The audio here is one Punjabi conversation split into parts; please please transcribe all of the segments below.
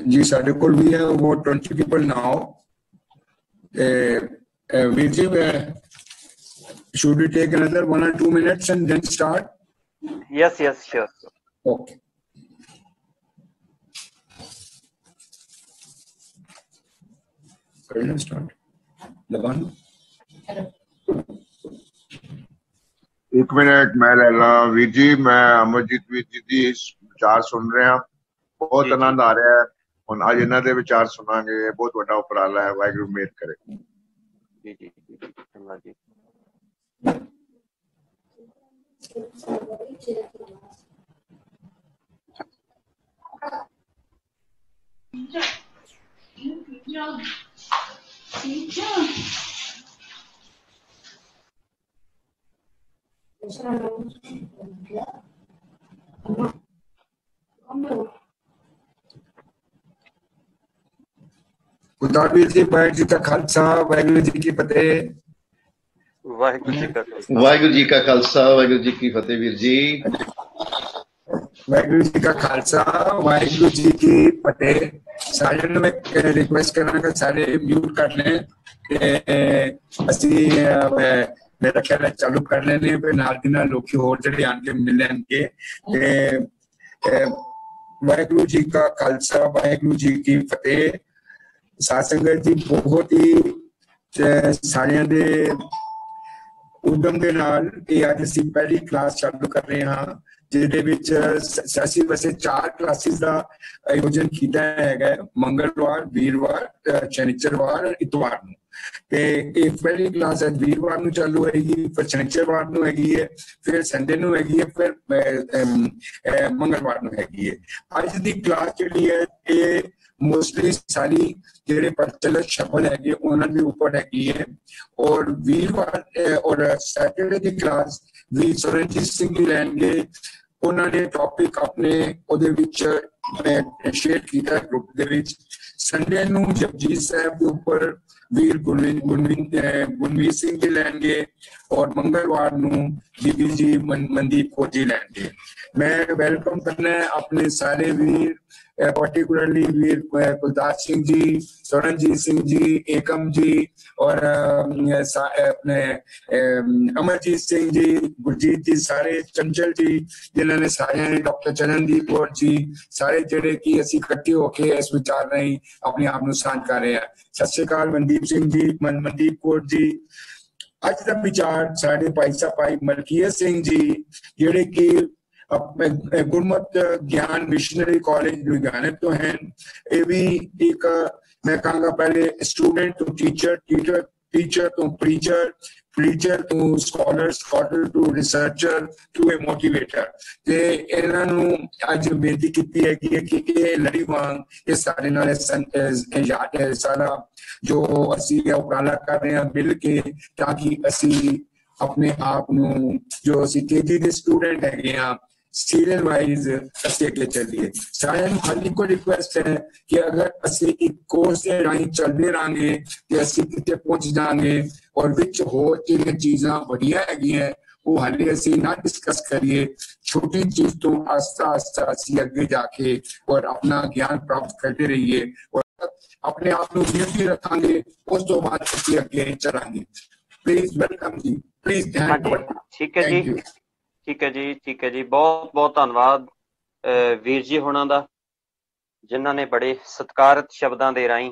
जी साढ़े को भी है वो 20 people now. We'll see, should we take another 1 or 2 minutes and then start? Yes, sure. Okay. Let's start. Lavan. एक मिनट मैं लैला वीर जी, मैं अमरजीत वीर जी दी विचार सुन रहा, बहुत आनंद आ रहा है। ਹੁਣ ਅੱਜ ਇਹਨਾਂ ਦੇ ਵਿਚਾਰ ਸੁਣਾਂਗੇ, ਬਹੁਤ ਵੱਡਾ ਉਪਰਾਲਾ ਹੈ। ਵਾਹਿਗੁਰੂ ਮਿਹਰ ਕਰੇ। ਜੀ ਧੰਨਵਾਦ ਜੀ। उतारवीर जी, वाहिगुरू जी का खालसा, वाहिगुरू जी की फतेह। वाहिगुरू जी का खालसा, वाहिगुरू जी का खालसा, वाहिगुरू जी की फतेह। वीर जी, वाहिगुरू जी का खालसा, वाहिगुरू जी की फतेह। सारे ने मैं रिक्वेस्ट करना कि सारे म्यूट कर लें ते ਅਸੀਂ मेरा ख्याल है चालू कर लेने पे नाल दी नाल लोग होर ਜਿਹੜੇ ਆਣ ਕੇ ਮਿਲਣਗੇ ਤੇ वाहिगुरू जी का खालसा, वाहिगुरू जी की फतेह। साध संगत जी, बहुत ही सारिਆਂ ਦੇ उद्यम के नाल ਇਹ ਅੱਜ ਅਸੀਂ ਪਹਿਲੀ ਕਲਾਸ ਚਾਲੂ ਕਰ ਰਹੇ ਹਾਂ, ਜਿਹਦੇ ਵਿੱਚ ਅਸੀਂ ਵੈਸੇ 4 ਕਲਾਸਿਸ ਦਾ ਆਯੋਜਨ ਕੀਤਾ ਹੈਗਾ, ਮੰਗਲਵਾਰ, ਵੀਰਵਾਰ, ਸ਼ਨੀਚਰਵਾਰ, ਇਤਵਾਰ ਨੂੰ। ਤੇ ਇਹ ਪਹਿਲੀ ਕਲਾਸ ਅੱਜ ਵੀਰਵਾਰ ਨੂੰ ਚਾਲੂ ਹੋਏਗੀ, ਫਿਰ ਸ਼ਨੀਚਰਵਾਰ ਨੂੰ ਹੈਗੀ ਹੈ, ਫਿਰ ਸੰਡੇ ਨੂੰ ਹੈਗੀ ਹੈ, ਫਿਰ ਮੰਗਲਵਾਰ ਨੂੰ ਹੈਗੀ ਹੈ। ਅੱਜ ਦੀ ਕਲਾਸ ਜਿਹੜੀ ਹੈ ਇਹ मोस्टली सारी जेडे प्रचलित शब्द है उन्होंने ऊपर हैगी है। और वीरवार और सैटरडे की क्लास वीर सुरनजीत सिंह जी लैंगे, उन्होंने टॉपिक अपने शेयर किया ग्रुप दे विच। संडे नू जपजीत साहब के ऊपर वीर गुणवीर सिंह जी लैंगे और मंगलवार नू बीबी जी मनदीप कौर जी लैंगे। मैं वेलकम करना है अपने सारे वीर, पर्टिकुलरली वीर कुलदार सिंह जी, स्वरणजीत सिंह जी, एकम जी और अपने अमरजीत सिंह जी, गुरजीत जी, सारे चंचल जी, जिन्होंने सारे डॉक्टर चरणदीप कौर जी, सारे जेडे की असी इकट्ठे होके इस विचार नहीं अपने आप ਨੂੰ ਸਾਂਝ ਕਰ ਰਹੇ हैं। सत श्री अकाल मनदीप सिंह जी, मनदीप कौर जी। ਅੱਜ ਦਾ ਵਿਚਾਰ ਸਾਡੇ ਭਾਈ ਸਾਹਿਬ ਭਾਈ ਮਲਕੀਤ ਸਿੰਘ ਜੀ, ਜਿਹੜੇ कि गुरमत ज्ञान मिशनरी कॉलेज लुधियाने तो हैं। ये भी एक मैं कहूँगा पहले स्टूडेंट तो टीचर, टीचर तो प्रीचर, प्रीचर तो scholar, scholar to researcher to a motivator. ते इन्हां नू अज बेनती कीती है कि ये लड़ी वांग ये सारे नाल सारा जो असी उपराला कर रहे हैं मिल के, ताकि असी अपने आप नू जो असी केजी दे स्टूडेंट है सीरियल वाइज असी अगे चलिए। सारे खाली को रिक्वेस्ट है कि अगर असी एक कोर्स के राही चलते रहेंगे तो असी कितने पहुंच जाएंगे, और विच होर जिहड़ियां चीज़ां वड्डियां हैगियां वो हाले असी ना डिस्कस करिए। छोटी चीज तो आस्ता आस्ता असी अगे जाके और अपना ज्ञान प्राप्त करते रहिए और अपने आप को बिजी रखांगे, उस तो बाद असी अगे चलांगे। प्लीज वेलकम जी, प्लीज। ठीक है जी, ठीक है जी, ठीक है जी। बहुत बहुत धन्यवाद वीर जी होना दा, जिन्हों ने बड़े सत्कारत शब्दों के राही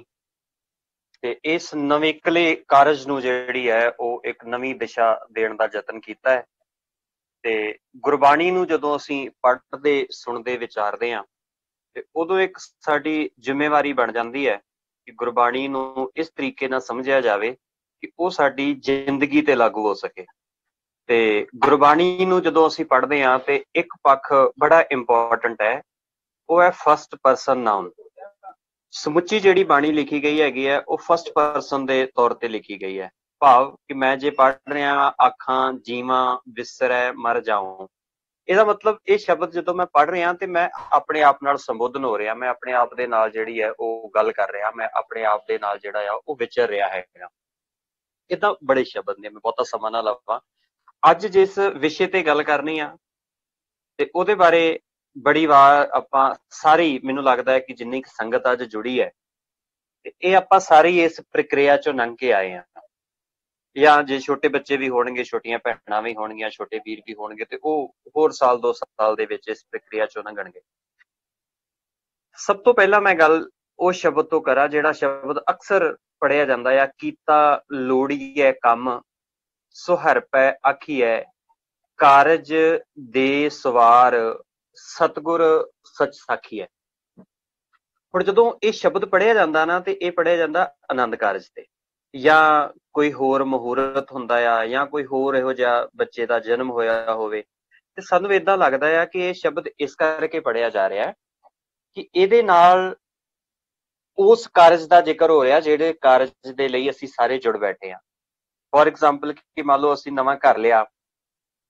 ते इस नवेकले कारज नूं जिहड़ी है वो एक नवी दिशा देण दा यतन कीता है। ते गुरबाणी नूं जदों असीं पढ़दे सुणदे विचारदे हां ते उदों एक साडी जिम्मेवारी बन जाती है कि गुरबाणी नूं इस तरीके नाल समझिया जावे कि वो साडी जिंदगी ते लागू हो सके। ते गुरबाणी नूं जदों असीं पढ़दे हां ते एक पक्ष बड़ा इंपॉर्टेंट है, वो है फर्स्ट परसन नाउन। समुची जिहड़ी बाणी लिखी गई हैगी है वो फर्स्ट परसन दे तौर ते लिखी गई है। भाव कि मैं जे पढ़ रहा आखां जीवां विसरै मर जाऊं, ਇਹਦਾ मतलब ਇਹ शब्द ਜਦੋਂ मैं पढ़ रहा तो मैं अपने आप नाल संबोधन हो रहा, मैं अपने आप दे नाल ਜਿਹੜੀ है वो गल कर रहा, मैं अपने आप दे नाल ਜਿਹੜਾ ਆ ਉਹ ਵਿਚਰ ਰਿਹਾ ਹੈਗਾ। ਇਹ ਤਾਂ बड़े शब्द ने, मैं बहुता ਸਮਾਂ ਨਾ ਲਵਾਂ। ਅੱਜ जिस विषय ते गल करनी आ ते ਉਹਦੇ बारे ਬੜੀ ਵਾਰ ਆਪਾਂ ਸਾਰੀ, ਮੈਨੂੰ ਲੱਗਦਾ ਹੈ ਕਿ ਜਿੰਨੀ ਕੁ ਸੰਗਤ ਅੱਜ ਜੁੜੀ ਹੈ, ਇਹ ਆਪਾਂ ਸਾਰੀ ਇਸ ਪ੍ਰਕਿਰਿਆ ਚੋਂ ਲੰਘ ਕੇ ਆਏ ਆ। ਜਾਂ ਜੇ ਛੋਟੇ ਬੱਚੇ ਵੀ ਹੋਣਗੇ, ਛੋਟੀਆਂ ਭੈਣਾਂ ਵੀ ਹੋਣਗੀਆਂ, ਛੋਟੇ ਵੀਰ ਵੀ ਹੋਣਗੇ, ਤੇ ਉਹ ਹੋਰ ਸਾਲ 2 ਸਾਲ ਦੇ ਵਿੱਚ ਇਸ ਪ੍ਰਕਿਰਿਆ ਚੋਂ ਲੰਘਣਗੇ। ਸਭ ਤੋਂ ਪਹਿਲਾਂ ਮੈਂ ਗੱਲ ਉਹ ਸ਼ਬਦ ਤੋਂ ਕਰਾਂ ਜਿਹੜਾ ਸ਼ਬਦ ਅਕਸਰ ਪੜਿਆ ਜਾਂਦਾ ਆ, ਕੀਤਾ ਲੋੜੀਐ ਕੰਮ ਸੁਹਰ ਪੈ ਆਖੀਐ, ਕਾਰਜ ਦੇ ਸਵਾਰ ਸਤਿਗੁਰ ਸਚ ਸਾਖੀਐ। ਹੁਣ ਜਦੋਂ ਇਹ ਸ਼ਬਦ ਪੜਿਆ ਜਾਂਦਾ ਨਾ, ਤੇ ਇਹ ਪੜਿਆ ਜਾਂਦਾ ਆਨੰਦ ਕਾਰਜ ਤੇ, ਜਾਂ ਕੋਈ ਹੋਰ ਮੁਹੂਰਤ ਹੁੰਦਾ ਆ, ਜਾਂ ਕੋਈ ਹੋਰ ਇਹੋ ਜਿਹਾ ਬੱਚੇ ਦਾ ਜਨਮ ਹੋਇਆ ਹੋਵੇ, ਤੇ ਸਾਨੂੰ ਏਦਾਂ ਲੱਗਦਾ ਆ ਕਿ ਇਹ ਸ਼ਬਦ ਇਸ ਕਰਕੇ ਪੜਿਆ ਜਾ ਰਿਹਾ ਕਿ ਇਹਦੇ ਨਾਲ ਉਸ ਕਾਰਜ ਦਾ ਜ਼ਿਕਰ ਹੋ ਰਿਹਾ ਜਿਹੜੇ ਕਾਰਜ ਦੇ ਲਈ ਅਸੀਂ ਸਾਰੇ ਜੁੜ ਬੈਠੇ ਹਾਂ। ਫੋਰ ਐਗਜ਼ਾਮਪਲ ਕਿ ਮੰਨ ਲਓ ਅਸੀਂ ਨਵਾਂ ਘਰ ਲਿਆ,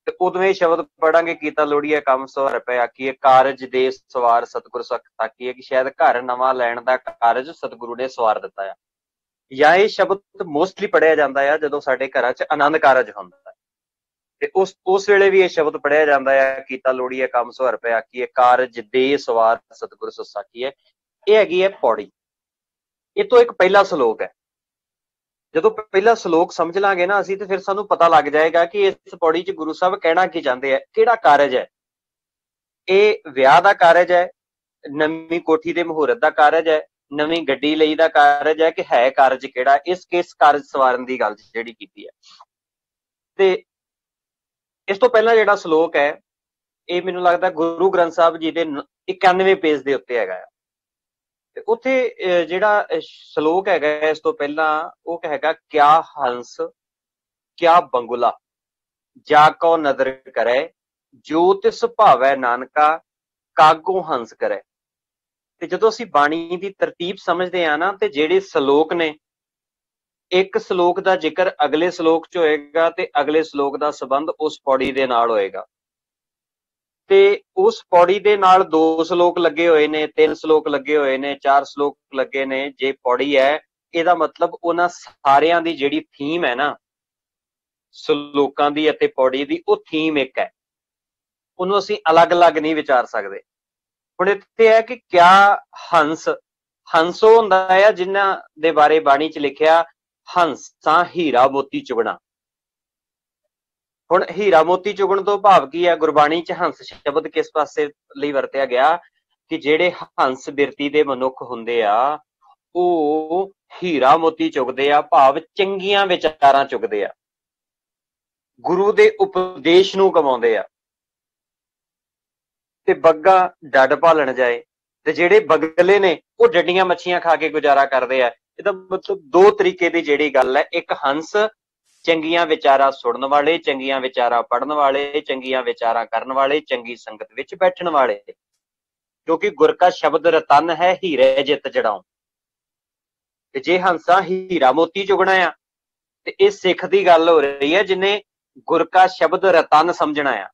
ਤੇ ਉਦੋਂ ਇਹ ਸ਼ਬਦ ਪੜਾਂਗੇ, ਕੀਤਾ ਲੋੜੀਐ ਕੰਮ ਸੁਹਰ ਪੈ ਆਖੀਐ, ਕਾਰਜ ਦੇ ਸਵਾਰ ਸਤਿਗੁਰ ਸਚ ਸਾਖੀਐ, ਕਿ ਸ਼ਾਇਦ ਘਰ ਨਵਾਂ ਲੈਣ ਦਾ ਕਾਰਜ ਸਤਿਗੁਰੂ ਨੇ ਸਵਾਰ ਦਿੱਤਾ ਆ। ਜਾਂ ਇਹ ਸ਼ਬਦ ਮੋਸਟਲੀ ਪੜਿਆ ਜਾਂਦਾ ਆ ਜਦੋਂ ਸਾਡੇ ਘਰਾਂ 'ਚ ਆਨੰਦ ਕਾਰਜ ਹੁੰਦਾ ਹੈ, ਤੇ ਉਸ ਵੇਲੇ ਵੀ ਇਹ ਸ਼ਬਦ ਪੜਿਆ ਜਾਂਦਾ ਆ, ਕੀਤਾ ਲੋੜੀਐ ਕੰਮ ਸੁਹਰ ਪੈ ਆਖੀਐ, ਕਾਰਜ ਦੇ ਸਵਾਰ ਸਤਿਗੁਰ ਸਚ ਸਾਖੀਐ। ਇਹ ਹੈਗੀ ਹੈ ਪੌੜੀ। ਇਹ ਤੋਂ ਇੱਕ ਪਹਿਲਾ ਸ਼ਲੋਕ ਹੈ। ਜਦੋਂ ਪਹਿਲਾ ਸ਼ਲੋਕ ਸਮਝ ਲਾਂਗੇ ਨਾ ਅਸੀਂ, ਤੇ ਫਿਰ ਸਾਨੂੰ ਪਤਾ ਲੱਗ ਜਾਏਗਾ ਕਿ ਇਸ ਪੌੜੀ 'ਚ ਗੁਰੂ ਸਾਹਿਬ ਕਹਿਣਾ ਕੀ ਚਾਹੁੰਦੇ ਆ, ਕਿਹੜਾ ਕਾਰਜ ਹੈ। ਇਹ ਵਿਆਹ ਦਾ ਕਾਰਜ ਹੈ, ਨਵੀਂ ਕੋਠੀ ਦੇ ਮੁਹੂਰਤ ਦਾ ਕਾਰਜ ਹੈ, ਨਵੀਂ ਗੱਡੀ ਲਈ ਦਾ ਕਾਰਜ ਹੈ, ਕਿ ਹੈ ਕਾਰਜ ਕਿਹੜਾ, ਕਿਸ ਕਾਰਜ ਸਵਾਰਨ ਦੀ ਗੱਲ ਜਿਹੜੀ ਕੀਤੀ ਹੈ। ਤੇ ਇਸ ਤੋਂ ਪਹਿਲਾਂ ਜਿਹੜਾ ਸ਼ਲੋਕ ਹੈ, ਇਹ ਮੈਨੂੰ ਲੱਗਦਾ ਗੁਰੂ ਗ੍ਰੰਥ ਸਾਹਿਬ ਜੀ ਦੇ 91 ਪੇਜ ਦੇ ਉੱਤੇ ਹੈਗਾ ਆ। ਤੇ ਉੱਥੇ ਜਿਹੜਾ ਸ਼ਲੋਕ ਹੈਗਾ ਇਸ ਤੋਂ ਪਹਿਲਾਂ, ਉਹ ਹੈਗਾ, ਕਿਆ ਹੰਸ ਕਿਆ ਬੰਗੁਲਾ ਜਾ ਕੋ ਨਦਰ ਕਰੇ, ਜੋ ਤਿਸ ਭਾਵੈ ਨਾਨਕਾ ਕਾਗੋ ਹੰਸ ਕਰੇ। ਤੇ ਜਦੋਂ ਅਸੀਂ ਬਾਣੀ ਦੀ ਤਰਤੀਬ ਸਮਝਦੇ ਆ ਨਾ, ਤੇ ਜਿਹੜੇ ਸ਼ਲੋਕ ਨੇ, ਇੱਕ ਸ਼ਲੋਕ ਦਾ ਜ਼ਿਕਰ ਅਗਲੇ ਸ਼ਲੋਕ 'ਚ ਹੋਏਗਾ, ਤੇ ਅਗਲੇ ਸ਼ਲੋਕ ਦਾ ਸੰਬੰਧ ਉਸ ਪੌੜੀ ਦੇ ਨਾਲ ਹੋਏਗਾ। ਤੇ ਉਸ ਪੌੜੀ ਦੇ ਨਾਲ 2 ਸ਼ਲੋਕ ਲੱਗੇ ਹੋਏ ਨੇ, 3 ਸ਼ਲੋਕ ਲੱਗੇ ਹੋਏ ਨੇ, 4 ਸ਼ਲੋਕ ਲੱਗੇ ਨੇ। ਜੇ ਪੌੜੀ ਹੈ, ਇਹਦਾ ਮਤਲਬ ਉਹਨਾਂ ਸਾਰਿਆਂ ਦੀ ਜਿਹੜੀ ਥੀਮ ਹੈ ਨਾ, ਸ਼ਲੋਕਾਂ ਦੀ ਅਤੇ ਪੌੜੀ ਦੀ, ਉਹ ਥੀਮ ਇੱਕ ਹੈ। ਉਹਨੂੰ ਅਸੀਂ ਅਲੱਗ-ਅਲੱਗ ਨਹੀਂ ਵਿਚਾਰ ਸਕਦੇ। ਹੁਣ ਇੱਥੇ ਹੈ ਕਿ ਕਿਆ ਹੰਸ, ਹੰਸ ਉਹ ਹੁੰਦਾ ਹੈ ਜਿਨ੍ਹਾਂ ਦੇ ਬਾਰੇ ਬਾਣੀ 'ਚ ਲਿਖਿਆ, ਹੰਸਾਂ ਹੀਰਾ ਮੋਤੀ ਚੁਗਣਾ। ਹੁਣ ਹੀਰਾ ਮੋਤੀ ਚੁਗਣ ਤੋਂ ਭਾਵ ਕੀ ਹੈ? ਗੁਰਬਾਣੀ 'ਚ ਹੰਸ ਸ਼ਬਦ ਕਿਸ ਪਾਸੇ ਲਈ ਵਰਤਿਆ ਗਿਆ? ਕਿ ਜਿਹੜੇ ਹੰਸ ਬਿਰਤੀ ਦੇ ਮਨੁੱਖ ਹੁੰਦੇ ਆ, ਉਹ ਹੀਰਾ ਮੋਤੀ ਚੁਗਦੇ ਆ, ਭਾਵ ਚੰਗੀਆਂ ਵਿਚਾਰਾਂ ਚੁਗਦੇ ਆ, ਗੁਰੂ ਦੇ ਉਪਦੇਸ਼ ਨੂੰ ਕਮਾਉਂਦੇ ਆ। ਤੇ ਬੱਗਾ ਡੱਡ ਭਾਲਣ ਜਾਏ, ਤੇ ਜਿਹੜੇ ਬਗਲੇ ਨੇ ਉਹ ਡੱਡੀਆਂ ਮੱਛੀਆਂ ਖਾ ਕੇ ਗੁਜ਼ਾਰਾ ਕਰਦੇ ਆ। ਇਹਦਾ ਮਤਲਬ 2 ਤਰੀਕੇ ਦੀ ਜਿਹੜੀ ਗੱਲ ਹੈ, ਇੱਕ ਹੰਸ ਚੰਗੀਆਂ ਵਿਚਾਰਾਂ ਸੁਣਨ ਵਾਲੇ, ਚੰਗੀਆਂ ਵਿਚਾਰਾਂ ਪੜ੍ਹਨ ਵਾਲੇ, ਚੰਗੀਆਂ ਵਿਚਾਰਾਂ ਕਰਨ ਵਾਲੇ, ਚੰਗੀ ਸੰਗਤ ਵਿੱਚ ਬੈਠਣ ਵਾਲੇ, ਕਿਉਂਕਿ ਗੁਰ ਕਾ ਸ਼ਬਦ ਰਤਨ ਹੈ, ਹੀਰੇ ਜਿੱਤ ਜੜਾਉ। ਤੇ ਜੇ ਹੰਸਾਂ ਹੀਰਾ ਮੋਤੀ ਚੁਗਣਾ ਆ, ਤੇ ਇਹ ਸਿੱਖ ਦੀ ਗੱਲ ਹੋ ਰਹੀ ਹੈ ਜਿਹਨੇ ਗੁਰ ਕਾ ਸ਼ਬਦ ਰਤਨ ਸਮਝਣਾ ਆ,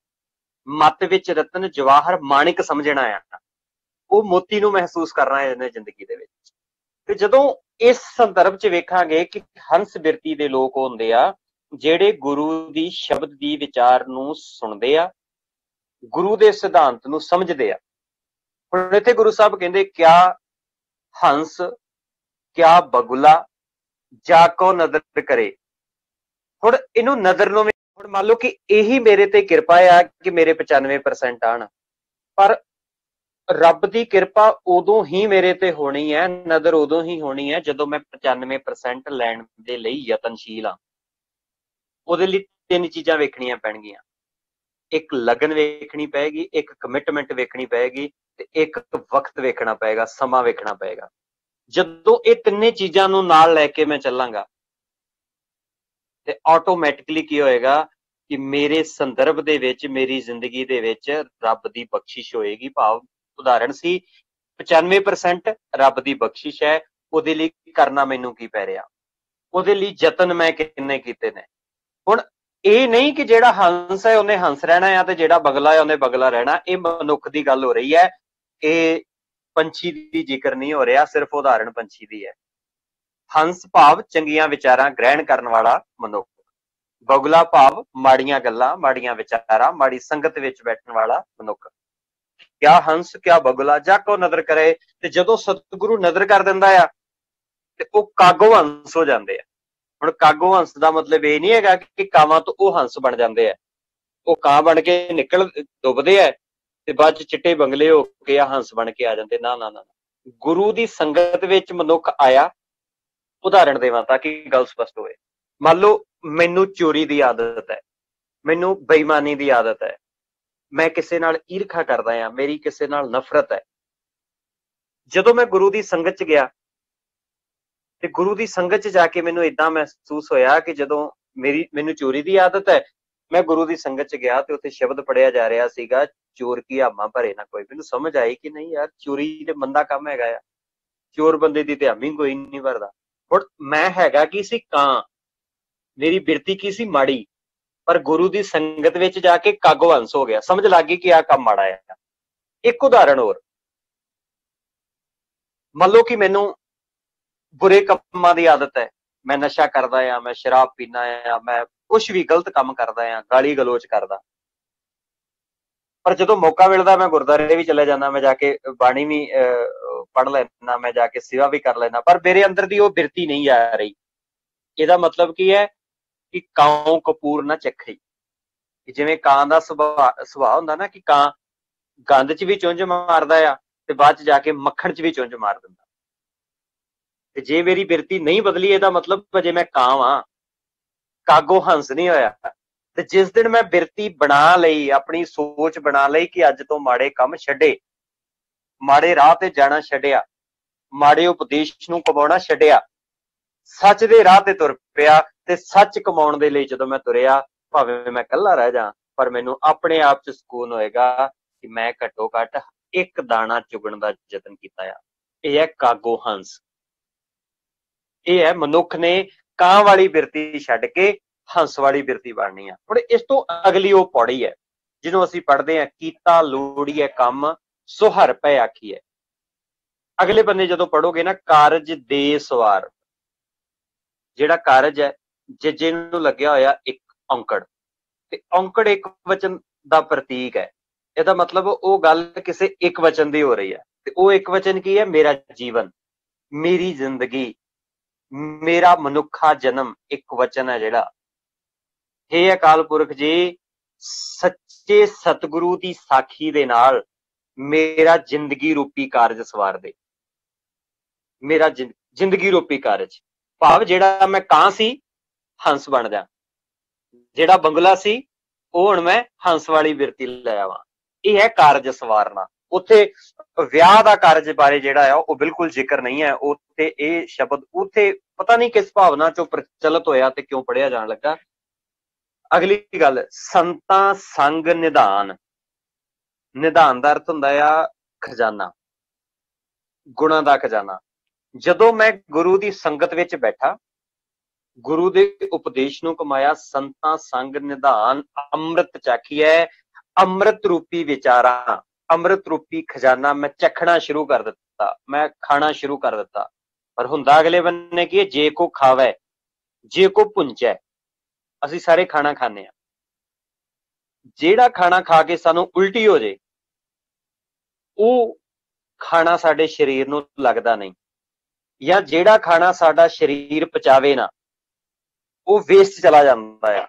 ਮੱਤ ਵਿੱਚ ਰਤਨ ਜਵਾਹਰ ਮਾਣਿਕ ਸਮਝਣਾ ਆ, ਉਹ ਮੋਤੀ ਨੂੰ ਮਹਿਸੂਸ ਕਰਨਾ ਹੈ ਇਹਨੇ ਜ਼ਿੰਦਗੀ ਦੇ ਵਿੱਚ। ਤੇ ਜਦੋਂ ਇਸ ਸੰਦਰਭ 'ਚ ਵੇਖਾਂਗੇ ਕਿ ਹੰਸ ਬਿਰਤੀ ਦੇ ਲੋਕ ਹੁੰਦੇ ਆ ਜਿਹੜੇ ਗੁਰੂ ਦੀ ਸ਼ਬਦ ਦੀ ਵਿਚਾਰ ਨੂੰ ਸੁਣਦੇ ਆ, ਗੁਰੂ ਦੇ ਸਿਧਾਂਤ ਨੂੰ ਸਮਝਦੇ ਆ। ਹੁਣ ਇੱਥੇ ਗੁਰੂ ਸਾਹਿਬ ਕਹਿੰਦੇ, ਕਿਆ ਹੰਸ ਕਿਆ ਬਗੁਲਾ ਜਾ ਕੋ ਨਦਰ ਕਰੇ। ਹੁਣ ਇਹਨੂੰ ਨਦਰ ਨੂੰ, ਹੁਣ ਮੰਨ ਲਓ ਕਿ ਇਹੀ ਮੇਰੇ ਤੇ ਕਿਰਪਾ ਆ ਕਿ ਮੇਰੇ 95% ਆਣ, ਪਰ ਰੱਬ ਦੀ ਕਿਰਪਾ ਉਦੋਂ ਹੀ ਮੇਰੇ ਤੇ ਹੋਣੀ ਹੈ, ਨਦਰ ਉਦੋਂ ਹੀ ਹੋਣੀ ਹੈ ਜਦੋਂ ਮੈਂ 95% ਲੈਣ ਦੇ ਲਈ ਯਤਨਸ਼ੀਲ ਹਾਂ। ਉਹਦੇ ਲਈ 3 ਚੀਜ਼ਾਂ ਵੇਖਣੀਆਂ ਪੈਣਗੀਆਂ। ਇੱਕ ਲਗਨ ਵੇਖਣੀ ਪਏਗੀ, ਇੱਕ ਕਮਿਟਮੈਂਟ ਵੇਖਣੀ ਪਏਗੀ, ਤੇ ਇੱਕ ਵਕਤ ਵੇਖਣਾ ਪਏਗਾ, ਸਮਾਂ ਵੇਖਣਾ ਪਏਗਾ। ਜਦੋਂ ਇਹ 3 ਚੀਜ਼ਾਂ ਨੂੰ ਨਾਲ ਲੈ ਕੇ ਮੈਂ ਚੱਲਾਂਗਾ, ਤੇ ਆਟੋਮੈਟਿਕਲੀ ਕੀ ਹੋਏਗਾ ਕਿ ਮੇਰੇ ਸੰਦਰਭ ਦੇ ਵਿੱਚ, ਮੇਰੀ ਜ਼ਿੰਦਗੀ ਦੇ ਵਿੱਚ ਰੱਬ ਦੀ ਬਖਸ਼ਿਸ਼ ਹੋਏਗੀ। ਭਾਵ ਉਦਾਹਰਣ ਸੀ, 95% ਰੱਬ ਦੀ ਬਖਸ਼ਿਸ਼ ਹੈ, ਉਹਦੇ ਲਈ ਕਰਨਾ ਮੈਨੂੰ ਕੀ ਪੈ ਰਿਹਾ, ਉਹਦੇ ਲਈ ਯਤਨ ਮੈਂ ਕਿੰਨੇ ਕੀਤੇ ਨੇ। ਹੁਣ ਇਹ ਨਹੀਂ ਕਿ ਜਿਹੜਾ ਹੰਸ ਹੈ ਉਹਨੇ ਹੰਸ ਰਹਿਣਾ ਆ, ਤੇ ਜਿਹੜਾ ਬਗਲਾ ਹੈ ਉਹਨੇ ਬਗਲਾ ਰਹਿਣਾ। ਇਹ ਮਨੁੱਖ ਦੀ ਗੱਲ ਹੋ ਰਹੀ ਹੈ, ਇਹ ਪੰਛੀ ਦੀ ਜ਼ਿਕਰ ਨਹੀਂ ਹੋ ਰਿਹਾ, ਸਿਰਫ ਉਦਾਹਰਣ ਪੰਛੀ ਦੀ ਹੈ। ਹੰਸ ਭਾਵ ਚੰਗੀਆਂ ਵਿਚਾਰਾਂ ਗ੍ਰਹਿਣ ਕਰਨ ਵਾਲਾ ਮਨੁੱਖ, ਬਗਲਾ ਭਾਵ ਮਾੜੀਆਂ ਗੱਲਾਂ, ਮਾੜੀਆਂ ਵਿਚਾਰਾਂ, ਮਾੜੀ ਸੰਗਤ ਵਿੱਚ ਬੈਠਣ ਵਾਲਾ ਮਨੁੱਖ। ਕਿਆ ਹੰਸ ਕਿਆ ਬਗੁਲਾ ਜਾ ਕੋ ਨਦਰ ਕਰੇ। ਤੇ ਜਦੋਂ ਸਤਿਗੁਰੂ ਨਦਰ ਕਰ ਦਿੰਦਾ ਆ ਤੇ ਉਹ ਕਾਗੋ ਹੰਸ ਹੋ ਜਾਂਦੇ ਆ। ਹੁਣ ਕਾਗੋ ਹੰਸ ਦਾ ਮਤਲਬ ਇਹ ਨਹੀਂ ਹੈਗਾ ਕਿ ਕਾਵਾਂ ਤੋਂ ਉਹ ਹੰਸ ਬਣ ਜਾਂਦੇ ਆ, ਉਹ ਕਾਂ ਬਣ ਕੇ ਨਿਕਲ ਡੁੱਬਦੇ ਆ ਤੇ ਬਾਅਦ ਚ ਚਿੱਟੇ ਬੰਗਲੇ ਹੋ ਕੇ ਆ ਹੰਸ ਬਣ ਕੇ ਆ ਜਾਂਦੇ। ਨਾ ਨਾ ਨਾ, ਗੁਰੂ ਦੀ ਸੰਗਤ ਵਿੱਚ ਮਨੁੱਖ ਆਇਆ। ਉਦਾਹਰਣ ਦੇਵਾਂ ਤਾਂ ਕਿ ਗੱਲ ਸਪਸ਼ਟ ਹੋਵੇ। ਮੰਨ ਲਓ ਮੈਨੂੰ ਚੋਰੀ ਦੀ ਆਦਤ ਹੈ, ਮੈਨੂੰ ਬੇਈਮਾਨੀ ਦੀ ਆਦਤ ਹੈ, ਮੈਂ ਕਿਸੇ ਨਾਲ ਈਰਖਾ ਕਰਦਾ ਆ, ਮੇਰੀ ਕਿਸੇ ਨਾਲ ਨਫ਼ਰਤ ਹੈ। ਜਦੋਂ ਮੈਂ ਗੁਰੂ ਦੀ ਸੰਗਤ ਚ ਗਿਆ ਤੇ ਗੁਰੂ ਦੀ ਸੰਗਤ ਚ ਜਾ ਕੇ ਮੈਨੂੰ ਏਦਾਂ ਮਹਿਸੂਸ ਹੋਇਆ ਕਿ ਜਦੋਂ ਮੈਨੂੰ ਚੋਰੀ ਦੀ ਆਦਤ ਹੈ, ਮੈਂ ਗੁਰੂ ਦੀ ਸੰਗਤ ਚ ਗਿਆ ਤੇ ਉੱਥੇ ਸ਼ਬਦ ਪੜਿਆ ਜਾ ਰਿਹਾ ਸੀਗਾ, ਚੋਰ ਕੀ ਹਾਮਾ ਭਰੇ ਨਾ ਕੋਈ। ਮੈਨੂੰ ਸਮਝ ਆਈ ਕਿ ਨਹੀਂ ਯਾਰ, ਚੋਰੀ ਤੇ ਮੰਦਾ ਕੰਮ ਹੈਗਾ ਆ, ਚੋਰ ਬੰਦੇ ਦੀ ਤੇ ਹਾਮੀ ਕੋਈ ਨਹੀਂ ਭਰਦਾ। ਹੁਣ ਮੈਂ ਹੈਗਾ ਕੀ ਸੀ? ਕਾਂ। ਮੇਰੀ ਬਿਰਤੀ ਕੀ ਸੀ? ਮਾੜੀ। ਪਰ ਗੁਰੂ ਦੀ ਸੰਗਤ ਵਿੱਚ ਜਾ ਕੇ ਕਾਗੋ ਹੰਸ ਹੋ ਗਿਆ, ਸਮਝ ਲੱਗ ਗਈ ਕਿ ਆਹ ਕੰਮ ਮਾੜਾ ਹੈ। ਇੱਕ ਉਦਾਹਰਣ ਹੋਰ, ਮੰਨ ਲਓ ਕਿ ਮੈਨੂੰ ਬੁਰੇ ਕੰਮਾਂ ਦੀ ਆਦਤ ਹੈ, ਮੈਂ ਨਸ਼ਾ ਕਰਦਾ ਆ, ਮੈਂ ਸ਼ਰਾਬ ਪੀਣਾ ਆ, ਮੈਂ ਕੁਛ ਵੀ ਗਲਤ ਕੰਮ ਕਰਦਾ ਆ, ਗਾਲੀ ਗਲੋਚ ਕਰਦਾ। ਪਰ ਜਦੋਂ ਮੌਕਾ ਮਿਲਦਾ ਮੈਂ ਗੁਰਦੁਆਰੇ ਵੀ ਚਲੇ ਜਾਂਦਾ, ਮੈਂ ਜਾ ਕੇ ਬਾਣੀ ਵੀ ਪੜ੍ਹ ਲੈਣਾ, ਮੈਂ ਜਾ ਕੇ ਸੇਵਾ ਵੀ ਕਰ ਲੈਣਾ, ਪਰ ਮੇਰੇ ਅੰਦਰ ਦੀ ਉਹ ਬਿਰਤੀ ਨਹੀਂ ਆ ਰਹੀ। ਇਹਦਾ ਮਤਲਬ ਕੀ ਹੈ ਕਿ ਕਾਉ ਕਪੂਰ ਨਾ ਚੱਖੀ। ਜਿਵੇਂ ਕਾਂ ਦਾ ਸੁਭਾਅ ਹੁੰਦਾ ਨਾ ਕਿ ਕਾਂ ਗੰਦ ਚ ਵੀ ਚੁੰਝ ਮਾਰਦਾ ਆ ਤੇ ਬਾਅਦ ਚ ਜਾ ਕੇ ਮੱਖਣ ਚ ਵੀ ਚੁੰਝ ਮਾਰ ਦਿੰਦਾ। ਤੇ ਜੇ ਮੇਰੀ ਬਿਰਤੀ ਨਹੀਂ ਬਦਲੀ, ਇਹਦਾ ਮਤਲਬ ਜੇ ਮੈਂ ਕਾਂ ਵਾਂ, ਕਾਗੋ ਹੰਸ ਨਹੀਂ ਹੋਇਆ। ਤੇ ਜਿਸ ਦਿਨ ਮੈਂ ਬਿਰਤੀ ਬਣਾ ਲਈ, ਆਪਣੀ ਸੋਚ ਬਣਾ ਲਈ ਕਿ ਅੱਜ ਤੋਂ ਮਾੜੇ ਕੰਮ ਛੱਡੇ, ਮਾੜੇ ਰਾਹ ਤੇ ਜਾਣਾ ਛੱਡਿਆ, ਮਾੜੇ ਉਪਦੇਸ਼ ਨੂੰ ਕਮਾਉਣਾ ਛੱਡਿਆ, ਸੱਚ ਦੇ ਰਾਹ ਤੇ ਤੁਰ ਪਿਆ, ਤੇ ਸੱਚ ਕਮਾਉਣ ਦੇ ਲਈ ਜਦੋਂ ਮੈਂ ਤੁਰਿਆ, ਭਾਵੇਂ ਮੈਂ ਇਕੱਲਾ ਰਹਿ ਜਾ, ਪਰ ਮੈਨੂੰ ਆਪਣੇ ਆਪ ਚ ਸਕੂਨ ਹੋਏਗਾ ਕਿ ਮੈਂ ਘੱਟੋ ਘੱਟ ਇੱਕ ਦਾਣਾ ਚੁਗਣ ਦਾ ਯਤਨ ਕੀਤਾ ਆ। ਇਹ ਹੈ ਕਾਗੋ ਹੰਸ। ਇਹ ਹੈ ਮਨੁੱਖ ਨੇ ਕਾਂ ਵਾਲੀ ਬਿਰਤੀ ਛੱਡ ਕੇ ਹੰਸ ਵਾਲੀ ਬਿਰਤੀ ਬਣਨੀ ਆ। ਹੁਣ ਇਸ ਤੋਂ ਅਗਲੀ ਉਹ ਪੌੜੀ ਹੈ ਜਿਹਨੂੰ ਅਸੀਂ ਪੜ੍ਹਦੇ ਹਾਂ, ਕੀਤਾ ਲੋੜੀਏ ਕੰਮ ਸੋ ਹਰ ਪੈ ਆਖੀਐ। ਅਗਲੇ ਬੰਨੇ ਜਦੋਂ ਪੜੋਗੇ ਨਾ, ਕਾਰਜ ਦੇ ਸਵਾਰ, ਜਿਹੜਾ ਕਾਰਜ ਹੈ, ਜੇ ਨੂੰ ਲੱਗਿਆ ਹੋਇਆ ਇੱਕ ਔਂਕੜ, ਤੇ ਔਂਕੜ ਇੱਕ ਵਚਨ ਦਾ ਪ੍ਰਤੀਕ ਹੈ। ਇਹਦਾ ਮਤਲਬ ਉਹ ਗੱਲ ਕਿਸੇ ਇੱਕ ਵਚਨ ਦੀ ਹੋ ਰਹੀ ਹੈ, ਤੇ ਉਹ ਇੱਕ ਵਚਨ ਕੀ ਹੈ? ਮੇਰਾ ਜੀਵਨ, ਮੇਰੀ ਜ਼ਿੰਦਗੀ, ਮੇਰਾ ਮਨੁੱਖਾ ਜਨਮ ਇੱਕ ਵਚਨ ਹੈ ਜਿਹੜਾ। ਹੇ ਅਕਾਲ ਪੁਰਖ ਜੀ, ਸੱਚੇ ਸਤਿਗੁਰੂ ਦੀ ਸਾਖੀ ਦੇ ਨਾਲ ਮੇਰਾ ਜ਼ਿੰਦਗੀ ਰੂਪੀ ਕਾਰਜ ਸਵਾਰ ਦੇ। ਮੇਰਾ ਜ਼ਿੰਦਗੀ ਰੂਪੀ ਕਾਰਜ, ਭਾਵ ਜਿਹੜਾ ਮੈਂ ਕਾਂ ਸੀ ਹੰਸ ਬਣ ਜਾ, ਜਿਹੜਾ ਬੰਗਲਾ ਸੀ ਉਹ ਹੁਣ ਮੈਂ ਹੰਸ ਵਾਲੀ ਬਿਰਤੀ ਲੈ ਆਵਾਂ। ਇਹ ਹੈ ਕਾਰਜ ਸਵਾਰਨਾ। ਉੱਥੇ ਵਿਆਹ ਦਾ ਕਾਰਜ ਬਾਰੇ ਜਿਹੜਾ ਆ ਉਹ ਬਿਲਕੁਲ ਜ਼ਿਕਰ ਨਹੀਂ ਹੈ। ਉੱਥੇ ਇਹ ਸ਼ਬਦ ਉੱਥੇ ਪਤਾ ਨਹੀਂ ਕਿਸ ਭਾਵਨਾ ਚੋਂ ਪ੍ਰਚਲਿਤ ਹੋਇਆ ਤੇ ਕਿਉਂ ਪੜ੍ਹਿਆ ਜਾਣ ਲੱਗਾ। ਅਗਲੀ ਗੱਲ, ਸੰਤਾਂ ਸੰਗ ਨਿਧਾਨ। ਨਿਧਾਨ ਦਾ ਅਰਥ ਹੁੰਦਾ ਆ ਖਜ਼ਾਨਾ, ਗੁਣਾਂ ਦਾ ਖਜ਼ਾਨਾ। ਜਦੋਂ ਮੈਂ ਗੁਰੂ ਦੀ ਸੰਗਤ ਵਿੱਚ ਬੈਠਾ, ਗੁਰੂ ਦੇ ਉਪਦੇਸ਼ ਨੂੰ ਕਮਾਇਆ, ਸੰਤਾਂ ਸੰਗ ਨਿਧਾਨ ਅੰਮ੍ਰਿਤ ਚਾਖੀਐ। ਅੰਮ੍ਰਿਤ ਰੂਪੀ ਵਿਚਾਰਾਂ, ਅੰਮ੍ਰਿਤ ਰੂਪੀ ਖਜ਼ਾਨਾ ਮੈਂ ਚਖਣਾ ਸ਼ੁਰੂ ਕਰ ਦਿੱਤਾ, ਮੈਂ ਖਾਣਾ ਸ਼ੁਰੂ ਕਰ ਦਿੱਤਾ। ਪਰ ਹੁੰਦਾ ਅਗਲੇ ਬੰਨੇ ਕੀ ਹੈ? ਜੇ ਕੋ ਖਾਵੈ ਜੇ ਕੋ ਪੁੰਚੈ। ਅਸੀਂ ਸਾਰੇ ਖਾਣਾ ਖਾਂਦੇ ਹਾਂ, ਜਿਹੜਾ ਖਾਣਾ ਖਾ ਕੇ ਸਾਨੂੰ ਉਲਟੀ ਹੋ ਜੇ, ਉਹ ਖਾਣਾ ਸਾਡੇ ਸਰੀਰ ਨੂੰ ਲੱਗਦਾ ਨਹੀਂ, ਜਾਂ ਜਿਹੜਾ ਖਾਣਾ ਸਾਡਾ ਸਰੀਰ ਪਚਾਵੇ ਨਾ, ਉਹ ਵੇਸਟ ਚਲਾ ਜਾਂਦਾ ਆ।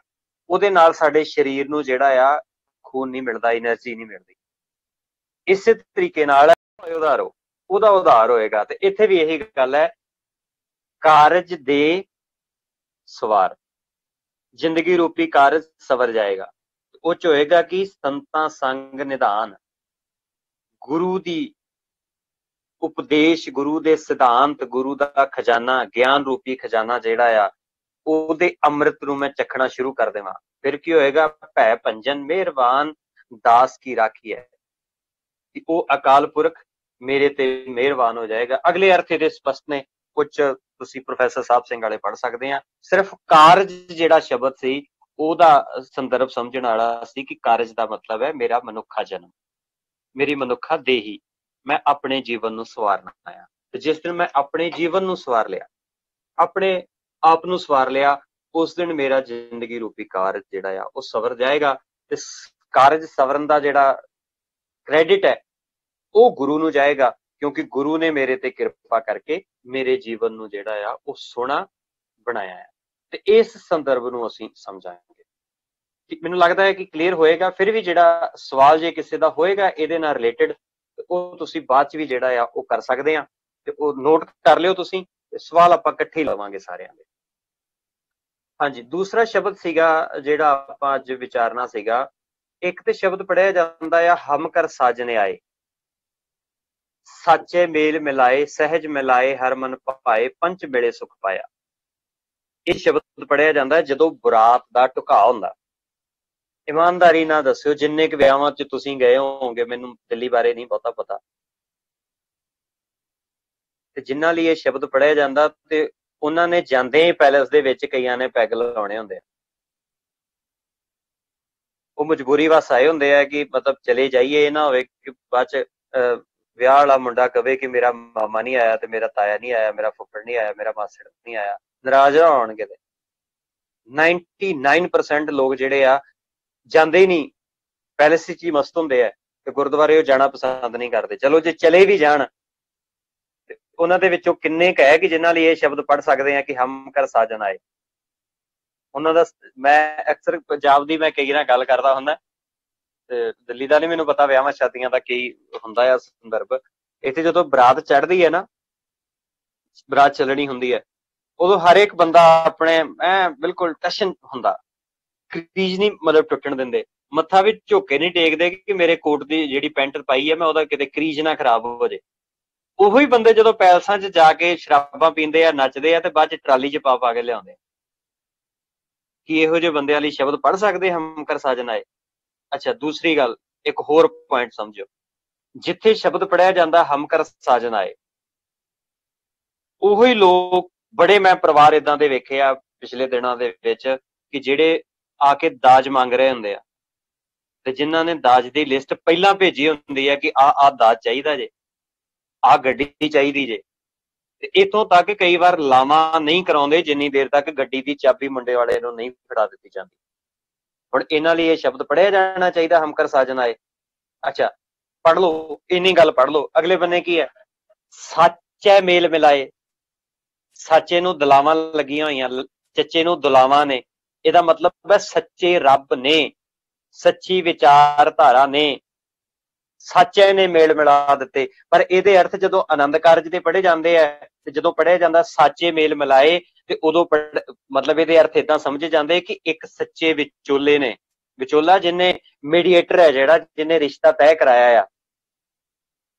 ਉਹਦੇ ਨਾਲ ਸਾਡੇ ਸਰੀਰ ਨੂੰ ਜਿਹੜਾ ਆ ਖੂਨ ਨਹੀਂ ਮਿਲਦਾ, એનર્ਜੀ ਨਹੀਂ ਮਿਲਦੀ। ਇਸੇ ਤਰੀਕੇ ਨਾਲ ਉਹਦਾ ਉਧਾਰ ਹੋਏਗਾ। ਤੇ ਇੱਥੇ ਵੀ ਇਹੀ ਗੱਲ ਹੈ, ਕਾਰਜ ਦੇ ਸਵਾਰ, ਜ਼ਿੰਦਗੀ ਰੂਪੀ ਕਾਰਜ ਸਵਰ ਜਾਏਗਾ। ਉਹ ਚ ਹੋਏਗਾ ਕਿ ਸੰਤਾਂ ਸੰਗ ਨਿਧਾਨ, ਗੁਰੂ ਦੀ ਉਪਦੇਸ਼, ਗੁਰੂ ਦੇ ਸਿਧਾਂਤ, ਗੁਰੂ ਦਾ ਖਜ਼ਾਨਾ, ਗਿਆਨ ਰੂਪੀ ਖਜ਼ਾਨਾ ਜਿਹੜਾ ਆ, ਉਹਦੇ ਅੰਮ੍ਰਿਤ ਨੂੰ ਮੈਂ ਚੱਖਣਾ ਸ਼ੁਰੂ ਕਰ ਦੇਵਾਂ। ਫਿਰ ਕੀ ਹੋਏਗਾ? ਭੈ ਭੰਜਨ ਮਿਹਰਬਾਨ ਦਾਸ ਕੀ ਰਾਖੀ ਹੈ। ਉਹ ਅਕਾਲ ਪੁਰਖ ਮੇਰੇ ਤੇ ਮਿਹਰਬਾਨ ਹੋ ਜਾਏਗਾ। ਅਗਲੇ ਅਰਥ ਇਹਦੇ ਸਪਸ਼ਟ ਨੇ, ਕੁਝ ਤੁਸੀਂ ਪ੍ਰੋਫੈਸਰ ਸਾਹਿਬ ਸਿੰਘ ਵਾਲੇ ਪੜ੍ਹ ਸਕਦੇ ਆ। ਸਿਰਫ ਕਾਰਜ ਜਿਹੜਾ ਸ਼ਬਦ ਸੀ ਉਹਦਾ ਸੰਦਰਭ ਸਮਝਣ ਵਾਲਾ ਸੀ ਕਿ ਕਾਰਜ ਦਾ ਮਤਲਬ ਹੈ ਮੇਰਾ ਮਨੁੱਖਾ ਜਨਮ, ਮੇਰੀ ਮਨੁੱਖਾ ਦੇਹੀ, ਮੈਂ ਆਪਣੇ ਜੀਵਨ ਨੂੰ ਸਵਾਰਨਾ ਆ। ਤੇ ਜਿਸ ਦਿਨ ਮੈਂ ਆਪਣੇ ਜੀਵਨ ਨੂੰ ਸਵਾਰ ਲਿਆ, ਆਪਣੇ ਆਪ ਨੂੰ ਸਵਾਰ ਲਿਆ, ਉਸ ਦਿਨ ਮੇਰਾ ਜ਼ਿੰਦਗੀ ਰੂਪੀ ਕਾਰਜ ਜਿਹੜਾ ਆ ਉਹ ਸਵਰ ਜਾਏਗਾ। ਤੇ ਕਾਰਜ ਸਵਰਨ ਦਾ ਜਿਹੜਾ ਕ੍ਰੈਡਿਟ ਹੈ ਉਹ ਗੁਰੂ ਨੂੰ ਜਾਏਗਾ, ਕਿਉਂਕਿ ਗੁਰੂ ਨੇ ਮੇਰੇ ਤੇ ਕਿਰਪਾ ਕਰਕੇ ਮੇਰੇ ਜੀਵਨ ਨੂੰ ਜਿਹੜਾ ਆ ਉਹ ਸੋਹਣਾ ਬਣਾਇਆ ਹੈ। ਤੇ ਇਸ ਸੰਦਰਭ ਨੂੰ ਅਸੀਂ ਸਮਝਾਂਗੇ। ਮੈਨੂੰ ਲੱਗਦਾ ਹੈ ਕਿ ਕਲੀਅਰ ਹੋਏਗਾ। ਫਿਰ ਵੀ ਜਿਹੜਾ ਸਵਾਲ ਜੇ ਕਿਸੇ ਦਾ ਹੋਏਗਾ ਇਹਦੇ ਨਾਲ ਰਿਲੇਟਡ, ਉਹ ਤੁਸੀਂ ਬਾਅਦ ਚ ਵੀ ਜਿਹੜਾ ਆ ਉਹ ਕਰ ਸਕਦੇ ਆ, ਤੇ ਉਹ ਨੋਟ ਕਰ ਲਿਓ ਤੁਸੀਂ। ਸਵਾਲ ਆਪਾਂ ਇਕੱਠੇ ਲਵਾਂਗੇ ਸਾਰਿਆਂ ਦੇ। ਹਾਂਜੀ, ਦੂਸਰਾ ਸ਼ਬਦ ਸੀਗਾ ਜਿਹੜਾ ਆਪਾਂ ਅੱਜ ਵਿਚਾਰਨਾ ਸੀਗਾ, ਇੱਕ ਤੇ ਸ਼ਬਦ ਪੜਿਆ ਜਾਂਦਾ ਆ ਹਮ ਕਰ ਸਾਜਨੇ ਆਏ, ਸਾਚੇ ਮੇਲ ਮਿਲਾਏ, ਸਹਿਜ ਮਿਲਾਏ, ਹਰ ਮਨ ਭਾਏ, ਪੰਚ ਵੇਲੇ ਸੁਖ ਪਾਇਆ। ਇਹ ਸ਼ਬਦ ਪੜਿਆ ਜਾਂਦਾ ਜਦੋਂ ਬਰਾਤ ਦਾ ਢੁਕਾ ਹੁੰਦਾ। ਇਮਾਨਦਾਰੀ ਨਾਲ ਦੱਸਿਓ, ਜਿੰਨੇ ਕੁ ਵਿਆਹਾਂ ਚ ਤੁਸੀਂ ਗਏ ਹੋਵੋਗੇ, ਮੈਨੂੰ ਦਿੱਲੀ ਬਾਰੇ ਨਹੀਂ ਬਹੁਤਾ ਪਤਾ, ਤੇ ਜਿਨ੍ਹਾਂ ਲਈ ਇਹ ਸ਼ਬਦ ਪੜਿਆ ਜਾਂਦਾ ਤੇ ਉਹਨਾਂ ਨੇ ਜਾਂਦੇ ਹੀ ਪੈਲਸ ਦੇ ਵਿੱਚ ਕਈਆਂ ਨੇ ਪੈਗ ਲਾਉਣੇ ਹੁੰਦੇ ਆ। ਉਹ ਮਜਬੂਰੀ ਵਸ ਆਏ ਹੁੰਦੇ ਆ ਕਿ ਮਤਲਬ ਚਲੇ ਜਾਈਏ, ਇਹ ਨਾ ਹੋਵੇ ਕਿ ਬਾਅਦ ਚ ਵਿਆਹ ਵਾਲਾ ਮੁੰਡਾ ਕਵੇ ਕਿ ਮੇਰਾ ਮਾਮਾ ਨਹੀਂ ਆਇਆ, ਤੇ ਮੇਰਾ ਤਾਇਆ ਨਹੀਂ ਆਇਆ, ਮੇਰਾ ਫੁੱਫੜ ਨਹੀਂ ਆਇਆ, ਮੇਰਾ ਮਾਸੜ ਨਹੀਂ ਆਇਆ, ਨਾਰਾਜ਼ ਨਾ ਹੋਣਗੇ। 99% ਲੋਕ ਜਿਹੜੇ ਆ ਜਾਂਦੇ ਹੀ ਨਹੀਂ, ਪੈਲਸ ਚ ਹੀ ਮਸਤ ਹੁੰਦੇ ਆ, ਤੇ ਗੁਰਦੁਆਰੇ ਉਹ ਜਾਣਾ ਪਸੰਦ ਨਹੀਂ ਕਰਦੇ। ਚਲੋ ਜੇ ਚਲੇ ਵੀ ਜਾਣ, ਉਹਨਾਂ ਦੇ ਵਿੱਚੋਂ ਕਿੰਨੇ ਕੁ ਹੈ ਕਿ ਜਿਨ੍ਹਾਂ ਲਈ ਇਹ ਸ਼ਬਦ ਪੜ੍ਹ ਸਕਦੇ ਆ ਕਿ ਹਮ ਕਰ ਸਾਜਨ ਆਏ। ਉਹਨਾਂ ਦਾ ਮੈਂ ਅਕਸਰ ਪੰਜਾਬ ਦੀ ਮੈਂ ਕਈ ਨਾਲ ਗੱਲ ਕਰਦਾ ਹੁੰਦਾ, ਤੇ ਦਿੱਲੀ ਦਾ ਨਹੀਂ ਮੈਨੂੰ ਪਤਾ, ਵਿਆਹਾਂ ਸ਼ਾਦੀਆਂ ਦਾ ਕੀ ਹੁੰਦਾ ਆ ਸੰਦਰਭ। ਇੱਥੇ ਜਦੋਂ ਬਰਾਤ ਚੜ੍ਹਦੀ ਹੈ ਨਾ, ਬਰਾਤ ਚੱਲਣੀ ਹੁੰਦੀ ਹੈ, ਉਦੋਂ ਹਰ ਇੱਕ ਬੰਦਾ ਆਪਣੇ ਬਿਲਕੁਲ ਟਸ਼ਨ ਹੁੰਦਾ, ਕਰੀਜ ਨਹੀਂ ਮਤਲਬ ਟੁੱਟਣ ਦਿੰਦੇ, ਮੱਥਾ ਵੀ ਝੁੱਕੇ ਨਹੀਂ ਟੇਕਦੇ ਕਿ ਮੇਰੇ ਕੋਟ ਦੀ ਜਿਹੜੀ ਪੈਂਟ ਪਾਈ ਹੈ ਮੈਂ ਉਹਦਾ ਕਿਤੇ ਕਰੀਜ ਨਾ ਖਰਾਬ ਹੋ ਜੇ। ਉਹੀ ਬੰਦੇ ਜਦੋਂ ਪੈਲਸਾਂ 'ਚ ਜਾ ਕੇ ਸ਼ਰਾਬਾਂ ਪੀਂਦੇ ਆ, ਨੱਚਦੇ ਆ, ਤੇ ਬਾਅਦ 'ਚ ਟਰਾਲੀ 'ਚ ਪਾ ਕੇ ਲਿਆਉਂਦੇ। ਕੀ ਇਹੋ ਜਿਹੇ ਬੰਦਿਆਂ ਲਈ ਸ਼ਬਦ ਪੜ੍ਹ ਸਕਦੇ ਹਮ ਕਰ ਸਾਜਨ ਆਏ? ਅੱਛਾ, ਦੂਸਰੀ ਗੱਲ, ਇੱਕ ਹੋਰ ਪੁਆਇੰਟ ਸਮਝੋ, ਜਿੱਥੇ ਸ਼ਬਦ ਪੜਿਆ ਜਾਂਦਾ ਹਮ ਕਰ ਸਾਜਨ ਆਏ, ਉਹੀ ਲੋਕ, ਬੜੇ ਮੈਂ ਪਰਿਵਾਰ ਏਦਾਂ ਦੇ ਵੇਖੇ ਆ ਪਿਛਲੇ ਦਿਨਾਂ ਦੇ ਵਿੱਚ ਕਿ ਜਿਹੜੇ ਆ ਕੇ ਦਾਜ ਮੰਗ ਰਹੇ ਹੁੰਦੇ ਆ, ਤੇ ਜਿਨ੍ਹਾਂ ਨੇ ਦਾਜ ਦੀ ਲਿਸਟ ਪਹਿਲਾਂ ਭੇਜੀ ਹੁੰਦੀ ਹੈ ਕਿ ਆਹ ਦਾਜ ਚਾਹੀਦਾ ਜੇ, ਆਹ ਗੱਡੀ ਚਾਹੀਦੀ ਜੇ, ਤੇ ਇੱਥੋਂ ਤੱਕ ਕਈ ਵਾਰ ਲਾਵਾਂ ਨਹੀਂ ਕਰਾਉਂਦੇ ਜਿੰਨੀ ਦੇਰ ਤੱਕ ਗੱਡੀ ਦੀ ਚਾਬੀ ਮੁੰਡੇ ਵਾਲੇ ਨੂੰ ਨਹੀਂ ਫੜਾ ਦਿੱਤੀ ਜਾਂਦੀ। ਹੁਣ ਇਹਨਾਂ ਲਈ ਇਹ ਸ਼ਬਦ ਪੜਿਆ ਜਾਣਾ ਚਾਹੀਦਾ ਹਮ ਕਰ ਸਾਜਨ ਆਏ। ਅੱਛਾ, ਪੜ੍ਹ ਲਓ, ਇੰਨੀ ਗੱਲ ਪੜ੍ਹ ਲਓ। ਅਗਲੇ ਬੰਨੇ ਕੀ ਹੈ, ਸੱਚੇ ਮੇਲ ਮਿਲਾਏ, ਸੱਚੇ ਨੂੰ ਦਲਾਵਾਂ ਲੱਗੀਆਂ ਹੋਈਆਂ, ਚੱਚੇ ਨੂੰ ਦੁਲਾਵਾਂ ਨੇ। ਇਹਦਾ ਮਤਲਬ ਹੈ ਸੱਚੇ ਰੱਬ ਨੇ, ਸੱਚੀ ਵਿਚਾਰਧਾਰਾ ਨੇ, ਸੱਚੇ ਨੇ ਮੇਲ ਮਿਲਾ ਦਿੱਤੇ। ਪਰ ਇਹਦੇ ਅਰਥ ਜਦੋਂ ਆਨੰਦ ਕਾਰਜ ਦੇ ਪੜ੍ਹੇ ਜਾਂਦੇ ਆ, ਤੇ ਜਦੋਂ ਪੜ੍ਹਿਆ ਜਾਂਦਾ ਸਾਚੇ ਮੇਲ ਮਿਲਾਏ, ਤੇ ਉਦੋਂ ਮਤਲਬ ਇਹਦੇ ਅਰਥ ਏਦਾਂ ਸਮਝੇ ਜਾਂਦੇ ਕਿ ਇੱਕ ਸੱਚੇ ਵਿਚੋਲੇ ਨੇ, ਵਿਚੋਲਾ ਜਿਹਨੇ ਮੀਡੀਏਟਰ ਹੈ, ਜਿਹੜਾ ਜਿਹਨੇ ਰਿਸ਼ਤਾ ਤੈਅ ਕਰਾਇਆ ਆ,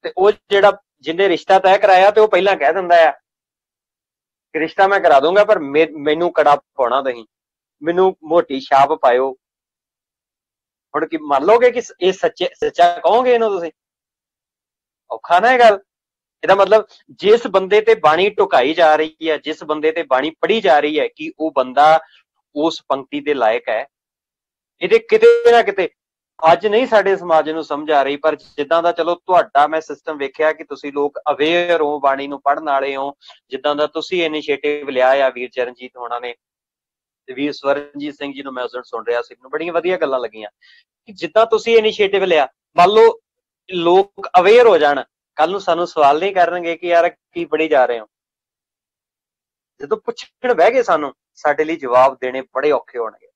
ਤੇ ਉਹ ਜਿਹੜਾ ਜਿਹਨੇ ਰਿਸ਼ਤਾ ਤੈਅ ਕਰਾਇਆ, ਤੇ ਉਹ ਪਹਿਲਾਂ ਕਹਿ ਦਿੰਦਾ ਆ ਕਿ ਰਿਸ਼ਤਾ ਮੈਂ ਕਰਾ ਦੂੰਗਾ, ਪਰ ਮੈਨੂੰ ਕੜਾ ਪਾਉਣਾ, ਤੁਸੀਂ ਮੈਨੂੰ ਮੋਟੀ ਛਾਪ ਪਾਇਓ। ਹੁਣ ਕੀ ਮੰਨ ਲਓਗੇ ਕਿ ਇਹ ਸੱਚਾ ਕਹੋਗੇ ਇਹਨੂੰ ਤੁਸੀਂ? ਔਖਾ ਨਾ ਇਹ ਗੱਲ। ਇਹਦਾ ਮਤਲਬ ਜਿਸ ਬੰਦੇ ਤੇ ਬਾਣੀ ਢੁਕਾਈ ਜਾ ਰਹੀ ਹੈ, ਜਿਸ ਬੰਦੇ ਤੇ ਬਾਣੀ ਪੜ੍ਹੀ ਜਾ ਰਹੀ ਹੈ, ਕਿ ਉਹ ਬੰਦਾ ਉਸ ਪੰਕਤੀ ਦੇ ਲਾਇਕ ਹੈ। ਇਹਦੇ ਕਿਤੇ ਨਾ ਕਿਤੇ ਅੱਜ ਨਹੀਂ ਸਾਡੇ ਸਮਾਜ ਨੂੰ ਸਮਝ ਆ ਰਹੀ, ਪਰ ਜਿੱਦਾਂ ਦਾ ਚਲੋ ਤੁਹਾਡਾ ਮੈਂ ਸਿਸਟਮ ਵੇਖਿਆ ਕਿ ਤੁਸੀਂ ਲੋਕ ਅਵੇਅਰ ਹੋ, ਬਾਣੀ ਨੂੰ ਪੜ੍ਹਨ ਵਾਲੇ ਹੋ, ਜਿੱਦਾਂ ਦਾ ਤੁਸੀਂ ਇਨੀਸ਼ੀਏਟਿਵ ਲਿਆ ਆ ਵੀਰ ਚਰਨਜੀਤ ਹੋਣਾ ਨੇ, ਤੇ ਵੀਰ ਸਵਰਨਜੀਤ ਸਿੰਘ ਜੀ ਨੂੰ ਮੈਂ ਉਸ ਦਿਨ ਸੁਣ ਰਿਹਾ ਸੀ, ਮੈਨੂੰ ਬੜੀਆਂ ਵਧੀਆ ਗੱਲਾਂ ਲੱਗੀਆਂ ਕਿ ਜਿੱਦਾਂ ਤੁਸੀਂ ਇਨੀਸ਼ੀਏਟਿਵ ਲਿਆ, ਮੰਨ ਲਓ ਲੋਕ ਅਵੇਅਰ ਹੋ ਜਾਣ, ਕੱਲ ਨੂੰ ਸਾਨੂੰ ਸਵਾਲ ਨਹੀਂ ਕਰਨਗੇ ਕਿ ਯਾਰ ਕੀ ਪੜ੍ਹੀ ਜਾ ਰਹੇ ਹੋ। ਜਦੋਂ ਪੁੱਛਣ ਬਹਿ ਗਏ ਸਾਨੂੰ, ਸਾਡੇ ਲਈ ਜਵਾਬ ਦੇਣੇ ਬੜੇ ਔਖੇ ਹੋਣਗੇ।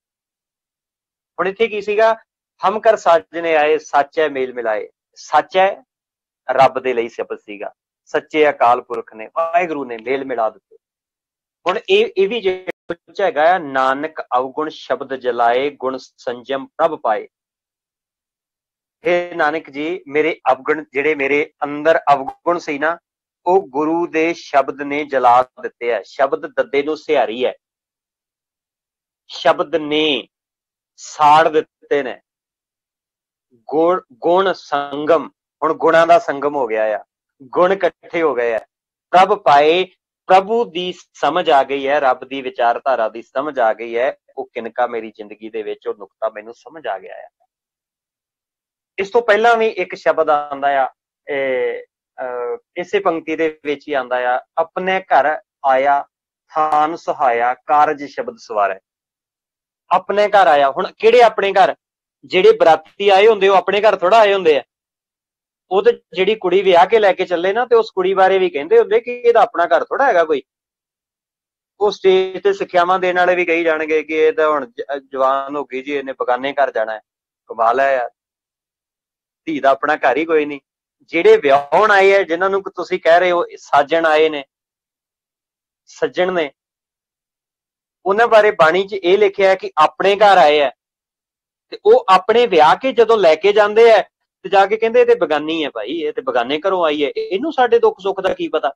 ਹੁਣ ਇੱਥੇ ਕੀ ਸੀਗਾ, ਹਮ ਕਰ ਸਾਜਨੇ ਆਏ, ਸੱਚੇ ਮੇਲ ਮਿਲਾਏ। ਸੱਚ ਹੈ ਰੱਬ ਦੇ ਲਈ ਸ਼ਬਦ ਸੀਗਾ, ਸੱਚੇ ਅਕਾਲ ਪੁਰਖ ਨੇ, ਵਾਹਿਗੁਰੂ ਨੇ ਮੇਲ ਮਿਲਾ ਦਿੱਤੇ। ਹੁਣ ਇਹ ਵੀ ਜਿਹੜਾ ਹੈਗਾ ਆ, ਨਾਨਕ ਅਵਗੁਣ ਸ਼ਬਦ ਜਲਾਏ, ਗੁਣ ਸੰਜਮ ਪ੍ਰਭ ਪਾਏ। ਹੇ ਨਾਨਕ ਜੀ, ਮੇਰੇ ਅਵਗੁਣ, ਜਿਹੜੇ ਮੇਰੇ ਅੰਦਰ ਅਵਗੁਣ ਸੀ ਨਾ, ਉਹ ਗੁਰੂ ਦੇ ਸ਼ਬਦ ਨੇ ਜਲਾ ਦਿੱਤੇ ਹੈ। ਸ਼ਬਦ ਦੱਦੇ ਨੂੰ ਸਿਹਾਰੀ ਹੈ, ਸ਼ਬਦ ਨੇ ਸਾੜ ਦਿੱਤੇ ਨੇ। ਗੁਣ ਸੰਗਮ, ਹੁਣ ਗੁਣਾਂ ਦਾ ਸੰਗਮ ਹੋ ਗਿਆ ਆ, ਗੁਣ ਇਕੱਠੇ ਹੋ ਗਏ ਆ। ਪ੍ਰਭ ਪਾਏ, ਪ੍ਰਭੂ ਦੀ ਸਮਝ ਆ ਗਈ ਹੈ, ਰੱਬ ਦੀ ਵਿਚਾਰਧਾਰਾ ਦੀ ਸਮਝ ਆ ਗਈ ਹੈ। ਉਹ ਕਿਨਕਾ ਮੇਰੀ ਜ਼ਿੰਦਗੀ ਦੇ ਵਿੱਚ ਉਹ ਨੁਕਤਾ ਮੈਨੂੰ ਸਮਝ ਆ ਗਿਆ ਹੈ। ਇਸ ਤੋਂ ਪਹਿਲਾਂ ਵੀ ਇੱਕ ਸ਼ਬਦ ਆਉਂਦਾ ਆ, ਇਸੇ ਪੰਕਤੀ ਦੇ ਵਿੱਚ ਹੀ ਆਉਂਦਾ ਆ, ਆਪਣੇ ਘਰ ਆਇਆ ਥਾਨ ਸੁਹਾਇਆ, ਕਾਰਜ ਸ਼ਬਦ ਸਵਾਰੈ। ਆਪਣੇ ਘਰ ਆਇਆ, ਹੁਣ ਕਿਹੜੇ ਆਪਣੇ ਘਰ? ਜਿਹੜੇ ਬਰਾਤੀ ਆਏ ਹੁੰਦੇ ਉਹ ਆਪਣੇ ਘਰ ਥੋੜਾ ਆਏ ਹੁੰਦੇ ਆ, ਉਹ ਤੇ ਜਿਹੜੀ ਕੁੜੀ ਵਿਆਹ ਕੇ ਲੈ ਕੇ ਚੱਲੇ ਨਾ, ਤੇ ਉਸ ਕੁੜੀ ਬਾਰੇ ਵੀ ਕਹਿੰਦੇ ਹੁੰਦੇ ਕਿ ਇਹਦਾ ਆਪਣਾ ਘਰ ਥੋੜਾ ਹੈਗਾ ਕੋਈ। ਉਹ ਸਟੇਜ ਤੇ ਸਿੱਖਿਆਵਾਂ ਦੇਣ ਵਾਲੇ ਵੀ ਕਹੀ ਜਾਣਗੇ ਕਿ ਇਹ ਤਾਂ ਹੁਣ ਜਵਾਨ ਹੋ ਗਈ ਜੀ, ਇਹਨੇ ਬਗਾਨੇ ਘਰ ਜਾਣਾ ਹੈ। ਕਮਾਲ ਹੈ ਯਾਰ, ਧੀ ਦਾ ਆਪਣਾ ਘਰ ਹੀ ਕੋਈ ਨਹੀਂ। ਜਿਹੜੇ ਵਿਆਹਣ ਆਏ ਹੈ, ਜਿਨ੍ਹਾਂ ਨੂੰ ਤੁਸੀਂ ਕਹਿ ਰਹੇ ਹੋ ਸਾਜਣ ਆਏ ਨੇ, ਸੱਜਣ ਨੇ, ਉਹਨਾਂ ਬਾਰੇ ਬਾਣੀ 'ਚ ਇਹ ਲਿਖਿਆ ਕਿ ਆਪਣੇ ਘਰ ਆਏ ਹੈ, ਤੇ ਉਹ ਆਪਣੇ ਵਿਆਹ ਕੇ ਜਦੋਂ ਲੈ ਕੇ ਜਾਂਦੇ ਹੈ ਤੇ ਜਾ ਕੇ ਕਹਿੰਦੇ ਇਹ ਤੇ ਬਗਾਨੀ ਹੈ ਭਾਈ, ਇਹ ਤੇ ਬਗਾਨੇ ਘਰੋਂ ਆਈ ਹੈ, ਇਹਨੂੰ ਸਾਡੇ ਦੁੱਖ ਸੁੱਖ ਦਾ ਕੀ ਪਤਾ,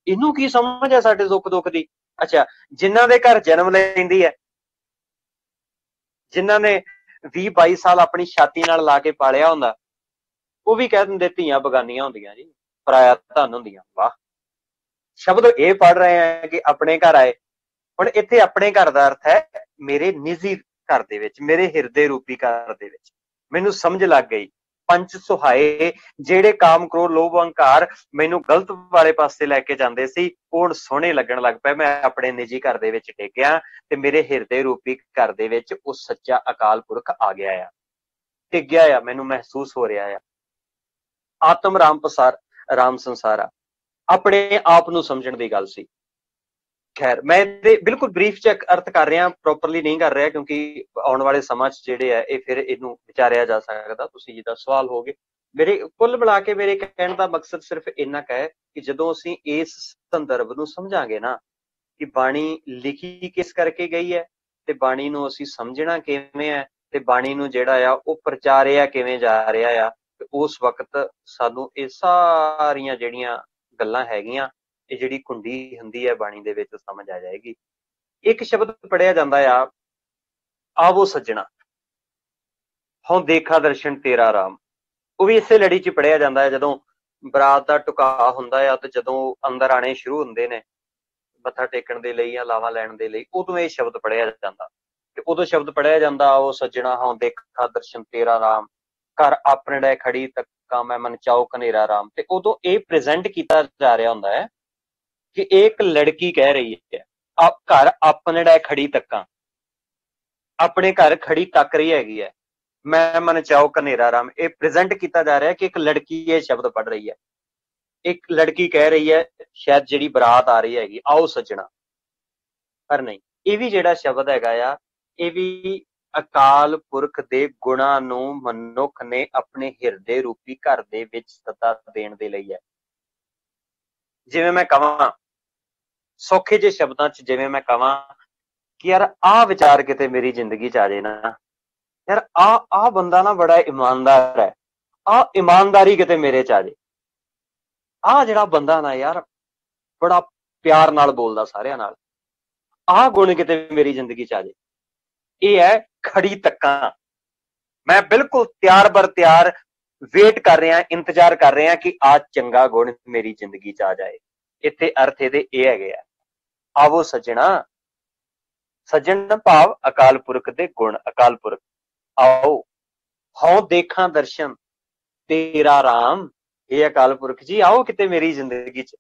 ਇਹਨੂੰ ਕੀ ਸਮਝ ਹੈ ਸਾਡੇ ਦੁੱਖ ਦੀ। ਅੱਛਾ, ਜਿਨ੍ਹਾਂ ਦੇ ਘਰ ਜਨਮ ਲੈਂਦੀ ਹੈ, ਜਿਨ੍ਹਾਂ ਨੇ 20-22 ਸਾਲ ਆਪਣੀ ਛਾਤੀ ਨਾਲ ਲਾ ਕੇ ਪਾਲਿਆ ਹੁੰਦਾ, ਉਹ ਵੀ ਕਹਿ ਦਿੰਦੇ ਧੀਆਂ ਬਗਾਨੀਆਂ ਹੁੰਦੀਆਂ ਜੀ, ਪਰਾਇਆ ਧਨ ਹੁੰਦੀਆਂ। ਵਾਹ, ਸ਼ਬਦ ਇਹ ਪੜ੍ਹ ਰਹੇ ਆ ਕਿ ਆਪਣੇ ਘਰ ਆਏ। ਹੁਣ ਇੱਥੇ ਆਪਣੇ ਘਰ ਦਾ ਅਰਥ ਹੈ ਮੇਰੇ ਨਿੱਜੀ ਘਰ ਦੇ ਵਿੱਚ, ਮੇਰੇ ਹਿਰਦੇ ਰੂਪੀ ਘਰ ਦੇ ਵਿੱਚ। ਮੈਨੂੰ ਸਮਝ ਲੱਗ ਗਈ, ਪੰਜ ਸੁਹਾਏ ਜਿਹੜੇ ਕਾਮ ਕ੍ਰੋਧ ਲੋਭ ਅਹੰਕਾਰ ਮੈਨੂੰ ਗਲਤ ਵਾਲੇ ਪਾਸੇ ਲੈ ਕੇ ਜਾਂਦੇ ਸੀ, ਉਹ ਹੁਣ ਸੋਹਣੇ ਲੱਗਣ ਲੱਗ ਪਏ। ਮੈਂ ਆਪਣੇ ਨਿੱਜੀ ਘਰ ਦੇ ਵਿੱਚ ਟਿਕਿਆ ਤੇ ਮੇਰੇ ਹਿਰਦੇ ਰੂਪੀ ਘਰ ਦੇ ਵਿੱਚ ਉਹ ਸੱਚਾ ਅਕਾਲ ਪੁਰਖ ਆ ਗਿਆ ਆ, ਟਿਕ ਗਿਆ ਆ, ਮੈਨੂੰ ਮਹਿਸੂਸ ਹੋ ਰਿਹਾ ਆ। ਆਤਮ ਰਾਮ ਪਸਾਰ ਰਾਮ ਸੰਸਾਰਾ, ਆਪਣੇ ਆਪ ਨੂੰ ਸਮਝਣ ਦੀ ਗੱਲ ਸੀ। ਖੈਰ, ਮੈਂ ਇਹਦੇ ਬਿਲਕੁਲ ਬਰੀਫ ਚ ਅਰਥ ਕਰ ਰਿਹਾ, ਪ੍ਰੋਪਰਲੀ ਨਹੀਂ ਕਰ ਰਿਹਾ, ਕਿਉਂਕਿ ਆਉਣ ਵਾਲੇ ਸਮਾਂ ਚ ਜਿਹੜੇ ਆ ਇਹ ਫਿਰ ਇਹਨੂੰ ਵਿਚਾਰਿਆ ਜਾ ਸਕਦਾ। ਤੁਸੀਂ ਜਿਹਦਾ ਸਵਾਲ ਹੋਗੇ, ਮੇਰੇ ਕੁੱਲ ਮਿਲਾ ਕੇ ਮੇਰੇ ਕਹਿਣ ਦਾ ਮਕਸਦ ਸਿਰਫ ਇੰਨਾ ਕੁ ਹੈ ਕਿ ਜਦੋਂ ਅਸੀਂ ਇਸ ਸੰਦਰਭ ਨੂੰ ਸਮਝਾਂਗੇ ਨਾ ਕਿ ਬਾਣੀ ਲਿਖੀ ਕਿਸ ਕਰਕੇ ਗਈ ਹੈ ਤੇ ਬਾਣੀ ਨੂੰ ਅਸੀਂ ਸਮਝਣਾ ਕਿਵੇਂ ਹੈ ਤੇ ਬਾਣੀ ਨੂੰ ਜਿਹੜਾ ਆ ਉਹ ਪ੍ਰਚਾਰਿਆ ਕਿਵੇਂ ਜਾ ਰਿਹਾ ਆ, ਤੇ ਉਸ ਵਕਤ ਸਾਨੂੰ ਇਹ ਸਾਰੀਆਂ ਜਿਹੜੀਆਂ ਗੱਲਾਂ ਹੈਗੀਆਂ, ਇਹ ਜਿਹੜੀ ਕੁੰਡੀ ਹੁੰਦੀ ਹੈ ਬਾਣੀ ਦੇ ਵਿੱਚ, ਸਮਝ ਆ ਜਾਏਗੀ। ਇੱਕ ਸ਼ਬਦ ਪੜਿਆ ਜਾਂਦਾ ਆ, ਆਵੋ ਸੱਜਣਾ ਹਉ ਦੇਖਾ ਦਰਸ਼ਨ ਤੇਰਾ ਰਾਮ। ਉਹ ਵੀ ਇਸੇ ਲੜੀ 'ਚ ਪੜਿਆ ਜਾਂਦਾ ਹੈ। ਜਦੋਂ ਬਰਾਤ ਦਾ ਟੁਕਾ ਹੁੰਦਾ ਆ ਤੇ ਜਦੋਂ ਅੰਦਰ ਆਣੇ ਸ਼ੁਰੂ ਹੁੰਦੇ ਨੇ ਮੱਥਾ ਟੇਕਣ ਦੇ ਲਈ ਜਾਂ ਲਾਵਾਂ ਲੈਣ ਦੇ ਲਈ, ਉਦੋਂ ਇਹ ਸ਼ਬਦ ਪੜਿਆ ਜਾਂਦਾ। ਤੇ ਉਦੋਂ ਸ਼ਬਦ ਪੜਿਆ ਜਾਂਦਾ, ਆਵੋ ਸੱਜਣਾ ਹਉ ਦੇਖਾ ਦਰਸ਼ਨ ਤੇਰਾ ਰਾਮ, ਘਰ ਆਪਣੇ ਖੜੀ ਤੱਕਾਂ ਮੈਂ ਮਨ ਚਾਉ ਕਨੇਰਾ ਰਾਮ। ਤੇ ਉਦੋਂ ਇਹ ਪ੍ਰੈਜ਼ੈਂਟ ਕੀਤਾ ਜਾ ਰਿਹਾ ਹੁੰਦਾ ਹੈ ਕਿ ਇੱਕ ਲੜਕੀ ਕਹਿ ਰਹੀ ਹੈ, ਘਰ ਆਪਣੇ ਖੜੀ ਤੱਕਾਂ, ਆਪਣੇ ਘਰ ਖੜੀ ਤੱਕ ਰਹੀ ਹੈਗੀ ਹੈ, ਮੈਂ ਮਨ ਚਾਉ ਕਨੇਰਾ ਰਾਮ। ਇਹ ਪ੍ਰੈਜ਼ੈਂਟ ਕੀਤਾ ਜਾ ਰਿਹਾ ਕਿ ਇੱਕ ਲੜਕੀ ਇਹ ਸ਼ਬਦ ਪੜ੍ਹ ਰਹੀ ਹੈ, ਇੱਕ ਲੜਕੀ ਕਹਿ ਰਹੀ ਹੈ, ਸ਼ਾਇਦ ਜਿਹੜੀ ਬਰਾਤ ਆ ਰਹੀ ਹੈਗੀ, ਆਓ ਸੱਜਣਾ। ਪਰ ਨਹੀਂ, ਇਹ ਵੀ ਜਿਹੜਾ ਸ਼ਬਦ ਹੈਗਾ ਆ, ਇਹ ਵੀ ਅਕਾਲ ਪੁਰਖ ਦੇ ਗੁਣਾਂ ਨੂੰ ਮਨੁੱਖ ਨੇ ਆਪਣੇ ਹਿਰਦੇ ਰੂਪੀ ਘਰ ਦੇ ਵਿੱਚ ਸੱਤਾ ਦੇਣ ਦੇ ਲਈ ਹੈ। ਜਿਵੇਂ ਮੈਂ ਕਵਾਂ ਸੌਖੇ ਜਿਹੇ ਸ਼ਬਦਾਂ 'ਚ, ਜਿਵੇਂ ਮੈਂ ਕਵਾਂ ਕਿ ਯਾਰ ਆਹ ਵਿਚਾਰ ਕਿਤੇ ਮੇਰੀ ਜ਼ਿੰਦਗੀ 'ਚ ਆ ਜੇ ਨਾ, ਯਾਰ ਆਹ ਬੰਦਾ ਨਾ ਬੜਾ ਇਮਾਨਦਾਰ ਹੈ, ਆਹ ਇਮਾਨਦਾਰੀ ਕਿਤੇ ਮੇਰੇ 'ਚ ਆ ਜੇ, ਆਹ ਜਿਹੜਾ ਬੰਦਾ ਨਾ ਯਾਰ ਬੜਾ ਪਿਆਰ ਨਾਲ ਬੋਲਦਾ ਸਾਰਿਆਂ ਨਾਲ, ਆਹ ਗੁਣ ਕਿਤੇ ਮੇਰੀ ਜ਼ਿੰਦਗੀ 'ਚ ਆ ਜੇ। ਇਹ ਹੈ ਖੜੀ ਤੱਕਾਂ। ਮੈਂ ਬਿਲਕੁਲ ਤਿਆਰ ਬਰ ਤਿਆਰ ਵੇਟ ਕਰ ਰਿਹਾ, ਇੰਤਜ਼ਾਰ ਕਰ ਰਿਹਾ ਕਿ ਆਹ ਚੰਗਾ ਗੁਣ ਮੇਰੀ ਜ਼ਿੰਦਗੀ 'ਚ ਆ ਜਾਏ। ਇੱਥੇ ਅਰਥ ਇਹਦੇ ਇਹ ਹੈਗੇ ਆ, ਆਵੋ ਸੱਜਣਾ। ਸੱਜਣ ਭਾਵ ਅਕਾਲ ਪੁਰਖ ਦੇ ਗੁਣ, ਅਕਾਲ ਪੁਰਖ। ਆਓ ਹਉ ਦੇਖਾਂ ਦਰਸ਼ਨ ਤੇਰਾ ਰਾਮ, ਇਹ ਅਕਾਲ ਪੁਰਖ ਜੀ ਆਓ ਕਿਤੇ ਮੇਰੀ ਜ਼ਿੰਦਗੀ 'ਚ,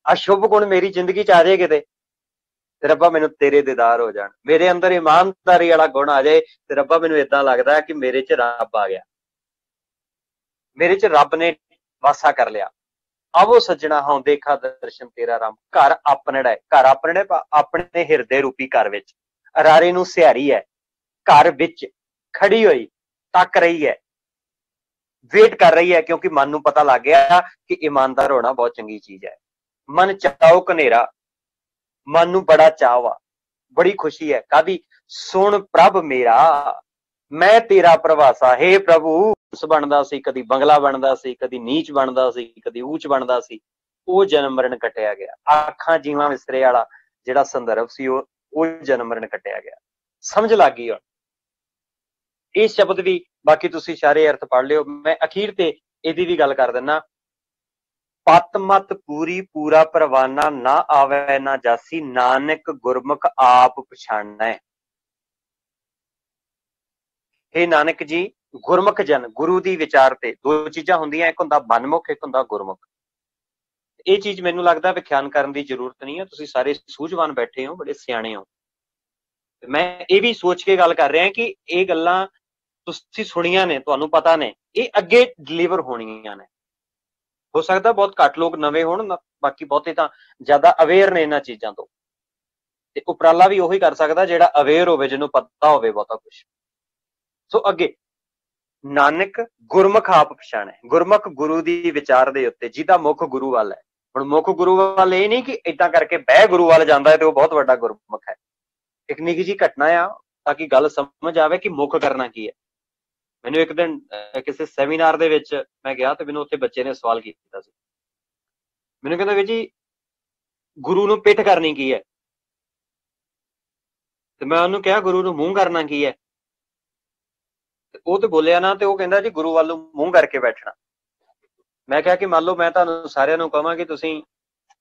ਅਸ਼ੁਭ ਗੁਣ ਮੇਰੀ ਜ਼ਿੰਦਗੀ 'ਚ ਆ ਜਾਏ ਕਿਤੇ, ਤੇ ਰੱਬਾ ਮੈਨੂੰ ਤੇਰੇ ਦੀਦਾਰ ਹੋ ਜਾਣ, ਮੇਰੇ ਅੰਦਰ ਇਮਾਨਦਾਰੀ ਵਾਲਾ ਗੁਣ ਆ ਜਾਏ, ਤੇ ਰੱਬਾ ਮੈਨੂੰ ਏਦਾਂ ਲੱਗਦਾ ਕਿ ਮੇਰੇ 'ਚ ਰੱਬ ਆ ਗਿਆ, ਮੇਰੇ 'ਚ ਰੱਬ ਨੇ ਵਾਸਾ ਕਰ ਲਿਆ। ਆਵੋ ਸੱਜਣਾ ਹਉ ਦੇਖਾ ਦਰਸ਼ਨ ਤੇਰਾ ਰਾਮ, ਘਰ ਆਪਣੜਾ, ਘਰ ਆਪਣੜੇ ਆਪਣੇ ਹਿਰਦੇ ਰੂਪੀ ਘਰ ਵਿੱਚ। ਅਰਾਰੇ ਨੂੰ ਸਿਹਾਰੀ ਹੈ, ਘਰ ਵਿੱਚ ਖੜੀ ਹੋਈ ਤੱਕ ਰਹੀ ਹੈ, ਵੇਟ ਕਰ ਰਹੀ ਹੈ, ਕਿਉਂਕਿ ਮਨ ਨੂੰ ਪਤਾ ਲੱਗ ਗਿਆ ਕਿ ਇਮਾਨਦਾਰ ਹੋਣਾ ਬਹੁਤ ਚੰਗੀ ਚੀਜ਼ ਹੈ। ਮਨ ਚਾਉ ਕਨੇਰਾ, ਮਨ ਨੂੰ ਬੜਾ ਚਾਅ ਆ, ਬੜੀ ਖੁਸ਼ੀ ਹੈ, ਕਾਹਦੀ? ਸੁਣ ਪ੍ਰਭ ਮੇਰਾ ਮੈਂ ਤੇਰਾ ਪ੍ਰਵਾਸਾ। ਹੇ ਪ੍ਰਭੂ, ਬਣਦਾ ਸੀ, ਕਦੀ ਬੰਗਲਾ ਬਣਦਾ ਸੀ, ਕਦੀ ਨੀਚ ਬਣਦਾ ਸੀ, ਕਦੀ ਊਚ ਬਣਦਾ ਸੀ, ਉਹ ਜਨਮ ਮਰਨ ਕੱਟਿਆ ਗਿਆ। ਅੱਖਾਂ ਜੀਵਾਂ ਵਿਸਰੇ ਵਾਲਾ ਜਿਹੜਾ ਸੰਦਰਭ ਸੀ, ਉਹ ਜਨਮ ਮਰਨ ਕੱਟਿਆ ਗਿਆ। ਸਮਝ ਲੱਗ ਗਈ ਹੁਣ ਇਹ ਸ਼ਬਦ ਵੀ। ਬਾਕੀ ਤੁਸੀਂ ਸਾਰੇ ਅਰਥ ਪੜ੍ਹ ਲਿਓ, ਮੈਂ ਅਖੀਰ ਤੇ ਇਹਦੀ ਵੀ ਗੱਲ ਕਰ ਦਿੰਦਾ। ਪਤ ਮਤ ਪੂਰੀ ਪੂਰਾ ਪਰਵਾਨਾ, ਨਾ ਆਵੇ ਨਾ ਜਾਸੀ, ਨਾਨਕ ਗੁਰਮੁਖ ਆਪ ਪਛਾਣੈ। ਹੇ ਨਾਨਕ ਜੀ, ਗੁਰਮੁਖ ਜਨ, ਗੁਰੂ ਦੀ ਵਿਚਾਰ ਤੇ ਦੋ ਚੀਜ਼ਾਂ ਹੁੰਦੀਆਂ, ਇੱਕ ਹੁੰਦਾ ਮਨਮੁਖ, ਇੱਕ ਹੁੰਦਾ ਗੁਰਮੁਖ। ਇਹ ਚੀਜ਼ ਮੈਨੂੰ ਲੱਗਦਾ ਵਿਖਿਆਨ ਕਰਨ ਦੀ ਜ਼ਰੂਰਤ ਨਹੀਂ ਹੈ, ਤੁਸੀਂ ਸਾਰੇ ਸੂਝਵਾਨ ਬੈਠੇ ਹੋ, ਬੜੇ ਸਿਆਣੇ ਹੋ। ਮੈਂ ਇਹ ਵੀ ਸੋਚ ਕੇ ਗੱਲ ਕਰ ਰਿਹਾ ਕਿ ਇਹ ਗੱਲਾਂ ਤੁਸੀਂ ਸੁਣੀਆਂ ਨੇ, ਤੁਹਾਨੂੰ ਪਤਾ ਨੇ, ਇਹ ਅੱਗੇ ਡਿਲੀਵਰ ਹੋਣੀਆਂ ਨੇ। ਹੋ ਸਕਦਾ ਬਹੁਤ ਘੱਟ ਲੋਕ ਨਵੇਂ ਹੋਣ, ਬਾਕੀ ਬਹੁਤੇ ਤਾਂ ਜ਼ਿਆਦਾ ਅਵੇਅਰ ਨੇ ਇਹਨਾਂ ਚੀਜ਼ਾਂ ਤੋਂ। ਤੇ ਉਪਰਾਲਾ ਵੀ ਉਹੀ ਕਰ ਸਕਦਾ ਜਿਹੜਾ ਅਵੇਅਰ ਹੋਵੇ, ਜਿਹਨੂੰ ਪਤਾ ਹੋਵੇ ਬਹੁਤਾ ਕੁਝ। ਸੋ ਅੱਗੇ, ਨਾਨਕ ਗੁਰਮੁਖ ਆਪ ਪਛਾਣੈ। ਗੁਰਮੁਖ ਗੁਰੂ ਦੀ ਵਿਚਾਰ ਦੇ ਉੱਤੇ, ਜਿਹਦਾ ਮੁੱਖ ਗੁਰੂ ਵੱਲ ਹੈ। ਹੁਣ ਮੁੱਖ ਗੁਰੂ ਵੱਲ ਇਹ ਨਹੀਂ ਕਿ ਏਦਾਂ ਕਰਕੇ ਬਹਿ ਗੁਰੂ ਵੱਲ ਜਾਂਦਾ ਹੈ ਤੇ ਉਹ ਬਹੁਤ ਵੱਡਾ ਗੁਰਮੁਖ ਹੈ। ਇੱਕ ਨਿੱਕੀ ਜਿਹੀ ਘਟਨਾ ਆ ਤਾਂ ਕਿ ਗੱਲ ਸਮਝ ਆਵੇ ਕਿ ਮੁੱਖ ਕਰਨਾ ਕੀ ਹੈ। ਮੈਨੂੰ ਇੱਕ ਦਿਨ ਕਿਸੇ ਸੈਮੀਨਾਰ ਦੇ ਵਿੱਚ ਮੈਂ ਗਿਆ ਤੇ ਮੈਨੂੰ ਉੱਥੇ ਬੱਚੇ ਨੇ ਸਵਾਲ ਕੀਤਾ ਸੀ। ਮੈਨੂੰ ਕਹਿੰਦਾ ਵੀ ਜੀ ਗੁਰੂ ਨੂੰ ਪਿੱਠ ਕਰਨੀ ਕੀ ਹੈ? ਤੇ ਮੈਂ ਉਹਨੂੰ ਕਿਹਾ ਗੁਰੂ ਨੂੰ ਮੂੰਹ ਕਰਨਾ ਕੀ ਹੈ? ਉਹ ਤੇ ਬੋਲਿਆ ਨਾ, ਤੇ ਉਹ ਕਹਿੰਦਾ ਜੀ ਗੁਰੂ ਵੱਲ ਨੂੰ ਮੂੰਹ ਕਰਕੇ ਬੈਠਣਾ। ਮੈਂ ਕਿਹਾ ਕਿ ਮੰਨ ਲਓ ਮੈਂ ਤੁਹਾਨੂੰ ਸਾਰਿਆਂ ਨੂੰ ਕਹਾਂ ਕਿ ਤੁਸੀਂ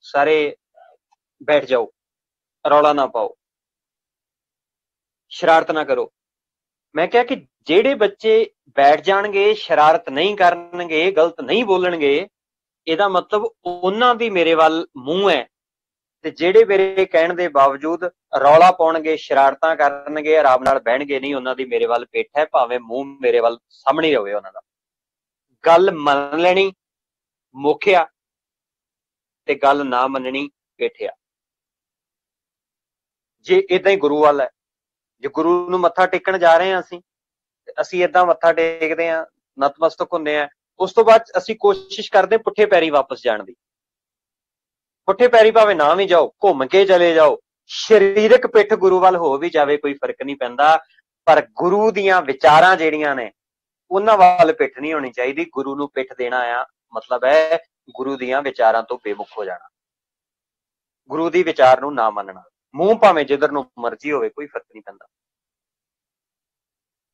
ਸਾਰੇ ਬੈਠ ਜਾਓ, ਰੌਲਾ ਨਾ ਪਾਓ, ਸ਼ਰਾਰਤ ਨਾ ਕਰੋ। ਮੈਂ ਕਿਹਾ ਕਿ ਜਿਹੜੇ ਬੱਚੇ ਬੈਠ ਜਾਣਗੇ, ਸ਼ਰਾਰਤ ਨਹੀਂ ਕਰਨਗੇ, ਗਲਤ ਨਹੀਂ ਬੋਲਣਗੇ, ਇਹਦਾ ਮਤਲਬ ਉਹਨਾਂ ਦੀ ਮੇਰੇ ਵੱਲ ਮੂੰਹ ਹੈ। ਤੇ ਜਿਹੜੇ ਮੇਰੇ ਕਹਿਣ ਦੇ ਬਾਵਜੂਦ ਰੌਲਾ ਪਾਉਣਗੇ, ਸ਼ਰਾਰਤਾਂ ਕਰਨਗੇ, ਆਰਾਮ ਨਾਲ ਬਹਿਣਗੇ ਨਹੀਂ, ਉਹਨਾਂ ਦੀ ਮੇਰੇ ਵੱਲ ਪਿੱਠ ਹੈ, ਭਾਵੇਂ ਮੂੰਹ ਮੇਰੇ ਵੱਲ ਸਾਹਮਣੇ ਹੋਵੇ ਉਹਨਾਂ ਦਾ। ਗੱਲ ਮੰਨ ਲੈਣੀ ਮੁੱਖਿਆ ਤੇ ਗੱਲ ਨਾ ਮੰਨਣੀ ਪਿੱਠਿਆ। ਜੇ ਏਦਾਂ ਹੀ ਗੁਰੂ ਵੱਲ ਹੈ, ਜੇ ਗੁਰੂ ਨੂੰ ਮੱਥਾ ਟੇਕਣ ਜਾ ਰਹੇ ਹਾਂ ਅਸੀਂ ਏਦਾਂ ਮੱਥਾ ਟੇਕਦੇ ਹਾਂ, ਨਤਮਸਤਕ ਹੁੰਦੇ ਹਾਂ, ਉਸ ਤੋਂ ਬਾਅਦ ਅਸੀਂ ਕੋਸ਼ਿਸ਼ ਕਰਦੇ ਪੁੱਠੇ ਪੈਰੀ ਵਾਪਸ ਜਾਣ ਦੀ। ਪੁੱਠੇ ਪੈਰੀ ਭਾਵੇਂ ਨਾ ਵੀ ਜਾਓ, ਘੁੰਮ ਕੇ ਚਲੇ ਜਾਓ, ਸਰੀਰਕ ਪਿੱਠ ਗੁਰੂ ਵੱਲ ਹੋ ਵੀ ਜਾਵੇ, ਕੋਈ ਫਰਕ ਨਹੀਂ ਪੈਂਦਾ, ਪਰ ਗੁਰੂ ਦੀਆਂ ਵਿਚਾਰਾਂ ਜਿਹੜੀਆਂ ਨੇ ਉਹਨਾਂ ਵੱਲ ਪਿੱਠ ਨਹੀਂ ਹੋਣੀ ਚਾਹੀਦੀ। ਗੁਰੂ ਨੂੰ ਪਿੱਠ ਦੇਣਾ ਆ ਮਤਲਬ ਹੈ ਗੁਰੂ ਦੀਆਂ ਵਿਚਾਰਾਂ ਤੋਂ ਬੇਮੁਖ ਹੋ ਜਾਣਾ, ਗੁਰੂ ਦੀ ਵਿਚਾਰ ਨੂੰ ਨਾ ਮੰਨਣਾ। ਮੂੰਹ ਭਾਵੇਂ ਜਿੱਧਰ ਨੂੰ ਮਰਜ਼ੀ ਹੋਵੇ, ਕੋਈ ਫਰਕ ਨਹੀਂ ਪੈਂਦਾ।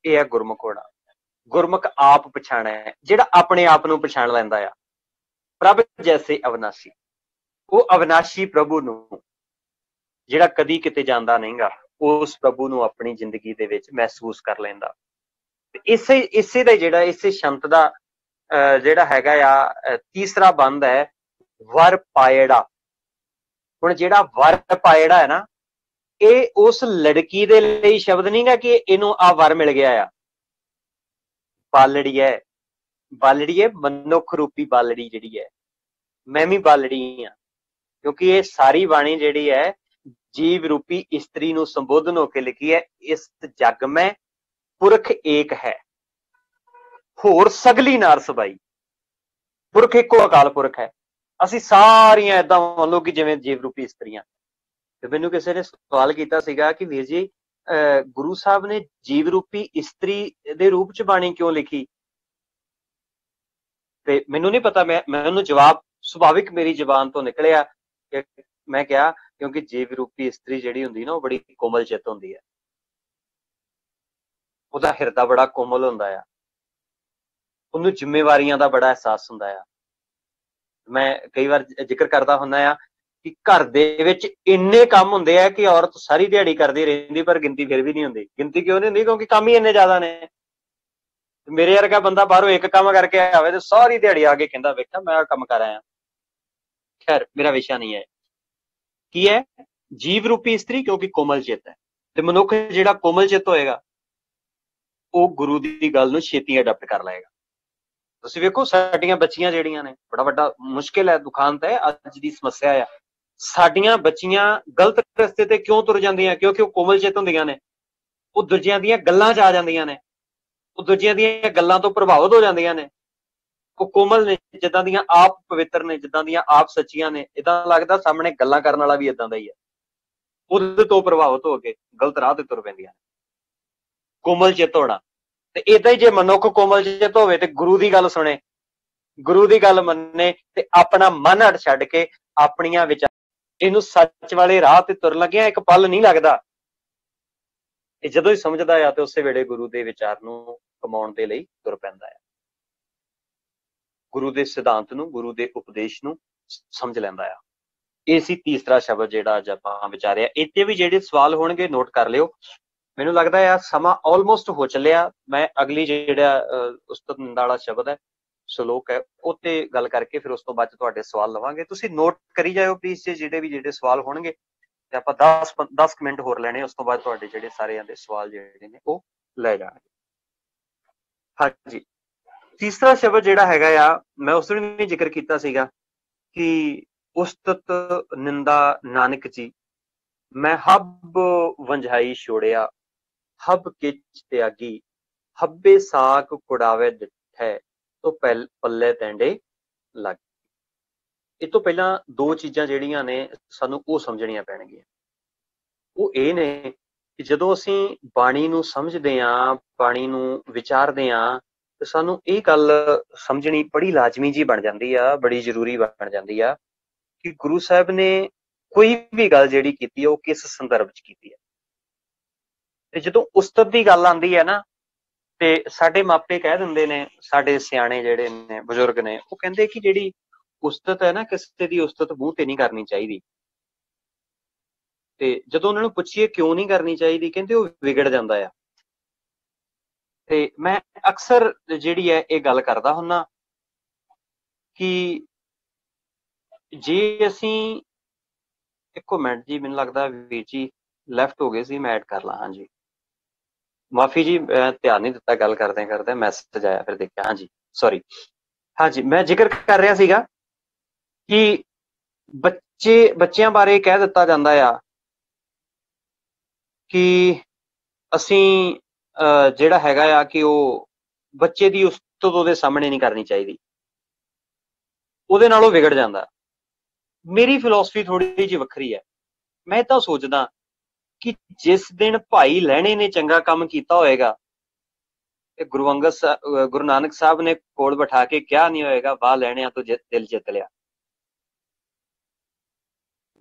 ਇਹ ਹੈ ਗੁਰਮੁਖ ਹੋਣਾ। ਗੁਰਮੁਖ ਆਪ ਪਛਾਣੈ, ਜਿਹੜਾ ਆਪਣੇ ਆਪ ਨੂੰ ਪਛਾਣ ਲੈਂਦਾ ਆ। ਪ੍ਰਭ ਜੈਸੇ ਅਵਨਾਸ਼ੀ, ਉਹ ਅਵਨਾਸ਼ੀ ਪ੍ਰਭੂ ਨੂੰ, ਜਿਹੜਾ ਕਦੀ ਕਿਤੇ ਜਾਂਦਾ ਨਹੀਂਗਾ, ਉਸ ਪ੍ਰਭੂ ਨੂੰ ਆਪਣੀ ਜ਼ਿੰਦਗੀ ਦੇ ਵਿੱਚ ਮਹਿਸੂਸ ਕਰ ਲੈਂਦਾ। ਇਸੇ ਦਾ ਜਿਹੜਾ ਇਸੇ ਸ਼ੰਤ ਦਾ ਜਿਹੜਾ ਹੈਗਾ ਆ ਤੀਸਰਾ ਬੰਦ ਹੈ ਵਰ ਪਾਇੜਾ। ਹੁਣ ਜਿਹੜਾ ਵਰ ਪਾਇੜਾ ਹੈ ਨਾ, ਇਹ ਉਸ ਲੜਕੀ ਦੇ ਲਈ ਸ਼ਬਦ ਨਹੀਂਗਾ ਕਿ ਇਹਨੂੰ ਆ ਵਰ ਮਿਲ ਗਿਆ ਆ। ਬਾਲੜੀ ਹੈ, ਬਾਲੜੀ ਹੈ, ਮਨੁੱਖ ਰੂਪੀ ਬਾਲੜੀ ਜਿਹੜੀ ਹੈ। ਮੈਂ ਵੀ ਬਾਲੜੀ ਹਾਂ, ਕਿਉਂਕਿ ਇਹ ਸਾਰੀ ਬਾਣੀ ਜਿਹੜੀ ਹੈ ਜੀਵ ਰੂਪੀ ਇਸਤਰੀ ਨੂੰ ਸੰਬੋਧਨ ਹੋ ਕੇ ਲਿਖੀ ਹੈ। ਇਸ ਜਗ ਮੈਂ ਪੁਰਖ ਏਕ ਹੈ, ਹੋਰ ਸਗਲੀ ਨਾਰ ਸਬਾਈ। ਪੁਰਖ ਇੱਕੋ ਅਕਾਲ ਪੁਰਖ ਹੈ। ਅਸੀਂ ਸਾਰੀਆਂ ਏਦਾਂ ਮੰਨ ਲਓ ਕਿ ਜਿਵੇਂ ਜੀਵ ਰੂਪੀ ਇਸਤਰੀਆਂ। ਤੇ ਮੈਨੂੰ ਕਿਸੇ ਨੇ ਸਵਾਲ ਕੀਤਾ ਸੀਗਾ ਕਿ ਵੀਰ ਜੀ ਗੁਰੂ ਸਾਹਿਬ ਨੇ ਜੀਵ ਰੂਪੀ ਇਸਤਰੀ ਦੇ ਰੂਪ ਚ ਬਾਣੀ ਕਿਉਂ ਲਿਖੀ? ਤੇ ਮੈਨੂੰ ਨਹੀਂ ਪਤਾ, ਮੈਂ ਉਹਨੂੰ ਜਵਾਬ ਸੁਭਾਵਿਕ ਮੇਰੀ ਜ਼ੁਬਾਨ ਤੋਂ ਨਿਕਲਿਆ। ਮੈਂ ਕਿਹਾ ਕਿਉਂਕਿ ਜੀਵ ਰੂਪੀ ਇਸਤਰੀ ਜਿਹੜੀ ਹੁੰਦੀ ਨਾ, ਉਹ ਬੜੀ ਕੋਮਲ ਚਿੱਤ ਹੁੰਦੀ ਹੈ। ਉਹਦਾ ਹਿਰਦਾ ਬੜਾ ਕੋਮਲ ਹੁੰਦਾ ਆ, ਉਹਨੂੰ ਜ਼ਿੰਮੇਵਾਰੀਆਂ ਦਾ ਬੜਾ ਅਹਿਸਾਸ ਹੁੰਦਾ ਆ। ਮੈਂ ਕਈ ਵਾਰ ਜ਼ਿਕਰ ਕਰਦਾ ਹੁੰਦਾ ਆ ਕਿ ਘਰ ਦੇ ਵਿੱਚ ਇੰਨੇ ਕੰਮ ਹੁੰਦੇ ਆ ਕਿ ਔਰਤ ਸਾਰੀ ਦਿਹਾੜੀ ਕਰਦੀ ਰਹਿੰਦੀ, ਪਰ ਗਿਣਤੀ ਫਿਰ ਵੀ ਨਹੀਂ ਹੁੰਦੀ। ਗਿਣਤੀ ਕਿਉਂ ਨਹੀਂ ਹੁੰਦੀ? ਕਿਉਂਕਿ ਕੰਮ ਹੀ ਇੰਨੇ ਜ਼ਿਆਦਾ ਨੇ। ਮੇਰੇ ਵਰਗਾ ਬੰਦਾ ਬਾਹਰੋਂ ਇੱਕ ਕੰਮ ਕਰਕੇ ਆਵੇ ਤੇ ਸਾਰੀ ਦਿਹਾੜੀ ਆ ਕੇ ਕਹਿੰਦਾ ਵੇਖਿਆ ਮੈਂ ਕੰਮ ਕਰ ਆਇਆ। ਖੈਰ ਮੇਰਾ ਵਿਸ਼ਾ ਨਹੀਂ ਹੈ। ਕੀ ਹੈ? ਜੀਵ ਰੂਪੀ ਇਸਤਰੀ, ਕਿਉਂਕਿ ਕੋਮਲ ਚਿੱਤ ਹੈ। ਤੇ ਮਨੁੱਖ ਜਿਹੜਾ ਕੋਮਲ ਚਿੱਤ ਹੋਏਗਾ, ਉਹ ਗੁਰੂ ਦੀ ਗੱਲ ਨੂੰ ਛੇਤੀ ਅਡਾਪਟ ਕਰ ਲਏਗਾ। ਤੁਸੀਂ ਵੇਖੋ ਸਾਡੀਆਂ ਬੱਚੀਆਂ ਜਿਹੜੀਆਂ ਨੇ, ਬੜਾ ਵੱਡਾ ਮੁਸ਼ਕਿਲ ਹੈ, ਦੁਖਾਂਤ ਹੈ, ਅੱਜ ਦੀ ਸਮੱਸਿਆ ਆ। ਸਾਡੀਆਂ ਬੱਚੀਆਂ ਗਲਤ ਰਸਤੇ ਤੇ ਕਿਉਂ ਤੁਰ ਜਾਂਦੀਆਂ? ਕਿਉਂਕਿ ਉਹ ਕੋਮਲ ਚਿੱਤ ਹੁੰਦੀਆਂ ਨੇ। ਉਹ ਦੂਜਿਆਂ ਦੀਆਂ ਗੱਲਾਂ 'ਚ ਆ ਜਾਂਦੀਆਂ ਨੇ, ਉਹ ਦੂਜਿਆਂ ਦੀਆਂ ਗੱਲਾਂ ਤੋਂ ਪ੍ਰਭਾਵਿਤ ਹੋ ਜਾਂਦੀਆਂ ਨੇ। ਉਹ ਕੋਮਲ ਨੇ, ਜਿੱਦਾਂ ਦੀਆਂ ਆਪ ਪਵਿੱਤਰ ਨੇ, ਜਿੱਦਾਂ ਦੀਆਂ ਆਪ ਸੱਚੀਆਂ ਨੇ। ਏਦਾਂ ਲੱਗਦਾ ਸਾਹਮਣੇ ਗੱਲਾਂ ਕਰਨ ਵਾਲਾ ਵੀ ਏਦਾਂ ਦਾ ਹੀ ਹੈ। ਉਹਦੇ ਤੋਂ ਪ੍ਰਭਾਵਿਤ ਹੋ ਕੇ ਗਲਤ ਰਾਹ ਤੇ ਤੁਰ ਪੈਂਦੀਆਂ ਨੇ। ਕੋਮਲ ਚਿੱਤ ਹੋਣਾ। ਤੇ ਏਦਾਂ ਹੀ ਜੇ ਮਨੁੱਖ ਕੋਮਲ ਚਿੱਤ ਹੋਵੇ ਤੇ ਗੁਰੂ ਦੀ ਗੱਲ ਸੁਣੇ, ਗੁਰੂ ਦੀ ਗੱਲ ਮੰਨੇ, ਤੇ ਆਪਣਾ ਮਨ ਹਟ ਛੱਡ ਕੇ ਆਪਣੀਆਂ ਵਿਚਾਰ, ਇਹਨੂੰ ਸੱਚ ਵਾਲੇ ਰਾਹ ਤੇ ਤੁਰਨ ਲੱਗਿਆ ਇੱਕ ਪਲ ਨਹੀਂ ਲੱਗਦਾ। ਇਹ ਜਦੋਂ ਹੀ ਸਮਝਦਾ ਆ ਤੇ ਉਸੇ ਵੇਲੇ ਗੁਰੂ ਦੇ ਵਿਚਾਰ ਨੂੰ ਕਮਾਉਣ ਦੇ ਲਈ ਤੁਰ ਪੈਂਦਾ ਹੈ। ਗੁਰੂ ਦੇ ਸਿਧਾਂਤ ਨੂੰ, ਗੁਰੂ ਦੇ ਉਪਦੇਸ਼ ਨੂੰ ਸਮਝ ਲੈਂਦਾ ਆ। ਇਹ ਸੀ ਤੀਸਰਾ ਸ਼ਬਦ ਜਿਹੜਾ ਅੱਜ ਆਪਾਂ ਵਿਚਾਰਿਆ। ਇੱਥੇ ਵੀ ਜਿਹੜੇ ਸਵਾਲ ਹੋਣਗੇ ਨੋਟ ਕਰ ਲਿਓ। ਮੈਨੂੰ ਲੱਗਦਾ ਆ ਸਮਾਂ ਆਲਮੋਸਟ ਹੋ ਚੱਲਿਆ। ਮੈਂ ਅਗਲੀ ਜਿਹੜਾ ਉਸਤਤ ਨਿੰਦਾ ਵਾਲਾ ਸ਼ਬਦ ਹੈ, ਸ਼ਲੋਕ ਹੈ, ਉਹ ਤੇ ਗੱਲ ਕਰਕੇ ਫਿਰ ਉਸ ਤੋਂ ਬਾਅਦ ਤੁਹਾਡੇ ਸਵਾਲ ਲਵਾਂਗੇ। ਤੁਸੀਂ ਨੋਟ ਕਰੀ ਜਾਇਓ ਪਲੀਜ਼, ਜਿਹੜੇ ਸਵਾਲ ਹੋਣਗੇ। ਤੇ ਆਪਾਂ 10 ਮਿੰਟ ਹੋਰ ਲੈਣੇ, ਉਸ ਤੋਂ ਬਾਅਦ ਤੁਹਾਡੇ ਜਿਹੜੇ ਸਾਰਿਆਂ ਦੇ ਸਵਾਲ ਜਿਹੜੇ ਨੇ ਉਹ ਲੈ ਜਾਣਗੇ। ਹਾਂਜੀ, तीसरा शब्द जिहड़ा हैगा आ, मैं उस दिन भी जिक्र किया सीगा कि उस्तत निंदा नानक जी, मैं हब वंझाई छोड़िया, हब किच त्यागी, हब्बे साक कुड़ावे डिठै, तो पल्ले तैंडे लग। इस तो पहला दो चीज़ां जिहड़ियां ने सानू वो समझणियां पैणगीਆਂ। वो ये ने कि जदों असीं बाणी नूं समझदे हां, बाणी नूं विचारदे हां, ते सानू ये गल समझणी बड़ी लाजमी जी बन जाती आ, बड़ी जरूरी बन जाती आ कि गुरु साहब ने कोई भी गल जिहड़ी कीती है वो किस संदर्भ च कीती है। ते जदों उस्ताद दी गल आंदी है ना, ते साडे मापे कह दिंदे ने, साडे सियाणे जिहड़े ने, बजुर्ग ने, वो कहंदे कि जिहड़ी उस्तत है ना, किसी दी उस्तत मूंह ते नहीं करनी चाहिदी। ते जदों उन्हां नूं पुछीए क्यों नहीं करनी चाहिदी, कहंदे वो विगड़ जांदा है। ते मैं अक्सर जिहड़ी है ये गल करदा हुन्ना कि जे असीं इक्को मिनट जी, मैनूं लगदा वीर जी लैफ्ट हो गए सी, मैं ऐड कर ला। हाँ जी, माफी जी, मैं ध्यान नहीं दिता, गल करदे करदे मैसेज आया, फिर देखिया। हाँ जी, सॉरी। हाँ जी, मैं जिक्र कर रहा सीगा कि बच्चों बारे कह दिता जाता आ कि असीं जिहड़ा हैगा आ कि वो बच्चे दी उस्तत उहदे सामने नहीं करनी चाहिदी, उहदे नाल ओह विगड़ जांदा। मेरी फिलोसफी थोड़ी जी वखरी है। मैं तां सोचदा कि जिस दिन भाई लहणे ने चंगा काम कीता होएगा, गुरु नानक साहब ने कोल बिठा के क्या नहीं होएगा, वाह लहणिया तो दिल जित लिया।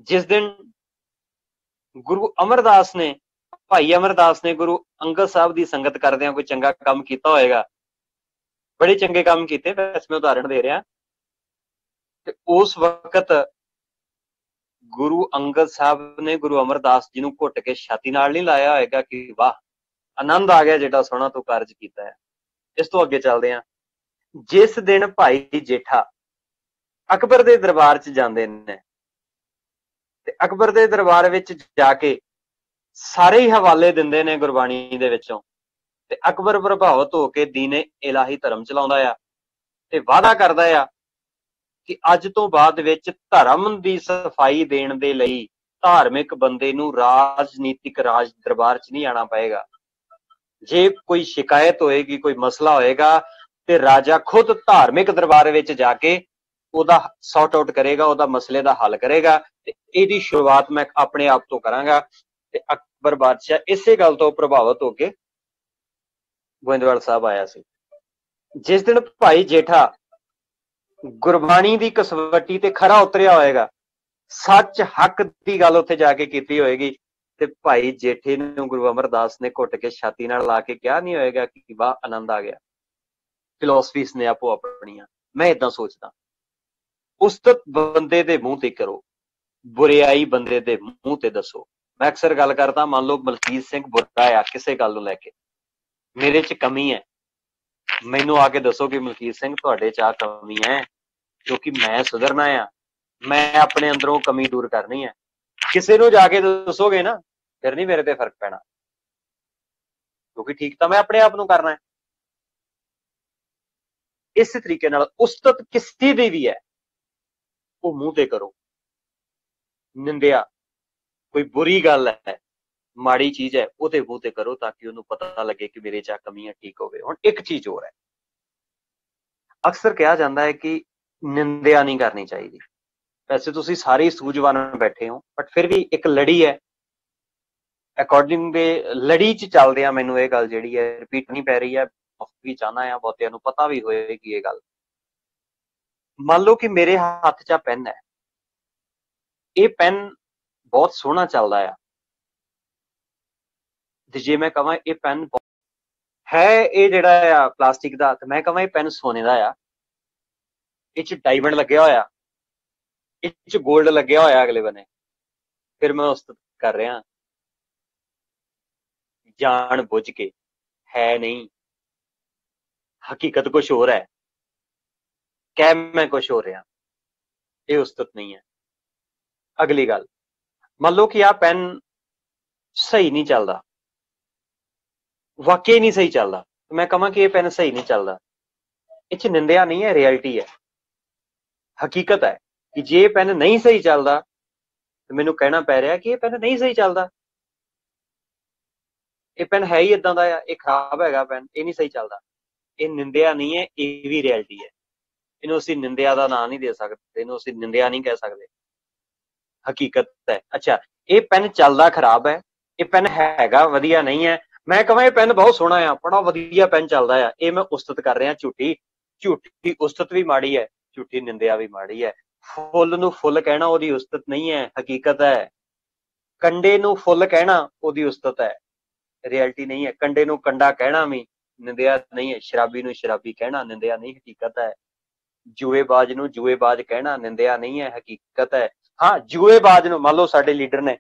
जिस दिन गुरु अमरदास ने, भाई अमरदास ने गुरु अंगद साहब की संगत करदे कोई चंगा काम किया होएगा, बड़े चंगे काम किए, वैसे मैं उदाहरण दे रहा, ते उस वक्त गुरु अंगद साहब ने गुरु अमरदास जी नूं घुट के छाती नाल नहीं लाया होएगा कि वाह आनंद आ गया जिहड़ा सोहना तू कारज कीता है। इस तो अगे चलदे हां। जिस दिन भाई जेठा अकबर दे दरबार च जांदे ने, ते अकबर दे दरबार विच जाके सारे ही हवाले दिंदे ने गुरबाणी दे विचों, ते अकबर प्रभावित होके दीने इलाही धर्म चलाउंदा आ ते वादा करदा आ कि अज तो बाद विच धर्म दी सफाई देण दे लई धार्मिक बंदे नूं राजनीतिक राज दरबार च नहीं आना पएगा। जे कोई शिकायत होएगी, कोई मसला होएगा, ते राजा खुद धार्मिक दरबार विच जाके ਉਹਦਾ सॉर्ट आउट करेगा, ਉਹਦਾ मसले का हल करेगा। ਤੇ ਇਹਦੀ शुरुआत मैं अपने आप तो करांगा। ਤੇ अकबर बादशाह इसे गल तो प्रभावित होके गोइंदवाल साहब आया सी। जिस दिन भाई जेठा गुरबाणी की कसवटी ते खरा उतरिया होएगा, सच हक की गल उत्थे जाके कीती होएगी, ते भाई जेठे नूं गुरु अमरदास ने घुट के छाती नाल ला के क्या नहीं होएगा कि वाह आनंद आ गया। फिलोसफीज ने आपो अपनियां, मैं इदां सोचदा। उस्तत बंदे दे मूंह ते करो, बुरियाई बंदे दे मूंह ते दसो। मैं अक्सर गल करदा, मान लो मलकीत सिंह बुरा आ किसी गल नूं लैके, मेरे च कमी है, मैनू आके दसो कि मलकीत सिंह तुहाडे च आ कमी है, क्योंकि मैं सुधरना आ, मैं अपने अंदरों कमी दूर करनी है। किसी नूं जाके दसोगे ना, फिर नहीं मेरे ते फर्क पैना, क्योंकि ठीक तो मैं अपने आप नूं करना है। इस तरीके नाल उस्तत किसी दी भी है, वो मूंह ते करो। निंदिया कोई बुरी गल है, माड़ी चीज है, वो मूंह ते करो ताकि उन्हें पता लगे कि मेरे च कमियां ठीक होवे। हुण एक चीज होर है, अक्सर कहा जाता है कि निंदिया नहीं करनी चाहिए। वैसे तुसीं सारे सूझवान बैठे हो, बट फिर भी एक लड़ी है, अकॉर्डिंग दे लड़ी च चलदे आ मैनूं ये गल जिहड़ी है रिपीट नहीं पै रही है, भी चाहना है बहुतियां नूं पता भी होएगी ये गल। मान लो कि मेरे हाथ च पेन है, ये पेन बहुत सोहना चलदा आ, ते जे मैं कहां ये पेन है ये जिहड़ा आ प्लास्टिक दा, ते मैं कहां ये पेन सोने दा आ, इह डायमंड लग्या होया, इह गोल्ड लग्या होया अगले बने, फिर मैं उस कर रहा जान बुझ के, है नहीं, हकीकत कुछ होर है, कह मैं कुछ हो रहा, ये उस्तत नहीं है। अगली गल, मान लो कि आ पेन सही नहीं चलता, वाकई नहीं सही चलता, मैं कहां कि ये पेन सही नहीं चलता, ਇਹ 'ਚ ਨਿੰਦਿਆ ਨਹੀਂ ਹੈ, ਰਿਐਲਿਟੀ ਹੈ, ਹਕੀਕਤ ਹੈ ਕਿ ਜੇ ਇਹ ਪੈਨ ਨਹੀਂ ਸਹੀ ਚੱਲਦਾ ਤੇ ਮੈਨੂੰ ਕਹਿਣਾ ਪੈ ਰਿਹਾ ਕਿ ਇਹ ਪੈਨ ਨਹੀਂ ਸਹੀ ਚੱਲਦਾ, ਇਹ ਪੈਨ ਹੈ ਹੀ ਇਦਾਂ ਦਾ ਆ, ਇਹ ਖਰਾਬ ਹੈਗਾ ਪੈਨ, ਇਹ ਨਹੀਂ ਸਹੀ ਚੱਲਦਾ। ਇਹ ਨਿੰਦਿਆ ਨਹੀਂ ਹੈ, ਇਹ ਵੀ ਰਿਐਲਿਟੀ ਹੈ। ਇਹਨੂੰ ਅਸੀਂ ਨਿੰਦਿਆ ਦਾ ਨਾਂ ਨਹੀਂ ਦੇ ਸਕਦੇ, ਇਹਨੂੰ ਅਸੀਂ ਨਿੰਦਿਆ ਨਹੀਂ ਕਹਿ ਸਕਦੇ, ਹਕੀਕਤ ਹੈ। ਅੱਛਾ, ਇਹ ਪੈਨ ਚੱਲਦਾ ਖਰਾਬ ਹੈ, ਇਹ ਪੈਨ ਹੈਗਾ ਵਧੀਆ ਨਹੀਂ ਹੈ, ਮੈਂ ਕਹਾਂ ਇਹ ਪੈਨ ਬਹੁਤ ਸੋਹਣਾ ਆ, ਬੜਾ ਵਧੀਆ ਪੈਨ ਚੱਲਦਾ ਆ, ਇਹ ਮੈਂ ਉਸਤਤ ਕਰ ਰਿਹਾ ਝੂਠੀ। ਝੂਠੀ ਉਸਤਤ ਵੀ ਮਾੜੀ ਹੈ, ਝੂਠੀ ਨਿੰਦਿਆ ਵੀ ਮਾੜੀ ਹੈ। ਫੁੱਲ ਨੂੰ ਫੁੱਲ ਕਹਿਣਾ ਉਹਦੀ ਉਸਤਤ ਨਹੀਂ ਹੈ, ਹਕੀਕਤ ਹੈ। ਕੰਡੇ ਨੂੰ ਫੁੱਲ ਕਹਿਣਾ ਉਹਦੀ ਉਸਤਤ ਹੈ, ਰਿਐਲਿਟੀ ਨਹੀਂ ਹੈ। ਕੰਡੇ ਨੂੰ ਕੰਡਾ ਕਹਿਣਾ ਵੀ ਨਿੰਦਿਆ ਨਹੀਂ ਹੈ, ਸ਼ਰਾਬੀ ਨੂੰ ਸ਼ਰਾਬੀ ਕਹਿਣਾ ਨਿੰਦਿਆ ਨਹੀਂ, ਹਕੀਕਤ ਹੈ। ਜੂਏਬਾਜ਼ ਨੂੰ ਜੂਏਬਾਜ਼ ਕਹਿਣਾ ਨਿੰਦਿਆ ਨਹੀਂ ਹੈ, ਹਕੀਕਤ ਹੈ। ਹਾਂ, ਜੂਏਬਾਜ਼ ਨੂੰ ਮੰਨ ਲਓ ਸਾਡੇ ਲੀਡਰ ਨੇ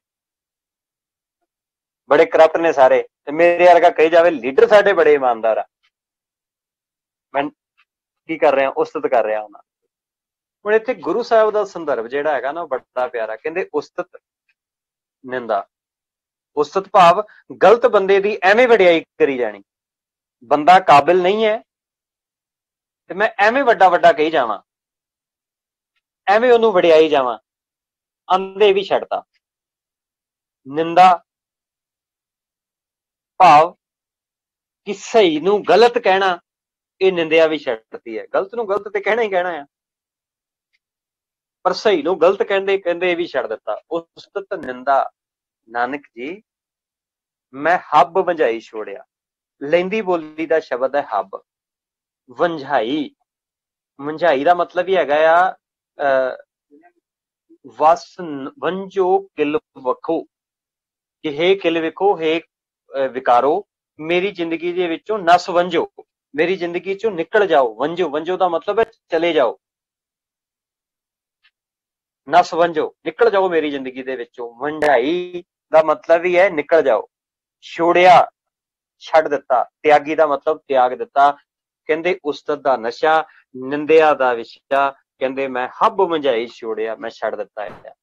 ਬੜੇ ਕਰਪਟ ਨੇ ਸਾਰੇ, ਤੇ ਮੇਰੇ ਵਰਗਾ ਕਹੀ ਜਾਵੇ ਲੀਡਰ ਸਾਡੇ ਬੜੇ ਇਮਾਨਦਾਰ ਆ, ਮੈਂ ਕੀ ਕਰ ਰਿਹਾ, ਉਸਤਤ ਕਰ ਰਿਹਾ ਉਹਨਾਂ। ਹੁਣ ਇੱਥੇ ਗੁਰੂ ਸਾਹਿਬ ਦਾ ਸੰਦਰਭ ਜਿਹੜਾ ਹੈਗਾ ਨਾ, ਉਹ ਬੜਾ ਪਿਆਰਾ। ਕਹਿੰਦੇ ਉਸਤਤ ਨਿੰਦਾ, ਉਸਤਤ ਭਾਵ ਗਲਤ ਬੰਦੇ ਦੀ ਐਵੇਂ ਵਡਿਆਈ ਕਰੀ ਜਾਣੀ। ਬੰਦਾ ਕਾਬਿਲ ਨਹੀਂ ਹੈ ਤੇ ਮੈਂ ਐਵੇਂ ਵੱਡਾ ਵੱਡਾ ਕਹੀ ਜਾਵਾਂ, ਐਵੇਂ ਉਹਨੂੰ ਵਡਿਆਈ ਜਾਵਾਂ, ਅੰਧੇ ਵੀ ਛੱਡਤਾ। ਨਿੰਦਾ ਭਾਵ ਕਿ ਸਹੀ ਨੂੰ ਗਲਤ ਕਹਿਣਾ, ਇਹ ਨਿੰਦਿਆ ਵੀ ਛੱਡਤੀ ਹੈ। ਗਲਤ ਨੂੰ ਗਲਤ ਤੇ ਕਹਿਣਾ ਹੀ ਕਹਿਣਾ ਆ, ਪਰ ਸਹੀ ਨੂੰ ਗਲਤ ਕਹਿੰਦੇ ਕਹਿੰਦੇ ਇਹ ਵੀ ਛੱਡ ਦਿੱਤਾ। ਉਸਤਤ ਨਿੰਦਾ ਨਾਨਕ ਜੀ ਮੈਂ ਹੱਬ ਵੰਝਾਈ ਛੋੜਿਆ। ਲਹਿੰਦੀ ਬੋਲੀ ਦਾ ਸ਼ਬਦ ਹੈ ਹੱਬ। ਵੰਝਾਈ, ਵੰਝਾਈ ਦਾ ਮਤਲਬ ਹੀ ਹੈਗਾ ਆ ਵਸ ਵੰਝੋ ਕਿਲ ਵਖੋ, ਕਿ ਹੇ ਕਿਲ ਵੇਖੋ, ਹੇ ਵਿਕਾਰੋ, ਮੇਰੀ ਜ਼ਿੰਦਗੀ ਦੇ ਵਿੱਚੋਂ ਨਸ ਵੰਝੋ, ਮੇਰੀ ਜ਼ਿੰਦਗੀ ਚੋਂ ਨਿਕਲ ਜਾਓ। ਵੰਝੋ, ਵੰਝੋ ਦਾ ਮਤਲਬ ਹੈ ਚਲੇ ਜਾਓ, ਨਸ ਵੰਝੋ, ਨਿਕਲ ਜਾਓ ਮੇਰੀ ਜ਼ਿੰਦਗੀ ਦੇ ਵਿੱਚੋਂ। ਵੰਝਾਈ ਦਾ ਮਤਲਬ ਹੀ ਹੈ ਨਿਕਲ ਜਾਓ। ਛੋੜਿਆ, ਛੱਡ ਦਿੱਤਾ। ਤਿਆਗੀ ਦਾ ਮਤਲਬ ਤਿਆਗ ਦਿੱਤਾ। ਕਹਿੰਦੇ ਉਸਤਤ ਦਾ ਨਸ਼ਾ, ਨਿੰਦਿਆ ਦਾ ਵਿਸ਼ਾ, ਕਹਿੰਦੇ ਮੈਂ ਹੱਬ ਵੰਝਾਈ ਛੋੜਿਆ, ਮੈਂ ਛੱਡ ਦਿੱਤਾ ਹੈ।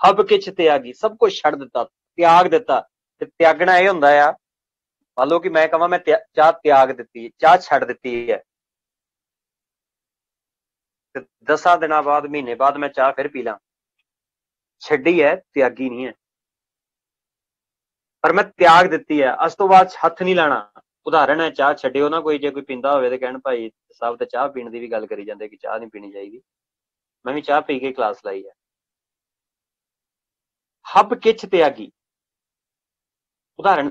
ਹੱਬ ਕਿਛ ਤਿਆਗੀ, ਸਭ ਕੁਝ ਛੱਡ ਦਿੱਤਾ, ਤਿਆਗ ਦਿੱਤਾ। ਤੇ ਤਿਆਗਣਾ ਇਹ ਹੁੰਦਾ ਆ, ਮੰਨ ਲਓ ਕਿ ਮੈਂ ਕਹਾਂ ਮੈਂ ਚਾਹ ਤਿਆਗ ਦਿੱਤੀ, ਚਾਹ ਛੱਡ ਦਿੱਤੀ ਹੈ, ਤੇ 10 ਦਿਨਾਂ ਬਾਅਦ, ਮਹੀਨੇ ਬਾਅਦ ਮੈਂ ਚਾਹ ਫਿਰ ਪੀ ਲਾਂ, ਛੱਡੀ ਹੈ, ਤਿਆਗੀ ਨਹੀਂ ਹੈ, ਪਰ ਮੈਂ ਤਿਆਗ ਦਿੱਤੀ ਹੈ। ਉਸ ਤੋਂ ਬਾਅਦ ਹੱਥ ਨਹੀਂ ਲਾਣਾ। ਉਦਾਹਰਣ ਹੈ, ਚਾਹ ਛੱਡਿਓ ਨਾ ਕੋਈ, ਜੇ ਕੋਈ ਪੀਂਦਾ ਹੋਵੇ ਤੇ ਕਹਿਣ ਭਾਈ ਸਾਹਿਬ ਤੇ ਚਾਹ ਪੀਣ ਦੀ ਵੀ ਗੱਲ ਕਰੀ ਜਾਂਦੇ ਕਿ ਚਾਹ ਨਹੀਂ ਪੀਣੀ ਚਾਹੀਦੀ, ਮੈਂ ਵੀ ਚਾਹ ਪੀ ਕੇ ਕਲਾਸ ਲਾਈ ਹੈ। ਹੱਬ ਕਿਛ ਤਿਆਗੀ, ਉਦਾਹਰਣ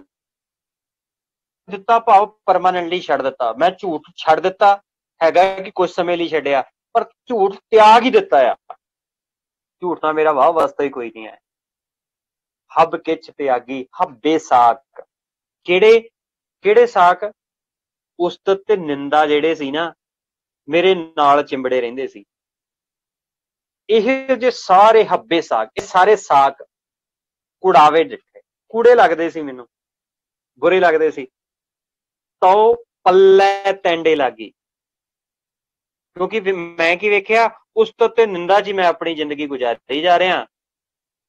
ਦਿੱਤਾ ਭਾਵ ਪਰਮਾਨੈਂਟਲੀ ਛੱਡ ਦਿੱਤਾ। ਮੈਂ ਝੂਠ ਛੱਡ ਦਿੱਤਾ ਹੈਗਾ ਕਿ ਕੁਝ ਸਮੇਂ ਲਈ ਛੱਡਿਆ, ਪਰ ਝੂਠ ਤਿਆਗ ਹੀ ਦਿੱਤਾ ਆ। ਝੂਠ ਤਾਂ ਮੇਰਾ ਵਾਹ ਵਾਸਤਾ ਹੀ ਕੋਈ ਨਹੀਂ ਹੈ। ਹੱਬ ਕਿਛ ਤਿਆਗੀ, ਹੱਬੇ ਸਾਕ। ਕਿਹੜੇ ਸਾਕ? ਉਸਤਤ ਤੇ ਨਿੰਦਾ ਜਿਹੜੇ ਸੀ ਨਾ, ਮੇਰੇ ਨਾਲ ਚਿੰਬੜੇ ਰਹਿੰਦੇ ਸੀ। ਇਹ ਜੇ ਸਾਰੇ ਹੱਬੇ ਸਾਕ, ਇਹ ਸਾਰੇ ਸਾਕ ਕੁੜਾਵੇ ਡਿੱਠੇ, ਕੂੜੇ ਲੱਗਦੇ ਸੀ ਮੈਨੂੰ, ਬੁਰੇ ਲੱਗਦੇ ਸੀ। ਤੋ ਪੱਲੇ ਟੈਂਡੇ ਲੱਗੀ, ਕਿਉਂਕਿ ਮੈਂ ਕੀ ਵੇਖਿਆ, ਉਸਤਤ ਤੇ ਨਿੰਦਾ ਜੀ ਮੈਂ ਆਪਣੀ ਜ਼ਿੰਦਗੀ ਗੁਜ਼ਾਰੀ ਜਾ ਰਿਹਾ।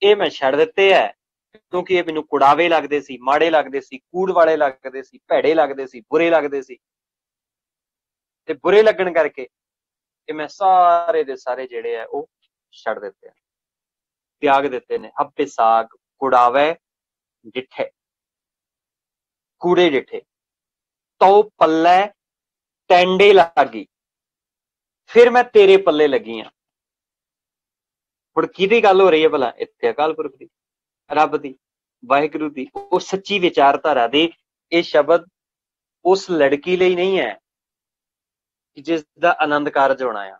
ਇਹ ਮੈਂ ਛੱਡ ਦਿੱਤੇ ਹੈ ਕਿਉਂਕਿ ਇਹ ਮੈਨੂੰ ਕੁੜਾਵੇ ਲੱਗਦੇ ਸੀ, ਮਾੜੇ ਲੱਗਦੇ ਸੀ, ਕੂੜ ਵਾਲੇ ਲੱਗਦੇ ਸੀ, ਭੈੜੇ ਲੱਗਦੇ ਸੀ, ਬੁਰੇ ਲੱਗਦੇ ਸੀ। ਤੇ ਬੁਰੇ ਲੱਗਣ ਕਰਕੇ ਇਹ ਮੈਂ ਸਾਰੇ ਦੇ ਸਾਰੇ ਜਿਹੜੇ ਆ ਉਹ ਛੱਡ ਦਿੱਤੇ ਆ, ਤਿਆਗ ਦਿੱਤੇ ਨੇ। ਹੱਬੇ ਸਾਗ ਕੁੜਾਵੇ ਡਿੱਠੇ, ਕੂੜੇ ਡਿੱਠੇ। ਤੋ ਪੱਲੇ ਟੈਂਡੇ ਲੱਗੀ, ਫਿਰ ਮੈਂ ਤੇਰੇ ਪੱਲੇ ਲੱਗੀ ਆ। ਹੁਣ ਕਿਹਦੀ ਗੱਲ ਹੋ ਰਹੀ ਹੈ ਭਲਾ? ਇੱਥੇ ਅਕਾਲ ਪੁਰਖ ਦੀ, ਰੱਬ ਦੀ, ਵਾਹਿਗੁਰੂ ਦੀ, ਉਹ ਸੱਚੀ ਵਿਚਾਰਧਾਰਾ ਦੀ। ਇਹ ਸ਼ਬਦ ਉਸ ਲੜਕੀ ਲਈ ਨਹੀਂ ਹੈ ਜਿਸ ਦਾ ਆਨੰਦ ਕਾਰਜ ਹੋਣਾ ਆ,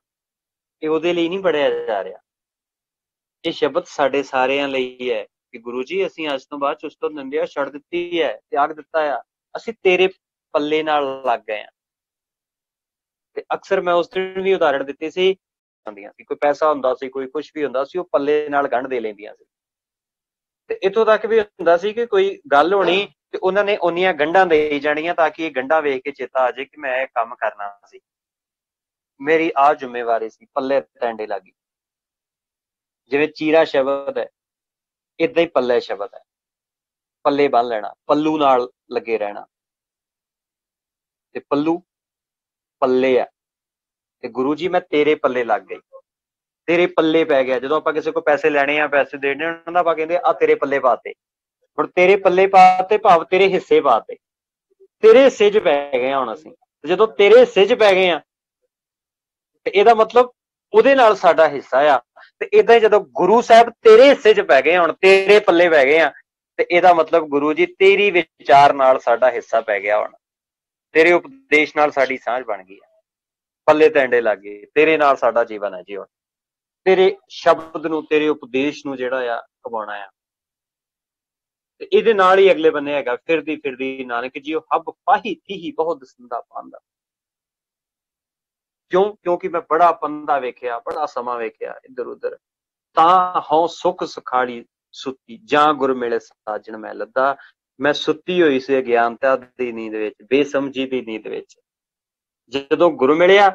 ਇਹ ਉਹਦੇ ਲਈ ਨਹੀਂ ਪੜਿਆ ਜਾ ਰਿਹਾ। ਇਹ ਸ਼ਬਦ ਸਾਡੇ ਸਾਰਿਆਂ ਲਈ ਹੈ ਕਿ ਗੁਰੂ ਜੀ ਅਸੀਂ ਅੱਜ ਤੋਂ ਬਾਅਦ ਉਸਤਤ ਨਿੰਦਿਆ ਛੱਡ ਦਿੱਤੀ ਹੈ, ਤਿਆਗ ਦਿੱਤਾ ਆ, ਅਸੀਂ ਤੇਰੇ ਪੱਲੇ ਨਾਲ ਲੱਗ ਗਏ ਆ। ਤੇ ਅਕਸਰ ਮੈਂ ਉਸ ਦਿਨ ਵੀ ਉਦਾਹਰਣ ਦਿੱਤੀ ਸੀ, ਕੋਈ ਪੈਸਾ ਹੁੰਦਾ ਸੀ, ਕੋਈ ਕੁਛ ਵੀ ਹੁੰਦਾ ਸੀ, ਉਹ ਪੱਲੇ ਨਾਲ ਗੰਢ ਦੇ ਲੈਂਦੀਆਂ ਸੀ। ਤੇ ਇੱਥੋਂ ਤੱਕ ਵੀ ਹੁੰਦਾ ਸੀ ਕਿ ਕੋਈ ਗੱਲ ਹੋਣੀ ਤੇ ਉਹਨਾਂ ਨੇ ਉਨੀਆਂ ਗੰਢਾਂ ਦੇ ਜਾਣੀਆਂ ਤਾਂ ਕਿ ਇਹ ਗੰਢਾਂ ਵੇਖ ਕੇ ਚੇਤਾ ਆ ਜਾਏ ਕਿ ਮੈਂ ਇਹ ਕੰਮ ਕਰਨਾ ਸੀ, ਮੇਰੀ ਆਹ ਜ਼ਿੰਮੇਵਾਰੀ ਸੀ। ਪੱਲੇ ਟੈਂਡੇ ਲੱਗੀ, ਜਿਵੇਂ ਚੀਰਾ ਸ਼ਬਦ ਹੈ, ਏਦਾਂ ਹੀ ਪੱਲੇ ਸ਼ਬਦ ਹੈ। ਪੱਲੇ ਬੰਨ ਲੈਣਾ, ਪੱਲੂ ਨਾਲ ਲੱਗੇ ਰਹਿਣਾ। ਤੇ ਪੱਲੂ ਪੱਲੇ ਆ, ਤੇ ਗੁਰੂ ਜੀ ਮੈਂ ਤੇਰੇ ਪੱਲੇ ਲੱਗ ਗਈ, ਤੇਰੇ ਪੱਲੇ ਪੈ ਗਿਆ। ਜਦੋਂ ਆਪਾਂ ਕਿਸੇ ਕੋਲ ਪੈਸੇ ਲੈਣੇ ਆ, ਪੈਸੇ ਦੇਣੇ, ਉਹਨਾਂ ਦਾ ਆਪਾਂ ਕਹਿੰਦੇ ਆ ਤੇਰੇ ਪੱਲੇ ਪਾਤੇ। ਹੁਣ ਤੇਰੇ ਪੱਲੇ ਪਾਤੇ ਭਾਵ ਤੇਰੇ ਹਿੱਸੇ ਪਾਤੇ, ਤੇਰੇ ਹਿੱਸੇ 'ਚ ਪੈ ਗਏ ਹੁਣ ਅਸੀਂ। ਜਦੋਂ ਤੇਰੇ ਹਿੱਸੇ 'ਚ ਪੈ ਗਏ ਆ ਤੇ ਇਹਦਾ ਮਤਲਬ ਉਹਦੇ ਨਾਲ ਸਾਡਾ ਹਿੱਸਾ ਆ। ਤੇ ਏਦਾਂ ਹੀ ਜਦੋਂ ਗੁਰੂ ਸਾਹਿਬ ਤੇਰੇ ਹਿੱਸੇ 'ਚ ਪੈ ਗਏ, ਹੁਣ ਤੇਰੇ ਪੱਲੇ ਪੈ ਗਏ ਆ, ਤੇ ਇਹਦਾ ਮਤਲਬ ਗੁਰੂ ਜੀ ਤੇਰੀ ਵਿਚਾਰ ਨਾਲ ਸਾਡਾ ਹਿੱਸਾ ਪੈ ਗਿਆ। ਹੁਣ ਤੇਰੇ ਉਪਦੇਸ਼ ਨਾਲ ਸਾਡੀ ਸਾਂਝ ਬਣ ਗਈ ਆ, ਪੱਲੇ ਟੈਂਡੇ ਲੱਗ ਗਏ। ਤੇਰੇ ਨਾਲ ਸਾਡਾ ਜੀਵਨ ਹੈ ਜੀ। ਹੁਣ ਤੇਰੇ ਸ਼ਬਦ ਨੂੰ, ਤੇਰੇ ਉਪਦੇਸ਼ ਨੂੰ ਜਿਹੜਾ ਆ ਕਮਾਉਣਾ ਆ। ਤੇ ਇਹਦੇ ਨਾਲ ਹੀ ਅਗਲੇ ਬੰਨੇ ਹੈਗਾ ਫਿਰਦੀ ਫਿਰਦੀ ਨਾਨਕ ਜੀ ਉਹ ਹੱਬ ਪਾਹੀ ਥੀ ਬਹੁਤ ਦਸੰਦਾ ਪਾਂਦਾ। ਕਿਉਂ? ਕਿਉਂਕਿ ਮੈਂ ਬੜਾ ਪੰਦਾ ਵੇਖਿਆ, ਬੜਾ ਸਮਾਂ ਵੇਖਿਆ ਇੱਧਰ ਉੱਧਰ। ਤਾਂ ਹਉ ਸੁੱਖ ਸੁਖਾਲੀ ਸੁੱਤੀ, ਜਾਂ ਗੁਰ ਮਿਲੇ ਸਾਜਣ ਮੈਂ ਲੱਦਾ। ਮੈਂ ਸੁੱਤੀ ਹੋਈ ਸੀ ਅਗਿਆਨਤਾ ਦੀ ਨੀਂਦ ਵਿੱਚ, ਬੇਸਮਝੀ ਦੀ ਨੀਂਦ ਵਿੱਚ। ਜਦੋਂ ਗੁਰੂ ਮਿਲਿਆ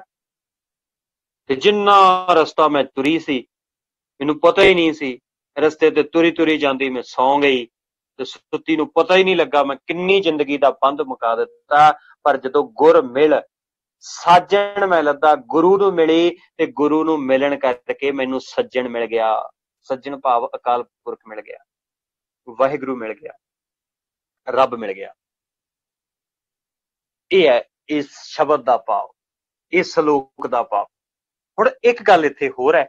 ਤੇ ਜਿੰਨਾ ਰਸਤਾ ਮੈਂ ਤੁਰੀ ਸੀ ਮੈਨੂੰ ਪਤਾ ਹੀ ਨਹੀਂ ਸੀ। ਰਸਤੇ ਤੇ ਤੁਰੀ ਤੁਰੀ ਜਾਂਦੀ ਮੈਂ ਸੌਂ ਗਈ ਤੇ ਸੁੱਤੀ ਨੂੰ ਪਤਾ ਹੀ ਨਹੀਂ ਲੱਗਾ ਮੈਂ ਕਿੰਨੀ ਜ਼ਿੰਦਗੀ ਦਾ ਬੰਧ ਮੁਕਾ ਦਿੱਤਾ। ਪਰ ਜਦੋਂ ਗੁਰ ਮਿਲ ਸਾਜਣ ਮੈਂ ਲੱਦਾ, ਗੁਰੂ ਨੂੰ ਮਿਲੀ ਤੇ ਗੁਰੂ ਨੂੰ ਮਿਲਣ ਕਰਕੇ ਮੈਨੂੰ ਸੱਜਣ ਮਿਲ ਗਿਆ। ਸੱਜਣ ਭਾਵ ਅਕਾਲ ਪੁਰਖ ਮਿਲ ਗਿਆ, ਵਾਹਿਗੁਰੂ ਮਿਲ ਗਿਆ, ਰੱਬ ਮਿਲ ਗਿਆ। ਇਹ ਹੈ ਇਸ ਸ਼ਬਦ ਦਾ ਭਾਵ, ਇਸ ਸਲੋਕ ਦਾ ਭਾਵ। ਹੁਣ ਇੱਕ ਗੱਲ ਇੱਥੇ ਹੋਰ ਹੈ,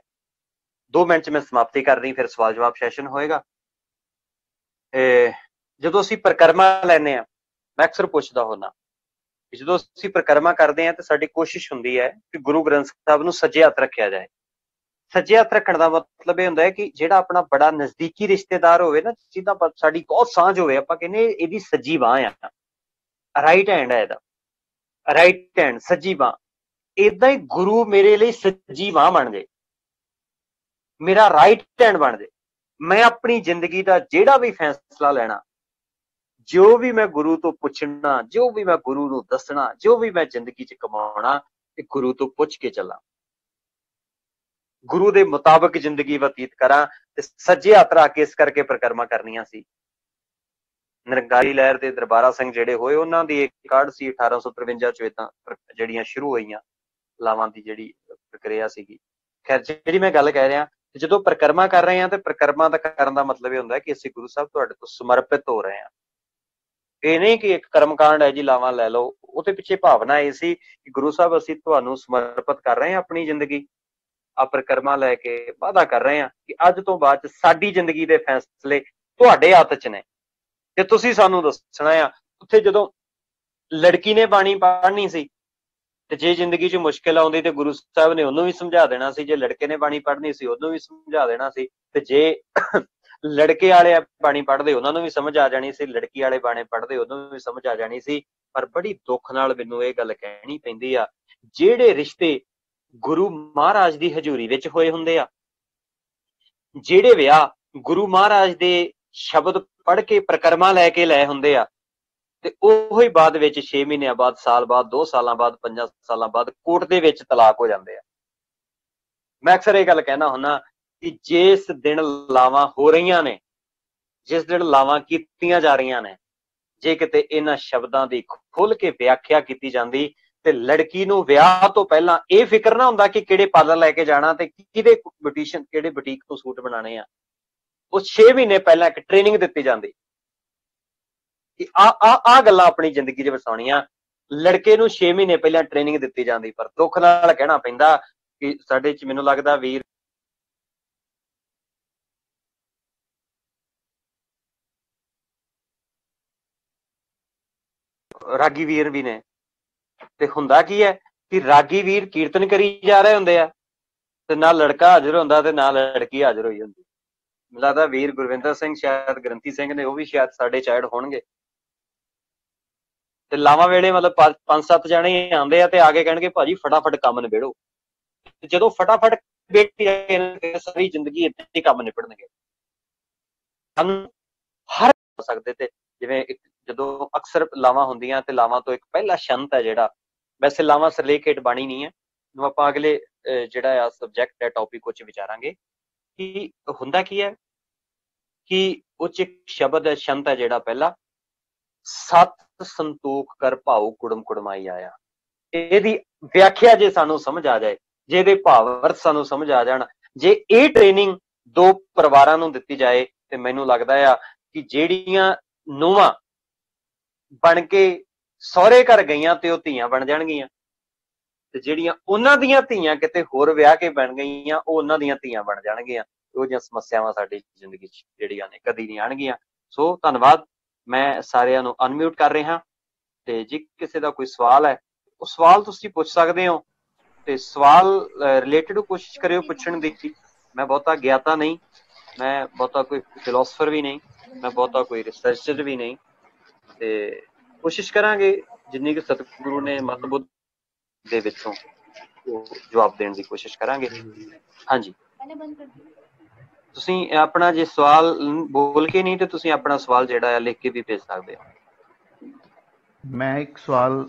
2 ਮਿੰਟ 'ਚ ਮੈਂ ਸਮਾਪਤੀ ਕਰਨੀ, ਫਿਰ ਸਵਾਲ ਜਵਾਬ ਸੈਸ਼ਨ ਹੋਏਗਾ। ਜਦੋਂ ਅਸੀਂ ਪਰਿਕਰਮਾ ਲੈਂਦੇ ਹਾਂ, ਮੈਂ ਅਕਸਰ ਪੁੱਛਦਾ ਹੁੰਦਾ, ਜਦੋਂ ਅਸੀਂ ਪਰਿਕਰਮਾ ਕਰਦੇ ਹਾਂ ਤਾਂ ਸਾਡੀ ਕੋਸ਼ਿਸ਼ ਹੁੰਦੀ ਹੈ ਕਿ ਗੁਰੂ ਗ੍ਰੰਥ ਸਾਹਿਬ ਨੂੰ ਸੱਜੇ ਹੱਥ ਰੱਖਿਆ ਜਾਏ। ਸੱਜੇ ਹੱਥ ਰੱਖਣ ਦਾ ਮਤਲਬ ਇਹ ਹੁੰਦਾ ਹੈ ਕਿ ਜਿਹੜਾ ਆਪਣਾ ਬੜਾ ਨਜ਼ਦੀਕੀ ਰਿਸ਼ਤੇਦਾਰ ਹੋਵੇ ਨਾ, ਜਿਹਦਾ ਸਾਡੀ ਬਹੁਤ ਸਾਂਝ ਹੋਵੇ, ਆਪਾਂ ਕਹਿੰਦੇ ਇਹਦੀ ਸੱਜੀ ਬਾਂਹ ਆ, ਰਾਈਟ ਹੈਂਡ ਹੈ ਇਹਦਾ, ਰਾਈਟ ਹੈਂਡ, ਸੱਜੀ ਬਾਂਹ। ਏਦਾਂ ਹੀ ਗੁਰੂ ਮੇਰੇ ਲਈ ਸੱਜੀ ਬਾਂਹ ਬਣ ਜਾਏ, ਮੇਰਾ ਰਾਈਟ ਹੈਂਡ ਬਣ ਜਾਏ। ਮੈਂ ਆਪਣੀ ਜ਼ਿੰਦਗੀ ਦਾ ਜਿਹੜਾ ਵੀ ਫੈਸਲਾ ਲੈਣਾ, ਜੋ ਵੀ ਮੈਂ ਗੁਰੂ ਤੋਂ ਪੁੱਛਣਾ, ਜੋ ਵੀ ਮੈਂ ਗੁਰੂ ਨੂੰ ਦੱਸਣਾ, ਜੋ ਵੀ ਮੈਂ ਜ਼ਿੰਦਗੀ 'ਚ ਕਮਾਉਣਾ, ਇਹ ਗੁਰੂ ਤੋਂ ਪੁੱਛ ਕੇ ਚੱਲਾਂ, ਗੁਰੂ ਦੇ ਮੁਤਾਬਕ ਜ਼ਿੰਦਗੀ ਬਤੀਤ ਕਰਾਂ। ਤੇ ਸੱਜੇ ਹੱਥ ਰੱਖ ਕੇ ਇਸ ਕਰਕੇ ਪਰਿਕਰਮਾ ਕਰਨੀਆਂ ਸੀ। ਨਿਰੰਕਾਰੀ ਲਹਿਰ ਦੇ ਦਰਬਾਰਾ ਸਿੰਘ ਜਿਹੜੇ ਹੋਏ, ਉਹਨਾਂ ਦੀ ਇੱਕ ਕਾਢ ਸੀ 1853 'ਚ ਏਦਾਂ ਜਿਹੜੀਆਂ ਸ਼ੁਰੂ ਹੋਈਆਂ ਲਾਵਾਂ ਦੀ ਜਿਹੜੀ ਪ੍ਰਕਿਰਿਆ ਸੀਗੀ। ਖੈਰ, ਜਿਹੜੀ ਮੈਂ ਗੱਲ ਕਹਿ ਰਿਹਾ, ਜਦੋਂ ਪਰਿਕਰਮਾ ਕਰ ਰਹੇ ਹਾਂ ਤੇ ਪਰਿਕਰਮਾ ਦਾ ਕਰਨ ਦਾ ਮਤਲਬ ਇਹ ਹੁੰਦਾ ਕਿ ਅਸੀਂ ਗੁਰੂ ਸਾਹਿਬ ਤੁਹਾਡੇ ਤੋਂ ਸਮਰਪਿਤ ਹੋ ਰਹੇ ਹਾਂ। ਇਹ ਨਹੀਂ ਕਿ ਇੱਕ ਕਰਮਕਾਂਡ ਹੈ ਜੀ ਲਾਵਾਂ ਲੈ ਲਓ। ਉਹਦੇ ਪਿੱਛੇ ਭਾਵਨਾ ਇਹ ਸੀ ਕਿ ਗੁਰੂ ਸਾਹਿਬ ਅਸੀਂ ਤੁਹਾਨੂੰ ਸਮਰਪਿਤ ਕਰ ਰਹੇ ਹਾਂ ਆਪਣੀ ਜ਼ਿੰਦਗੀ। ਆ ਪਰਿਕਰਮਾ ਲੈ ਕੇ ਵਾਅਦਾ ਕਰ ਰਹੇ ਹਾਂ ਕਿ ਅੱਜ ਤੋਂ ਬਾਅਦ ਸਾਡੀ ਜ਼ਿੰਦਗੀ ਦੇ ਫੈਸਲੇ ਤੁਹਾਡੇ ਹੱਥ 'ਚ ਨੇ ਤੇ ਤੁਸੀਂ ਸਾਨੂੰ ਦੱਸਣਾ ਆ। ਉੱਥੇ ਜਦੋਂ ਲੜਕੀ ਨੇ ਬਾਣੀ ਪੜ੍ਹਨੀ ਸੀ ਤੇ ਜੇ ਜ਼ਿੰਦਗੀ 'ਚ ਮੁਸ਼ਕਿਲ ਆਉਂਦੀ ਤੇ ਗੁਰੂ ਸਾਹਿਬ ਨੇ ਉਹਨੂੰ ਵੀ ਸਮਝਾ ਦੇਣਾ ਸੀ। ਜੇ ਲੜਕੇ ਨੇ ਬਾਣੀ ਪੜ੍ਹਨੀ ਸੀ ਉਹਨੂੰ ਵੀ ਸਮਝਾ ਦੇਣਾ ਸੀ। ਤੇ ਜੇ ਲੜਕੇ ਵਾਲੇ ਬਾਣੀ ਪੜ੍ਹਦੇ ਉਹਨਾਂ ਨੂੰ ਵੀ ਸਮਝ ਆ ਜਾਣੀ ਸੀ, ਲੜਕੀ ਵਾਲੇ ਬਾਣੀ ਪੜ੍ਹਦੇ ਉਹਨੂੰ ਵੀ ਸਮਝ ਆ ਜਾਣੀ ਸੀ। ਪਰ ਬੜੀ ਦੁੱਖ ਨਾਲ ਮੈਨੂੰ ਇਹ ਗੱਲ ਕਹਿਣੀ ਪੈਂਦੀ ਆ, ਜਿਹੜੇ ਰਿਸ਼ਤੇ ਗੁਰੂ ਮਹਾਰਾਜ ਦੀ ਹਜ਼ੂਰੀ ਵਿੱਚ ਹੋਏ ਹੁੰਦੇ ਆ, ਜਿਹੜੇ ਵਿਆਹ ਗੁਰੂ ਮਹਾਰਾਜ ਦੇ ਸ਼ਬਦ ਪੜ੍ਹ ਕੇ ਪਰਿਕਰਮਾ ਲੈ ਕੇ ਲੈ ਹੁੰਦੇ ਆ, ਤੇ ਉਹ ਹੀ ਬਾਅਦ ਵਿੱਚ 6 ਮਹੀਨਿਆਂ ਬਾਅਦ, ਸਾਲ ਬਾਅਦ, 2 ਸਾਲਾਂ ਬਾਅਦ, 5 ਸਾਲਾਂ ਬਾਅਦ ਕੋਰਟ ਦੇ ਵਿੱਚ ਤਲਾਕ ਹੋ ਜਾਂਦੇ ਆ। ਮੈਂ ਅਕਸਰ ਇਹ ਗੱਲ ਕਹਿਣਾ ਹੁੰਦਾ ਕਿ ਜਿਸ ਦਿਨ ਲਾਵਾਂ ਹੋ ਰਹੀਆਂ ਨੇ, ਜਿਸ ਦਿਨ ਲਾਵਾਂ ਕੀਤੀਆਂ ਜਾ ਰਹੀਆਂ ਨੇ, ਜੇ ਕਿਤੇ ਇਹਨਾਂ ਸ਼ਬਦਾਂ ਦੀ ਖੁੱਲ ਕੇ ਵਿਆਖਿਆ ਕੀਤੀ ਜਾਂਦੀ ਤੇ ਲੜਕੀ ਨੂੰ ਵਿਆਹ ਤੋਂ ਪਹਿਲਾਂ ਇਹ ਫਿਕਰ ਨਾ ਹੁੰਦਾ ਕਿ ਕਿਹੜੇ ਪਾਰਲਰ ਲੈ ਕੇ ਜਾਣਾ ਤੇ ਕਿਹਦੇ ਬਿਊਟੀਸ਼ੀਅਨ, ਕਿਹੜੇ ਬੁਟੀਕ ਤੋਂ ਸੂਟ ਬਣਾਉਣੇ ਆ। ਉਹ 6 ਮਹੀਨੇ ਪਹਿਲਾਂ ਇੱਕ ਟ੍ਰੇਨਿੰਗ ਦਿੱਤੀ ਜਾਂਦੀ ਕਿ ਆ ਗੱਲਾਂ ਆਪਣੀ ਜ਼ਿੰਦਗੀ 'ਚ ਵਸਾਉਣੀਆਂ। ਲੜਕੇ ਨੂੰ 6 ਮਹੀਨੇ ਪਹਿਲਾਂ ਟ੍ਰੇਨਿੰਗ ਦਿੱਤੀ ਜਾਂਦੀ। ਪਰ ਦੁੱਖ ਨਾਲ ਕਹਿਣਾ ਪੈਂਦਾ ਕਿ ਸਾਡੇ 'ਚ, ਮੈਨੂੰ ਲੱਗਦਾ ਵੀਰ ਰਾਗੀ ਵੀਰ ਵੀ ਨੇ, ਤੇ ਹੁੰਦਾ ਕੀ ਹੈ ਕਿ ਰਾਗੀ ਵੀਰ ਕੀਰਤਨ ਕਰੀ ਜਾ ਰਹੇ ਹੁੰਦੇ ਆ ਤੇ ਨਾ ਲੜਕਾ ਹਾਜ਼ਰ ਹੁੰਦਾ ਤੇ ਨਾ ਲੜਕੀ ਹਾਜ਼ਰ ਹੋਈ ਹੁੰਦੀ। ਮੈਨੂੰ ਲੱਗਦਾ ਵੀਰ ਗੁਰਵਿੰਦਰ ਸਿੰਘ, ਸ਼ਾਇਦ ਗ੍ਰੰਥੀ ਸਿੰਘ ਨੇ, ਉਹ ਵੀ ਸ਼ਾਇਦ ਸਾਡੇ ਚ ਐਡ ਹੋਣਗੇ। ਤੇ ਲਾਵਾਂ ਵੇਲੇ ਮਤਲਬ 5-7 ਜਣੇ ਆਉਂਦੇ ਆ ਤੇ ਆ ਕੇ ਕਹਿਣਗੇ ਭਾਜੀ ਫਟਾਫਟ ਕੰਮ ਨਿਬੇੜੋ। ਜਦੋਂ ਫਟਾਫਟ ਸਾਰੀ ਜ਼ਿੰਦਗੀ ਏਦਾਂ ਹੀ ਕੰਮ ਨਿਬੜਨਗੇ। ਸਾਨੂੰ ਹਰ ਸਕਦੇ ਤੇ ਜਿਵੇਂ ਜਦੋਂ ਅਕਸਰ ਲਾਵਾਂ ਹੁੰਦੀਆਂ ਤੇ ਲਾਵਾਂ ਤੋਂ ਇੱਕ ਪਹਿਲਾ ਸ਼ੰਤ ਹੈ ਜਿਹੜਾ, ਵੈਸੇ ਲਾਵਾਂ ਸਰਲੇਖ ਹੇਠ ਬਾਣੀ ਨਹੀਂ ਹੈ, ਨੂੰ ਆਪਾਂ ਅਗਲੇ ਜਿਹੜਾ ਆ ਸਬਜੈਕਟ ਹੈ ਟੌਪਿਕ ਵਿੱਚ ਵਿਚਾਰਾਂਗੇ ਕਿ ਹੁੰਦਾ ਕੀ ਹੈ ਕਿ ਉਹ 'ਚ ਇੱਕ ਸ਼ਬਦ ਹੈ, ਸ਼ੰਤ ਹੈ ਜਿਹੜਾ ਪਹਿਲਾ, ਸਤ ਸੰਤੋਖ ਕਰ ਭਾਉ ਕੁੜਮ ਕੁੜਮਾਈ ਆਇਆ। ਇਹਦੀ ਵਿਆਖਿਆ ਜੇ ਸਾਨੂੰ ਸਮਝ ਆ ਜਾਏ, ਜੇ ਇਹਦੇ ਭਾਵ-ਅਰਥ ਸਾਨੂੰ ਸਮਝ ਆ ਜਾਣ, ਜੇ ਇਹ ਟ੍ਰੇਨਿੰਗ ਦੋ ਪਰਿਵਾਰਾਂ ਨੂੰ ਦਿੱਤੀ ਜਾਏ ਤੇ ਮੈਨੂੰ ਲੱਗਦਾ ਆ ਕਿ ਜਿਹੜੀਆਂ ਨੂੰਹਾਂ ਬਣ ਕੇ ਸਹੁਰੇ ਘਰ ਗਈਆਂ ਤੇ ਉਹ ਧੀਆਂ ਬਣ ਜਾਣਗੀਆਂ, ਤੇ ਜਿਹੜੀਆਂ ਉਹਨਾਂ ਦੀਆਂ ਧੀਆਂ ਕਿਤੇ ਹੋਰ ਵਿਆਹ ਕੇ ਬਣ ਗਈਆਂ ਉਹ ਉਹਨਾਂ ਦੀਆਂ ਧੀਆਂ ਬਣ ਜਾਣਗੀਆਂ। ਇਹੋ ਜਿਹੀਆਂ ਸਮੱਸਿਆਵਾਂ ਸਾਡੀ ਜ਼ਿੰਦਗੀ 'ਚ ਜਿਹੜੀਆਂ ਨੇ ਕਦੀ ਨਹੀਂ ਆਉਣਗੀਆਂ। ਸੋ ਧੰਨਵਾਦ। ਮੈਂ ਸਾਰਿਆਂ ਨੂੰ ਅਨਮਿਊਟ ਕਰ ਰਿਹਾ ਤੇ ਜੇ ਕਿਸੇ ਦਾ ਕੋਈ ਸਵਾਲ ਹੈ ਉਹ ਸਵਾਲ ਤੁਸੀਂ ਪੁੱਛ ਸਕਦੇ ਹੋ, ਤੇ ਸਵਾਲ ਰਿਲੇਟਡ ਕੋਸ਼ਿਸ਼ ਕਰਿਓ ਪੁੱਛਣ ਦੀ। ਮੈਂ ਬਹੁਤਾ ਗਿਆਤਾ ਨਹੀਂ, ਮੈਂ ਬਹੁਤਾ ਕੋਈ ਫਿਲੋਸਫਰ ਵੀ ਨਹੀਂ, ਮੈਂ ਬਹੁਤਾ ਕੋਈ ਰਿਸਰਚਰ ਵੀ ਨਹੀਂ, ਤੇ ਕੋਸ਼ਿਸ਼ ਕਰਾਂਗੇ ਜਿੰਨੀ ਕਿ ਸਤਿਗੁਰੂ ਨੇ ਮਤਬੁੱਧ ਦੇ ਵਿੱਚੋਂ ਉਹ ਜਵਾਬ ਦੇਣ ਦੀ ਕੋਸ਼ਿਸ਼ ਕਰਾਂਗੇ। ਹਾਂਜੀ, ਤੁਸੀਂ ਆਪਣਾ ਜੇ ਸਵਾਲ ਬੋਲ ਕੇ ਨਹੀਂ ਤੇ ਤੁਸੀਂ ਆਪਣਾ ਸਵਾਲ ਜਿਹੜਾ ਹੈ ਲਿਖ ਕੇ ਵੀ ਭੇਜ ਸਕਦੇ ਹੋ। ਮੈਂ ਇੱਕ ਸਵਾਲ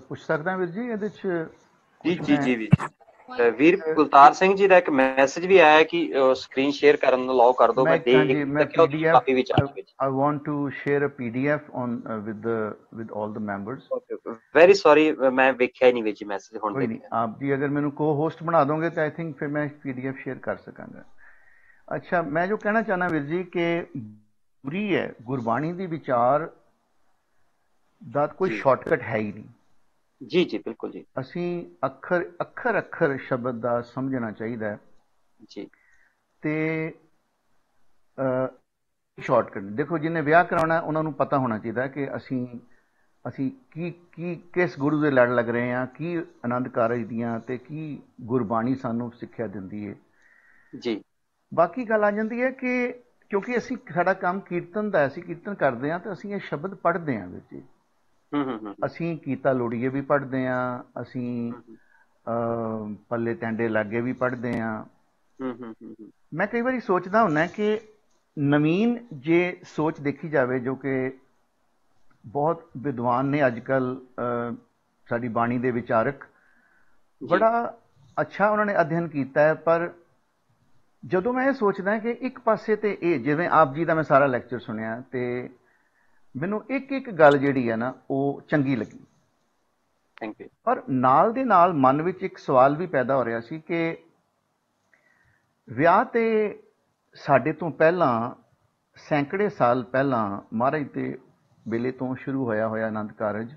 ਪੁੱਛ ਸਕਦਾ ਵੀਰ ਜੀ ਇਹਦੇ 'ਚ? ਜੀ ਵੀਰ ਕੁਲਤਾਰ ਸਿੰਘ ਜੀ ਦਾ ਇੱਕ ਮੈਸੇਜ ਵੀ ਆਇਆ ਕਿ ਸਕਰੀਨ ਸ਼ੇਅਰ ਕਰਨ ਨੂੰ ਅਲਾਉ ਕਰ ਦਿਓ। ਮੈਂ ਕਾਪੀ ਵਿੱਚ I want to share a PDF on with all the members. Very sorry, ਮੈਂ ਵੇਖਿਆ ਹੀ ਨਹੀਂ ਵਿੱਚ ਮੈਸੇਜ। ਹੁਣ ਕੋਈ ਨਹੀਂ, ਆਪ ਜੀ ਅਗਰ ਮੈਨੂੰ co-host ਬਣਾ ਦੋਗੇ ਤਾਂ I think ਫਿਰ ਮੈਂ PDF ਸ਼ੇਅਰ ਕਰ ਸਕਾਂਗਾ। ਅੱਛਾ, ਮੈਂ ਜੋ ਕਹਿਣਾ ਚਾਹੁੰਦਾ ਵੀਰ ਜੀ ਕਿ ਗੁਰੀ ਹੈ, ਗੁਰਬਾਣੀ ਦੀ ਵਿਚਾਰ ਦਾ ਕੋਈ ਸ਼ਾਰਟਕਟ ਹੈ ਹੀ ਨਹੀਂ। ਜੀ ਬਿਲਕੁਲ ਜੀ। ਅਸੀਂ ਅੱਖਰ ਸ਼ਬਦ ਦਾ ਸਮਝਣਾ ਚਾਹੀਦਾ ਜੀ, ਤੇ ਸ਼ਾਰਟਕਟ ਦੇਖੋ, ਜਿਹਨੇ ਵਿਆਹ ਕਰਾਉਣਾ ਉਹਨਾਂ ਨੂੰ ਪਤਾ ਹੋਣਾ ਚਾਹੀਦਾ ਕਿ ਅਸੀਂ ਕਿਸ ਗੁਰੂ ਦੇ ਲੜ ਲੱਗ ਰਹੇ ਹਾਂ, ਕੀ ਆਨੰਦ ਕਾਰਜ ਦੀਆਂ ਤੇ ਕੀ ਗੁਰਬਾਣੀ ਸਾਨੂੰ ਸਿੱਖਿਆ ਦਿੰਦੀ ਹੈ ਜੀ। ਬਾਕੀ ਗੱਲ ਆ ਜਾਂਦੀ ਹੈ ਕਿ ਕਿਉਂਕਿ ਸਾਡਾ ਕੰਮ ਕੀਰਤਨ ਦਾ, ਅਸੀਂ ਕੀਰਤਨ ਕਰਦੇ ਹਾਂ ਤਾਂ ਅਸੀਂ ਇਹ ਸ਼ਬਦ ਪੜ੍ਹਦੇ ਹਾਂ ਵਿੱਚ ਜੀ। ਅਸੀਂ ਕੀਤਾ ਲੋੜੀਏ ਵੀ ਪੜ੍ਹਦੇ ਹਾਂ, ਅਸੀਂ ਪੱਲੇ ਟੈਂਡੇ ਲਾਗੇ ਵੀ ਪੜ੍ਹਦੇ ਹਾਂ। ਮੈਂ ਕਈ ਵਾਰੀ ਸੋਚਦਾ ਹੁੰਦਾ ਕਿ ਨਵੀਨ ਜੇ ਸੋਚ ਦੇਖੀ ਜਾਵੇ, ਜੋ ਕਿ ਬਹੁਤ ਵਿਦਵਾਨ ਨੇ ਅੱਜ ਕੱਲ੍ਹ ਸਾਡੀ ਬਾਣੀ ਦੇ ਵਿਚਾਰਕ, ਬੜਾ ਅੱਛਾ ਉਹਨਾਂ ਨੇ ਅਧਿਐਨ ਕੀਤਾ ਹੈ। ਪਰ ਜਦੋਂ ਮੈਂ ਇਹ ਸੋਚਦਾ ਕਿ ਇੱਕ ਪਾਸੇ ਤੇ ਇਹ, ਜਿਵੇਂ ਆਪ ਜੀ ਦਾ ਮੈਂ ਸਾਰਾ ਲੈਕਚਰ ਸੁਣਿਆ ਤੇ ਮੈਨੂੰ ਇੱਕ ਗੱਲ ਜਿਹੜੀ ਹੈ ਨਾ ਉਹ ਚੰਗੀ ਲੱਗੀ। Thank you. ਪਰ ਨਾਲ ਦੇ ਨਾਲ ਮਨ ਵਿੱਚ ਇੱਕ ਸਵਾਲ ਵੀ ਪੈਦਾ ਹੋ ਰਿਹਾ ਸੀ ਕਿ ਵਿਆਹ ਤੇ ਸਾਡੇ ਤੋਂ ਪਹਿਲਾਂ ਸੈਂਕੜੇ ਸਾਲ ਪਹਿਲਾਂ ਮਹਾਰਾਜ ਦੇ ਵੇਲੇ ਤੋਂ ਸ਼ੁਰੂ ਹੋਇਆ ਆਨੰਦ ਕਾਰਜ,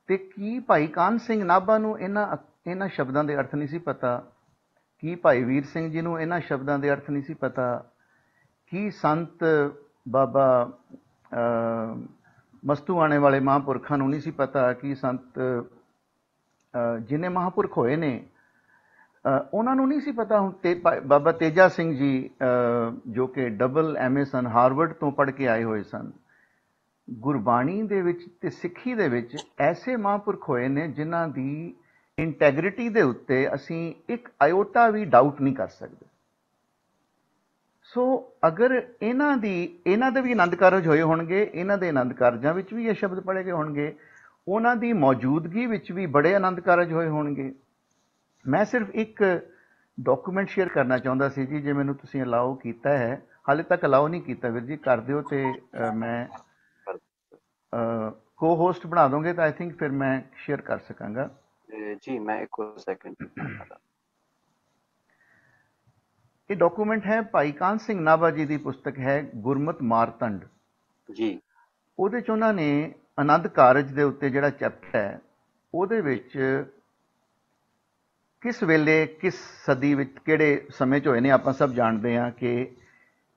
ਤੇ ਕੀ ਭਾਈ ਕਾਹਨ ਸਿੰਘ ਨਾਭਾ ਨੂੰ ਇਹਨਾਂ ਸ਼ਬਦਾਂ ਦੇ ਅਰਥ ਨਹੀਂ ਸੀ ਪਤਾ? ਕੀ ਭਾਈ ਵੀਰ ਸਿੰਘ ਜੀ ਨੂੰ ਇਹਨਾਂ ਸ਼ਬਦਾਂ ਦੇ ਅਰਥ ਨਹੀਂ ਸੀ ਪਤਾ? ਕੀ ਸੰਤ ਬਾਬਾ ਮਸਤੂ ਆਣੇ ਵਾਲੇ ਮਹਾਂਪੁਰਖਾਂ ਨੂੰ ਨਹੀਂ ਸੀ ਪਤਾ? ਕਿ ਸੰਤ ਜਿੰਨੇ ਮਹਾਂਪੁਰਖ ਹੋਏ ਨੇ ਉਹਨਾਂ ਨੂੰ ਨਹੀਂ ਸੀ ਪਤਾ? ਹੁਣ ਤੇ ਬਾਬਾ ਤੇਜਾ ਸਿੰਘ ਜੀ ਜੋ ਕਿ ਡਬਲ MA ਸਨ, ਹਾਰਵਰਡ ਤੋਂ ਪੜ੍ਹ ਕੇ ਆਏ ਹੋਏ ਸਨ। ਗੁਰਬਾਣੀ ਦੇ ਵਿੱਚ ਤੇ ਸਿੱਖੀ ਦੇ ਵਿੱਚ ਐਸੇ ਮਹਾਂਪੁਰਖ ਹੋਏ ਨੇ ਜਿਨ੍ਹਾਂ ਦੀ ਇੰਟੈਗਰਿਟੀ ਦੇ ਉੱਤੇ ਅਸੀਂ ਇੱਕ ਆਇਓਟਾ ਵੀ ਡਾਊਟ ਨਹੀਂ ਕਰ ਸਕਦੇ। ਸੋ ਅਗਰ ਇਹਨਾਂ ਦੇ ਵੀ ਆਨੰਦ ਕਾਰਜ ਹੋਏ ਹੋਣਗੇ, ਇਹਨਾਂ ਦੇ ਆਨੰਦ ਕਾਰਜਾਂ ਵਿੱਚ ਵੀ ਇਹ ਸ਼ਬਦ ਪੜ੍ਹੇ ਗਏ ਹੋਣਗੇ, ਉਹਨਾਂ ਦੀ ਮੌਜੂਦਗੀ ਵਿੱਚ ਵੀ ਬੜੇ ਆਨੰਦ ਕਾਰਜ ਹੋਏ ਹੋਣਗੇ। ਮੈਂ ਸਿਰਫ ਇੱਕ ਡਾਕੂਮੈਂਟ ਸ਼ੇਅਰ ਕਰਨਾ ਚਾਹੁੰਦਾ ਸੀ ਜੀ, ਜੇ ਮੈਨੂੰ ਤੁਸੀਂ ਅਲਾਓ ਕੀਤਾ ਹੈ। ਹਾਲੇ ਤੱਕ ਅਲਾਓ ਨਹੀਂ ਕੀਤਾ ਵੀਰ ਜੀ, ਕਰ ਦਿਓ ਤੇ ਮੈਂ co-host ਬਣਾ ਦੋਗੇ ਤਾਂ I think ਫਿਰ ਮੈਂ ਸ਼ੇਅਰ ਕਰ ਸਕਾਂਗਾ ਜੀ। ਮੈਂ ਇੱਕ ਸੈਕਿੰਡ। ਇਹ ਡਾਕੂਮੈਂਟ ਹੈ ਭਾਈ ਕਾਹਨ ਸਿੰਘ ਨਾਭਾ ਜੀ ਦੀ ਪੁਸਤਕ ਹੈ ਗੁਰਮਤਿ ਮਾਰਤੰਡ ਜੀ। ਉਹਦੇ 'ਚ ਉਹਨਾਂ ਨੇ ਆਨੰਦ ਕਾਰਜ ਦੇ ਉੱਤੇ ਜਿਹੜਾ ਚੈਪਟਰ ਹੈ ਉਹਦੇ ਵਿੱਚ ਕਿਸ ਵੇਲੇ, ਕਿਸ ਸਦੀ ਵਿੱਚ, ਕਿਹੜੇ ਸਮੇਂ 'ਚ ਹੋਏ ਨੇ ਆਪਾਂ ਸਭ ਜਾਣਦੇ ਹਾਂ ਕਿ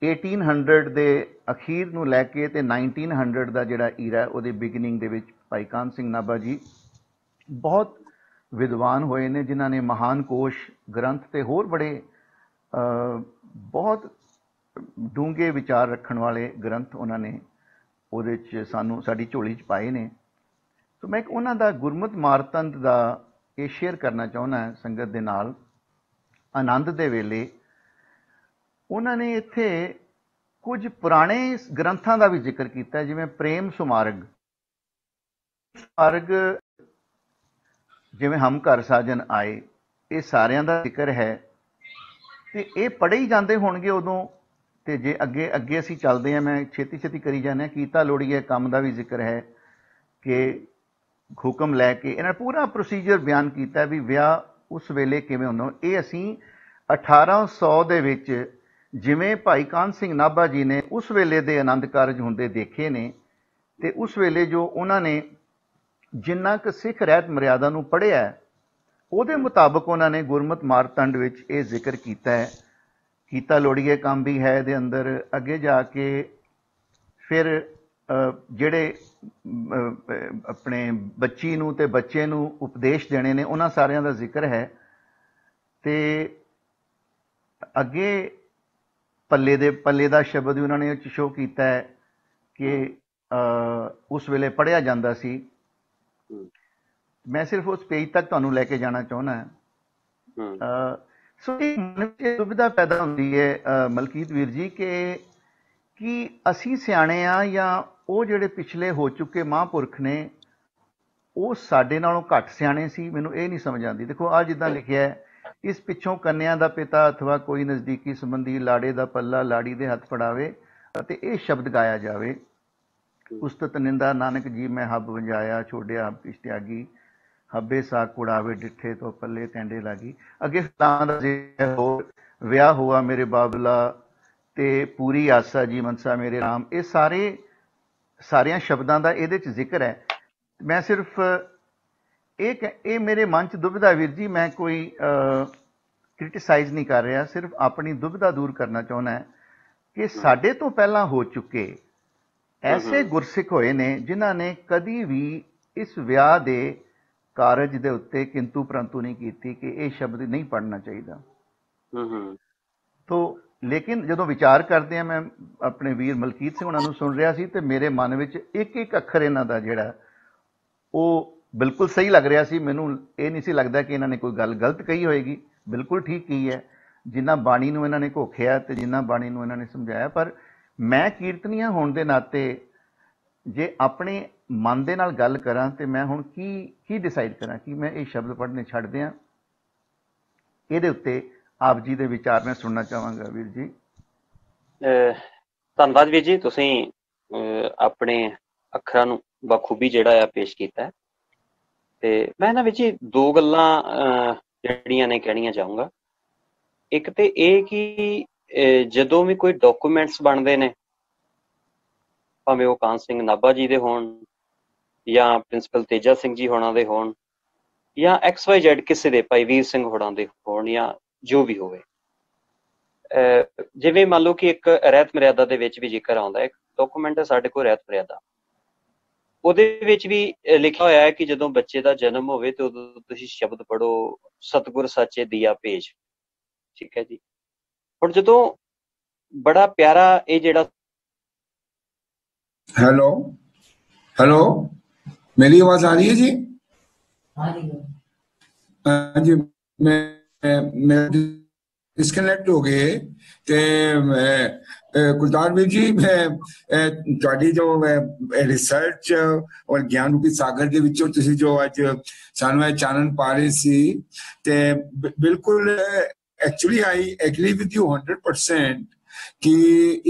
1800 ਦੇ ਅਖੀਰ ਨੂੰ ਲੈ ਕੇ ਤੇ 1900 ਦਾ ਜਿਹੜਾ ਈਰਾ ਉਹਦੇ ਬਿਗਨਿੰਗ ਦੇ ਵਿੱਚ ਭਾਈ ਕਾਹਨ ਸਿੰਘ ਨਾਭਾ ਜੀ ਬਹੁਤ ਵਿਦਵਾਨ ਹੋਏ ਨੇ, ਜਿਨ੍ਹਾਂ ਨੇ ਮਹਾਨ ਕੋਸ਼ ਗ੍ਰੰਥ ਤੇ ਹੋਰ ਬੜੇ ਬਹੁਤ ਡੂੰਘੇ ਵਿਚਾਰ ਰੱਖਣ ਵਾਲੇ ਗ੍ਰੰਥ ਉਹਨਾਂ ਨੇ ਉਹਦੇ 'ਚ ਸਾਡੀ ਝੋਲੀ 'ਚ ਪਾਏ ਨੇ। ਸੋ ਮੈਂ ਉਹਨਾਂ ਦਾ ਗੁਰਮਤਿ ਮਾਰਤੰਡ ਦਾ ਇਹ ਸ਼ੇਅਰ ਕਰਨਾ ਚਾਹੁੰਦਾ ਸੰਗਤ ਦੇ ਨਾਲ। ਆਨੰਦ ਦੇ ਵੇਲੇ ਉਹਨਾਂ ਨੇ ਇੱਥੇ ਕੁਝ ਪੁਰਾਣੇ ਗ੍ਰੰਥਾਂ ਦਾ ਵੀ ਜ਼ਿਕਰ ਕੀਤਾ, ਜਿਵੇਂ ਪ੍ਰੇਮ ਸੁਮਾਰਗ, ਜਿਵੇਂ ਹਮ ਘਰ ਸਾਜਨ ਆਏ, ਇਹ ਸਾਰਿਆਂ ਦਾ ਜ਼ਿਕਰ ਹੈ ਤੇ ਇਹ ਪੜ੍ਹੇ ਹੀ ਜਾਂਦੇ ਹੋਣਗੇ ਉਦੋਂ। ਤੇ ਜੇ ਅੱਗੇ ਅਸੀਂ ਚੱਲਦੇ ਹਾਂ, ਮੈਂ ਛੇਤੀ ਕਰੀ ਜਾਂਦੇ ਹਾਂ। ਕੀਤਾ ਲੋੜੀਏ ਕੰਮ ਦਾ ਵੀ ਜ਼ਿਕਰ ਹੈ ਕਿ ਹੁਕਮ ਲੈ ਕੇ ਇਹਨਾਂ ਨੇ ਪੂਰਾ ਪ੍ਰੋਸੀਜਰ ਬਿਆਨ ਕੀਤਾ ਵੀ ਵਿਆਹ ਉਸ ਵੇਲੇ ਕਿਵੇਂ ਹੁੰਦਾ। ਇਹ ਅਸੀਂ 1800 ਦੇ ਵਿੱਚ ਜਿਵੇਂ ਭਾਈ ਕਾਹਨ ਸਿੰਘ ਨਾਭਾ ਜੀ ਨੇ ਉਸ ਵੇਲੇ ਦੇ ਆਨੰਦ ਕਾਰਜ ਹੁੰਦੇ ਦੇਖੇ ਨੇ, ਤੇ ਉਸ ਵੇਲੇ ਜੋ ਉਹਨਾਂ ਨੇ ਜਿੰਨਾ ਕੁ ਸਿੱਖ ਰਹਿਤ ਮਰਿਆਦਾ ਨੂੰ ਪੜ੍ਹਿਆ ਉਹਦੇ ਮੁਤਾਬਕ ਉਹਨਾਂ ਨੇ ਗੁਰਮਤਿ ਮਾਰਤੰਡ ਵਿੱਚ ਇਹ ਜ਼ਿਕਰ ਕੀਤਾ ਹੈ। ਕੀਤਾ ਲੋੜੀਏ ਕੰਮ ਵੀ ਹੈ ਦੇ ਅੰਦਰ ਅੱਗੇ ਜਾ ਕੇ ਫਿਰ ਜਿਹੜੇ ਆਪਣੇ ਬੱਚੀ ਨੂੰ ਤੇ ਬੱਚੇ ਨੂੰ ਉਪਦੇਸ਼ ਦੇਣੇ ਨੇ ਉਹਨਾਂ ਸਾਰਿਆਂ ਦਾ ਜ਼ਿਕਰ ਹੈ। ਤੇ ਅੱਗੇ ਪੱਲੇ ਦਾ ਸ਼ਬਦ ਵੀ ਉਹਨਾਂ ਨੇ ਸ਼ੋਅ ਕੀਤਾ ਹੈ ਕਿ ਉਸ ਵੇਲੇ ਪੜ੍ਹਿਆ ਜਾਂਦਾ ਸੀ। ਮੈਂ ਸਿਰਫ ਉਸ ਪੇਜ ਤੱਕ ਤੁਹਾਨੂੰ ਲੈ ਕੇ ਜਾਣਾ ਚਾਹੁੰਦਾ। ਸੋ ਇਹ ਮਨ ਵਿੱਚ ਦੁਬਿਧਾ ਪੈਦਾ ਹੁੰਦੀ ਹੈ ਮਲਕੀਤ ਵੀਰ ਜੀ ਕਿ ਅਸੀਂ ਸਿਆਣੇ ਆ ਜਾਂ ਉਹ ਜਿਹੜੇ ਪਿਛਲੇ ਹੋ ਚੁੱਕੇ ਮਹਾਂਪੁਰਖ ਨੇ ਉਹ ਸਾਡੇ ਨਾਲੋਂ ਘੱਟ ਸਿਆਣੇ ਸੀ। ਮੈਨੂੰ ਇਹ ਨਹੀਂ ਸਮਝ ਆਉਂਦੀ। ਦੇਖੋ ਆਹ ਜਿੱਦਾਂ ਲਿਖਿਆ ਹੈ, ਇਸ ਪਿੱਛੋਂ ਕੰਨਿਆ ਦਾ ਪਿਤਾ ਅਥਵਾ ਕੋਈ ਨਜ਼ਦੀਕੀ ਸੰਬੰਧੀ ਲਾੜੇ ਦਾ ਪੱਲਾ ਲਾੜੀ ਦੇ ਹੱਥ ਫੜਾਵੇ ਅਤੇ ਇਹ ਸ਼ਬਦ ਗਾਇਆ ਜਾਵੇ। ਉਸਤਤ ਨਿੰਦਾ ਨਾਨਕ ਜੀ ਮੈਂ ਹੱਬ ਵੰਜਾਇਆ ਛੋੜਿਆ ਹੱਬ ਤਿਆਗੀ ਹੱਬੇ ਸਾਕ ਕੁੜਾਵੇ ਡਿੱਠੇ ਤੋਂ ਪੱਲੇ ਟੈਂਡੇ ਲਾਗੀ। ਅੱਗੇ ਫਲਾਂ ਦਾ ਹੋਰ ਵਿਆਹ ਹੋਆ ਮੇਰੇ ਬਾਬਲਾ ਤੇ ਪੂਰੀ ਆਸਾ ਜੀ ਮਨਸਾ ਮੇਰੇ ਰਾਮ। ਇਹ ਸਾਰਿਆਂ ਸ਼ਬਦਾਂ ਦਾ ਇਹਦੇ 'ਚ ਜ਼ਿਕਰ ਹੈ। ਮੈਂ ਸਿਰਫ ਇਹ ਮੇਰੇ ਮਨ 'ਚ ਦੁਬਿਧਾ ਵੀਰ ਜੀ, ਮੈਂ ਕੋਈ ਕ੍ਰਿਟਿਸਾਈਜ਼ ਨਹੀਂ ਕਰ ਰਿਹਾ, ਸਿਰਫ ਆਪਣੀ ਦੁਬਿਧਾ ਦੂਰ ਕਰਨਾ ਚਾਹੁੰਦਾ ਕਿ ਸਾਡੇ ਤੋਂ ਪਹਿਲਾਂ ਹੋ ਚੁੱਕੇ ਐਸੇ ਗੁਰਸਿੱਖ ਹੋਏ ਨੇ ਜਿਨ੍ਹਾਂ ਨੇ ਕਦੀ ਵੀ ਇਸ ਵਿਆਹ ਦੇ ਕਾਰਜ ਦੇ ਉੱਤੇ ਕਿੰਤੂ ਪਰੰਤੂ ਨਹੀਂ ਕੀਤੀ ਕਿ ਇਹ ਸ਼ਬਦ ਨਹੀਂ ਪੜ੍ਹਨਾ ਚਾਹੀਦਾ। ਤੋ ਲੇਕਿਨ ਜਦੋਂ ਵਿਚਾਰ ਕਰਦੇ ਆ, ਮੈਂ ਆਪਣੇ ਵੀਰ ਮਲਕੀਤ ਸਿੰਘ ਉਹਨਾਂ ਨੂੰ ਸੁਣ ਰਿਹਾ ਸੀ ਤੇ ਮੇਰੇ ਮਨ ਵਿੱਚ ਇੱਕ ਇੱਕ ਅੱਖਰ ਇਹਨਾਂ ਦਾ ਜਿਹੜਾ ਉਹ ਬਿਲਕੁਲ ਸਹੀ ਲੱਗ ਰਿਹਾ ਸੀ। ਮੈਨੂੰ ਇਹ ਨਹੀਂ ਸੀ ਲੱਗਦਾ ਕਿ ਇਹਨਾਂ ਨੇ ਕੋਈ ਗੱਲ ਗਲਤ ਕਹੀ ਹੋਏਗੀ, ਬਿਲਕੁਲ ਠੀਕ ਕਹੀ ਹੈ। ਜਿੰਨਾ ਬਾਣੀ ਨੂੰ ਇਹਨਾਂ ਨੇ ਘੋਖਿਆ ਤੇ ਜਿੰਨਾ ਬਾਣੀ ਨੂੰ ਇਹਨਾਂ ਨੇ ਸਮਝਾਇਆ, ਪਰ ਮੈਂ ਕੀਰਤਨੀਆ ਹੋਣ ਦੇ ਨਾਤੇ ਜੇ ਆਪਣੇ ਮਨ ਦੇ ਨਾਲ ਗੱਲ ਕਰਾਂ ਤੇ ਮੈਂ ਹੁਣ ਕੀ ਡਿਸਾਈਡ ਕਰਾਂ ਕਿ ਮੈਂ ਇਹ ਸ਼ਬਦ ਪੜ੍ਹਨੇ ਛੱਡ ਦਿਆਂ। ਇਹਦੇ ਉੱਤੇ ਆਪ ਜੀ ਦੇ ਵਿਚਾਰ ਮੈਂ ਸੁਣਨਾ ਚਾਹਾਂਗਾ ਵੀਰ ਜੀ। ਧੰਨਵਾਦ ਵੀਰ ਜੀ, ਤੁਸੀਂ ਆਪਣੇ ਅੱਖਰਾਂ ਨੂੰ ਬਖੂਬੀ ਜਿਹੜਾ ਆ ਪੇਸ਼ ਕੀਤਾ। ਤੇ ਮੈਂ ਨਾ ਵੀਰ ਜੀ ਦੋ ਗੱਲਾਂ ਜਿਹੜੀਆਂ ਨੇ ਕਹਿਣੀਆਂ ਚਾਹੂੰਗਾ। ਇੱਕ ਤੇ ਇਹ ਕਿ ਜਦੋਂ ਵੀ ਕੋਈ ਡਾਕੂਮੈਂਟਸ ਬਣਦੇ ਨੇ, ਭਾਵੇਂ ਉਹ ਕਾਹਨ ਸਿੰਘ ਨਾਭਾ ਜੀ ਦੇ ਹੋਣ ਜਾਂ ਪ੍ਰਿੰਸੀਪਲ ਤੇਜਾ ਸਿੰਘ ਜੀ ਹੋਣਾ ਦੇ ਹੋਣ ਜਾਂ XYZ ਕਿਸੇ ਦੇ ਭਾਈ ਵੀਰ ਸਿੰਘ ਹੋਣਾ ਦੇ ਹੋਣ ਜਾਂ ਜੋ ਵੀ ਹੋਵੇ, ਜਿਵੇਂ ਮੰਨ ਲਓ ਕਿ ਇੱਕ ਰਹਿਤ ਮਰਿਆਦਾ ਦੇ ਵਿੱਚ ਵੀ ਜ਼ਿਕਰ ਆਉਂਦਾ, ਇੱਕ ਡਾਕੂਮੈਂਟ ਹੈ ਸਾਡੇ ਕੋਲ ਰਹਿਤ ਮਰਿਆਦਾ, ਉਹਦੇ ਵਿੱਚ ਵੀ ਲਿਖਿਆ ਹੋਇਆ ਹੈ ਕਿ ਜਦੋਂ ਬੱਚੇ ਦਾ ਜਨਮ ਹੋਵੇ ਤੇ ਉਦੋਂ ਤੁਸੀਂ ਸ਼ਬਦ ਪੜ੍ਹੋ ਸਤਿਗੁਰ ਸਾਚੇ ਦੀਆ ਭੇਜ। ਠੀਕ ਹੈ ਜੀ। ਹੁਣ ਜਦੋਂ ਬੜਾ ਪਿਆਰਾ ਇਹ ਜਿਹੜਾ हेलो मेरी आवाज आ रही है जी? हाँ जी, मैं डिस्कनेक्ट हो गए ते गुलजार ਵੀਰ ਜੀ, ਤੁਹਾਡੀ ਜੋ ਰਿਸਰਚ ਔਰ ਗਿਆਨ ਰੂਪੀ ਸਾਗਰ ਦੇ ਵਿੱਚੋਂ ਤੁਸੀਂ ਜੋ ਅੱਜ ਸਾਨੂੰ ਇਹ ਚਾਨਣ ਪਾ ਰਹੇ ਸੀ ਤੇ ਬਿਲਕੁਲ actually I agree with you 100% कि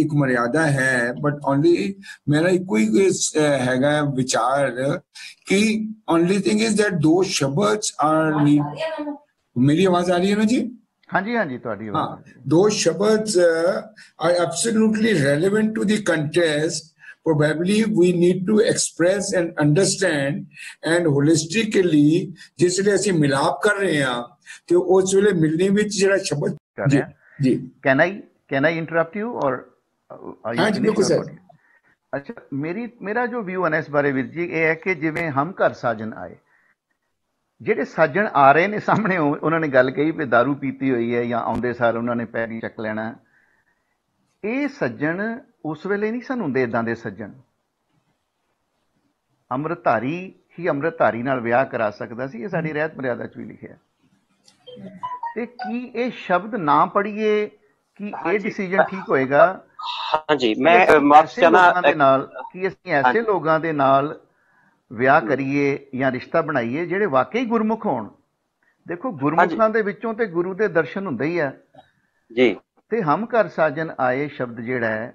एक मर्यादा है, बट ओनली मेरा कोई हैगा विचार कि ओनली थिंग इज दैट दो शब्द आर मेरी आवाज आ रही है ना जी? हाँ जी, हाँ जी, ਤੁਹਾਡੀ हाँ, दो शब्द are absolutely relevant to the context. Probably we need to express and understand and holistically जिसले ਅਸੀਂ ਮਿਲਾਪ ਕਰ ਰਹੇ ਹਾਂ ਤੇ ਉਸ ਵੇਲੇ ਮਿਲਣੀ ਵਿੱਚ ਜਿਹੜਾ ਸ਼ਬਦ ਜੀ ਜੀ can I interrupt you or ਹਾਂ ਜੀ ਬਿਲਕੁਲ ਸਰ। ਅੱਛਾ, ਮੇਰਾ ਜੋ ਵਿਊ ਹੈ ਇਸ ਬਾਰੇ ਵੀਰ ਜੀ ਇਹ ਹੈ ਕਿ ਜਿਵੇਂ ਹਮ ਘਰ ਸਾਜਨ ਆਏ, ਜਿਹੜੇ ਸਾਜਣ ਆ ਰਹੇ ਨੇ ਸਾਹਮਣੇ, ਉਹਨਾਂ ਨੇ ਗੱਲ ਕਹੀ ਵੀ ਦਾਰੂ ਪੀਤੀ ਹੋਈ ਹੈ ਜਾਂ ਆਉਂਦੇ ਸਾਰ ਉਹਨਾਂ ਨੇ ਪੈਰੀ ਚੱਕ ਲੈਣਾ। ਇਹ ਸੱਜਣ ਉਸ ਵੇਲੇ ਨਹੀਂ ਸਨ ਹੁੰਦੇ ਇੱਦਾਂ ਦੇ ਸੱਜਣ। ਅੰਮ੍ਰਿਤਧਾਰੀ ਹੀ ਅੰਮ੍ਰਿਤਧਾਰੀ ਨਾਲ ਵਿਆਹ ਕਰਾ ਸਕਦਾ ਸੀ, ਇਹ ਸਾਡੀ ਰਹਿਤ ਮਰਿਆਦਾ 'ਚ ਵੀ ਲਿਖਿਆ। ਤੇ ਕੀ ਇਹ ਸ਼ਬਦ ਨਾ ਪੜ੍ਹੀਏ ਕਿ ਇਹ ਡਿਸੀਜਨ ਠੀਕ ਹੋਏਗਾ? ਹਾਂਜੀ, ਮੈਂ ਮਾਫ ਚਾਹਨਾ ਦੇ ਨਾਲ ਕਿ ਅਸੀਂ ਐਸੇ ਲੋਕਾਂ ਦੇ ਨਾਲ ਵਿਆਹ ਕਰੀਏ ਜਾਂ ਰਿਸ਼ਤਾ ਬਣਾਈਏ ਜਿਹੜੇ ਵਾਕਈ ਗੁਰਮੁਖ ਹੋਣ। ਦੇਖੋ ਗੁਰਮੁਖਾਂ ਦੇ ਵਿੱਚੋਂ ਤੇ ਗੁਰੂ ਦੇ ਦਰਸ਼ਨ ਹੁੰਦੇ ਹੀ ਆ ਜੀ। ਤੇ ਹਮ ਘਰ ਸਾਜਨ ਆਏ ਸ਼ਬਦ ਜਿਹੜਾ ਹੈ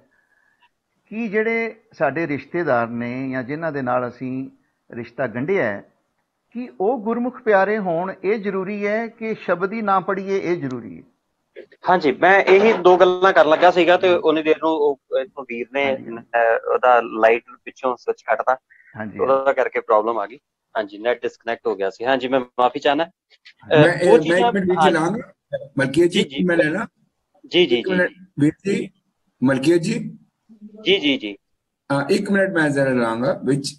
ਕਿ ਜਿਹੜੇ ਸਾਡੇ ਰਿਸ਼ਤੇਦਾਰ ਨੇ ਜਾਂ ਜਿਨ੍ਹਾਂ ਦੇ ਨਾਲ ਅਸੀਂ ਰਿਸ਼ਤਾ ਗੰਢਿਆ ਹੈ, ਕਿ ਉਹ ਗੁਰਮੁਖ ਪਿਆਰੇ ਹੋਣ ਇਹ ਜ਼ਰੂਰੀ ਹੈ ਕਿ ਸ਼ਬਦ ਹੀ ਨਾ ਪੜ੍ਹੀਏ ਇਹ ਜ਼ਰੂਰੀ ਹੈ? ਹਾਂਜੀ, ਮੈਂ ਇਹੀ ਦੋ ਗੱਲਾਂ ਕਰਨ ਲੱਗਾ ਸੀਗਾ ਤੇ ਉਹਨੇ ਦੇਰ ਨੂੰ ਇੱਥੋਂ ਵੀਰ ਨੇ ਉਹਦਾ ਲਾਈਟ ਪਿੱਛੋਂ ਸਵਿਚ ਕੱਟਤਾ, ਉਹਦਾ ਕਰਕੇ ਪ੍ਰੋਬਲਮ ਆ ਗਈ। ਹਾਂਜੀ, ਨੈਟ ਡਿਸਕਨੈਕਟ ਹੋ ਗਿਆ ਸੀ। ਹਾਂਜੀ, ਮੈਂ ਮਾਫੀ ਚਾਹਨਾ। ਮੈਂ ਇੱਕ ਮਿੰਟ ਵਿੱਚ ਲਾਂਗਾ ਮਲਕੀਅਤ ਜੀ, ਮੈਂ ਲੈਣਾ ਜੀ ਜੀ ਜੀ ਵੀਰ ਜੀ, ਮਲਕੀਅਤ ਜੀ ਜੀ ਜੀ ਜੀ ਹਾਂ, ਇੱਕ ਮਿੰਟ ਮੈਂ ਜ਼ਰਾ ਲਾਂਗਾ ਵਿੱਚ,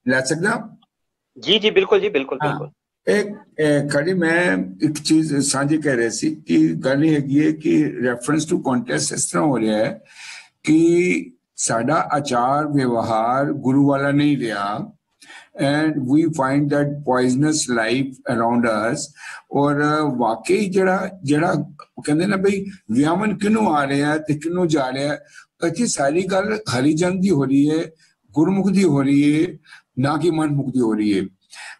ਲੈ ਸਕਦਾ? ਜੀ ਜੀ ਬਿਲਕੁਲ ਜੀ, ਬਿਲकुल ਬਿਲकुल। एक खड़ी मैं एक चीज साझी कह रहे सी कि गल हैगी है कि रेफरेंस टू कॉन्टेस्ट इस तरह हो रहा है कि साडा आचार व्यवहार गुरु वाला नहीं रहा, and we find that poisonous life around us. और वाकई जड़ा जड़ा कहते ना भाई व्यामन किनू आ रहे हैं ते किनू जा रहे हैं, अच्छी सारी गल हरिजन दी हो रही है, गुरमुख दी हो रही है, ना कि मनमुख दी हो रही है।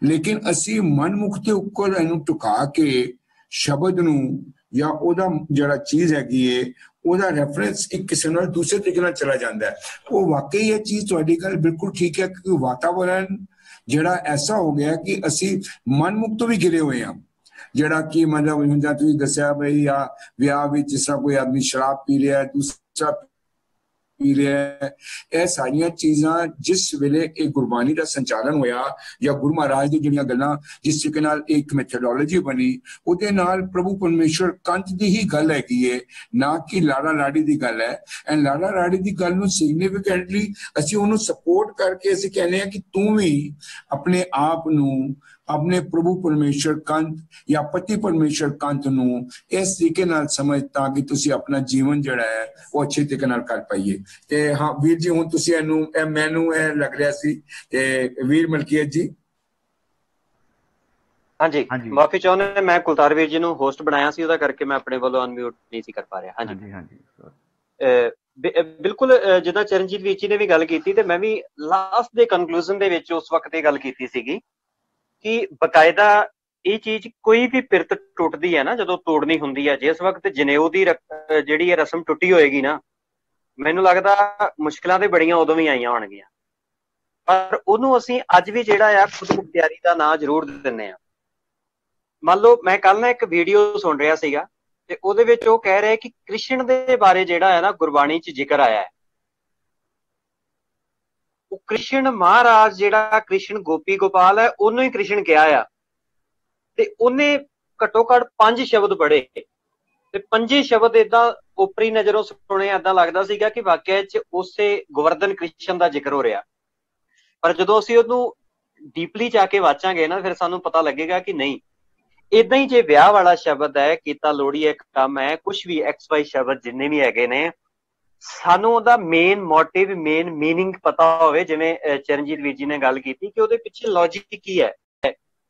लेकिन असी मनमुख के उपर इनू टुका के शब्द नू या ओदा जड़ा चीज हैगी है ओदा रेफरेंस एक किसी नाल दूसरे तरीके नाल चला जाता है। वो वाकई ये चीज तुहाडी गल बिल्कुल ठीक है कि वातावरण जड़ा ऐसा हो गया कि असी मनमुख तो भी गिरे हुए हैं। जड़ा कि मतलब तुसीं दस्सिया भाई या विआह विच जिस तरह कोई आदमी शराब पी रहा है, दूसरा पी रहा है, ਇਹ ਸਾਰੀਆਂ ਚੀਜ਼ਾਂ ਜਿਸ ਵੇਲੇ ਇਹ ਗੁਰਬਾਣੀ ਦਾ ਸੰਚਾਲਨ ਹੋਇਆ ਜਾਂ ਗੁਰੂ ਮਹਾਰਾਜ ਦੀ ਜਿਹੜੀਆਂ ਗੱਲਾਂ ਜਿਸ ਤਰੀਕੇ ਨਾਲ ਇੱਕ ਮੈਥੋਡੋਲੋਜੀ ਬਣੀ ਉਹਦੇ ਨਾਲ ਪ੍ਰਭੂ ਪਰਮੇਸ਼ਰ ਕੰਤ ਦੀ ਹੀ ਗੱਲ ਹੈਗੀ ਹੈ, ਨਾ ਕਿ ਲਾੜਾ ਲਾੜੀ ਦੀ ਗੱਲ ਹੈ। ਐਂਡ ਲਾੜਾ ਲਾੜੀ ਦੀ ਗੱਲ ਨੂੰ ਸਿਗਨੀਫੀਕੈਂਟਲੀ ਅਸੀਂ ਉਹਨੂੰ ਸਪੋਰਟ ਕਰਕੇ ਅਸੀਂ ਕਹਿੰਦੇ ਹਾਂ ਕਿ ਤੂੰ ਵੀ ਆਪਣੇ ਆਪ ਨੂੰ अपने प्रभु परमेश्वर कंत या पति परमेश्वर कंत नू इस तरीके नाल समझ ताकि तुसी अपना जीवन जड़ा है वो अच्छे तरीके नाल कर पाइए। ते हाँ वीर जी, हुण तुसी इनू मैनू लग रहा सी ते वीर मलकीयत जी। ਹਾਂਜੀ, ਮਾਫੀ ਚਾਹੁੰਦੇ, ਮੈਂ ਕੁਲਤਾਰ ਵੀਰ ਜੀ ਨੂੰ ਹੋਸਟ ਬਣਾਇਆ ਸੀ, ਉਹਦਾ ਕਰਕੇ ਮੈਂ ਆਪਣੇ ਵੱਲੋਂ ਅਨਮਿਊਟ ਨਹੀਂ ਸੀ ਕਰ ਪਾ ਰਿਹਾ। ਹਾਂਜੀ ਹਾਂਜੀ ਬਿਲਕੁਲ, ਜਿੱਦਾਂ ਚਰਨਜੀਤ ਵੀਰ ਜੀ ਨੇ ਵੀ ਗੱਲ ਕੀਤੀ ਤੇ ਮੈਂ ਵੀ ਲਾਸਟ ਦੇ ਕਨਕਲੂਜਨ ਦੇ ਵਿੱਚ ਉਸ ਵਕਤ ਇਹ ਗੱਲ ਕੀਤੀ ਸੀਗੀ ਕਿ ਬਕਾਇਦਾ ਇਹ ਚੀਜ਼ ਕੋਈ ਵੀ ਪਿਰਤ ਟੁੱਟਦੀ ਹੈ ਨਾ, ਜਦੋਂ ਤੋੜਨੀ ਹੁੰਦੀ ਹੈ, ਜਿਸ ਵਕਤ ਜਨੇਊ ਦੀ ਜਿਹੜੀ ਇਹ ਰਸਮ ਟੁੱਟੀ ਹੋਏਗੀ ਨਾ, ਮੈਨੂੰ ਲੱਗਦਾ ਮੁਸ਼ਕਿਲਾਂ ਤੇ ਬੜੀਆਂ ਉਦੋਂ ਵੀ ਆਈਆਂ ਹੋਣਗੀਆਂ। ਪਰ ਉਹਨੂੰ ਅਸੀਂ ਅੱਜ ਵੀ ਜਿਹੜਾ ਆ ਖੁਦ ਮੁਖਤਿਆਰੀ ਦਾ ਨਾਂ ਜ਼ਰੂਰ ਦਿੰਦੇ ਹਾਂ। ਮੰਨ ਲਓ ਮੈਂ ਕੱਲ ਨਾ ਇੱਕ ਵੀਡੀਓ ਸੁਣ ਰਿਹਾ ਸੀਗਾ ਤੇ ਉਹਦੇ ਵਿੱਚ ਉਹ ਕਹਿ ਰਿਹਾ ਕਿ ਕ੍ਰਿਸ਼ਨ ਦੇ ਬਾਰੇ ਜਿਹੜਾ ਹੈ ਨਾ ਗੁਰਬਾਣੀ 'ਚ ਜ਼ਿਕਰ ਆਇਆ ਹੈ, ਉਹ ਕ੍ਰਿਸ਼ਨ ਮਹਾਰਾਜ ਜਿਹੜਾ ਕ੍ਰਿਸ਼ਨ ਗੋਪੀ ਗੋਪਾਲ ਹੈ ਉਹਨੂੰ ਹੀ ਕ੍ਰਿਸ਼ਨ ਕਿਹਾ ਆ, ਤੇ ਉਹਨੇ ਘੱਟੋ ਘੱਟ 5 ਸ਼ਬਦ ਪੜ੍ਹੇ ਤੇ 5 ਸ਼ਬਦ ਏਦਾਂ ਉਪਰੀ ਨਜ਼ਰੋਂ ਸੁਣੇ, ਏਦਾਂ ਲੱਗਦਾ ਸੀਗਾ ਕਿ ਵਾਕਿਆ 'ਚ ਉਸੇ ਗੋਵਰਧਨ ਕ੍ਰਿਸ਼ਨ ਦਾ ਜ਼ਿਕਰ ਹੋ ਰਿਹਾ। ਪਰ ਜਦੋਂ ਅਸੀਂ ਉਹਨੂੰ ਡੀਪਲੀ ਜਾ ਕੇ ਵਾਚਾਂਗੇ ਨਾ, ਫਿਰ ਸਾਨੂੰ ਪਤਾ ਲੱਗੇਗਾ ਕਿ ਨਹੀਂ, ਏਦਾਂ ਹੀ ਜੇ ਵਿਆਹ ਵਾਲਾ ਸ਼ਬਦ ਹੈ, ਕੀਤਾ ਲੋੜੀ ਇੱਕ ਕੰਮ ਹੈ, ਕੁਛ ਵੀ XY ਸ਼ਬਦ ਜਿੰਨੇ ਵੀ ਹੈਗੇ ਨੇ, ਸਾਨੂੰ ਉਹਦਾ ਮੇਨ ਮੋਟਿਵ, ਮੇਨ ਮੀਨਿੰਗ ਪਤਾ ਹੋਵੇ। ਜਿਵੇਂ ਚਰਨਜੀਤ ਵੀਰ ਜੀ ਨੇ ਗੱਲ ਕੀਤੀ ਕਿ ਉਹਦੇ ਪਿੱਛੇ ਲੌਜਿਕ ਕੀ ਹੈ।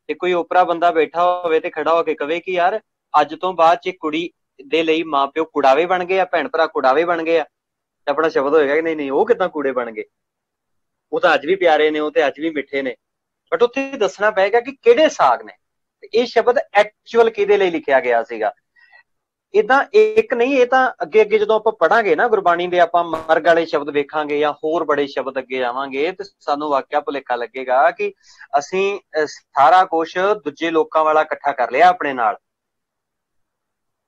ਤੇ ਕੋਈ ਓਪਰਾ ਬੰਦਾ ਬੈਠਾ ਹੋਵੇ ਤੇ ਖੜਾ ਹੋ ਕੇ ਕਵੇ ਕਿ ਯਾਰ ਅੱਜ ਤੋਂ ਬਾਅਦ ਚ ਕੁੜੀ ਦੇ ਲਈ ਮਾਂ ਪਿਓ ਕੁੜਾਵੇ ਬਣ ਗਏ ਆ, ਭੈਣ ਭਰਾ ਕੁੜਾਵੇ ਬਣ ਗਏ ਆ, ਤੇ ਆਪਣਾ ਸ਼ਬਦ ਹੋਏਗਾ ਕਿ ਨਹੀਂ ਨਹੀਂ ਉਹ ਕਿੱਦਾਂ ਕੂੜੇ ਬਣ ਗਏ, ਉਹ ਤਾਂ ਅੱਜ ਵੀ ਪਿਆਰੇ ਨੇ, ਉਹ ਤੇ ਅੱਜ ਵੀ ਮਿੱਠੇ ਨੇ। ਬਟ ਉੱਥੇ ਦੱਸਣਾ ਪਏਗਾ ਕਿ ਕਿਹੜੇ ਸਾਗ ਨੇ, ਇਹ ਸ਼ਬਦ ਐਕਚੁਅਲ ਕਿਹਦੇ ਲਈ ਲਿਖਿਆ ਗਿਆ ਸੀਗਾ। ਏਦਾਂ ਇੱਕ ਨਹੀਂ, ਇਹ ਤਾਂ ਅੱਗੇ ਅੱਗੇ ਜਦੋਂ ਆਪਾਂ ਪੜਾਂਗੇ ਨਾ ਗੁਰਬਾਣੀ ਦੇ, ਆਪਾਂ ਮਰਗ ਵਾਲੇ ਸ਼ਬਦ ਵੇਖਾਂਗੇ ਜਾਂ ਹੋਰ ਬੜੇ ਸ਼ਬਦ ਅੱਗੇ ਜਾਵਾਂਗੇ, ਤੇ ਸਾਨੂੰ ਵਾਕਿਆ ਭੁਲੇਖਾ ਲੱਗੇਗਾ ਕਿ ਅਸੀਂ ਸਾਰਾ ਕੁਛ ਦੂਜੇ ਲੋਕਾਂ ਵਾਲਾ ਇਕੱਠਾ ਕਰ ਲਿਆ ਆਪਣੇ ਨਾਲ।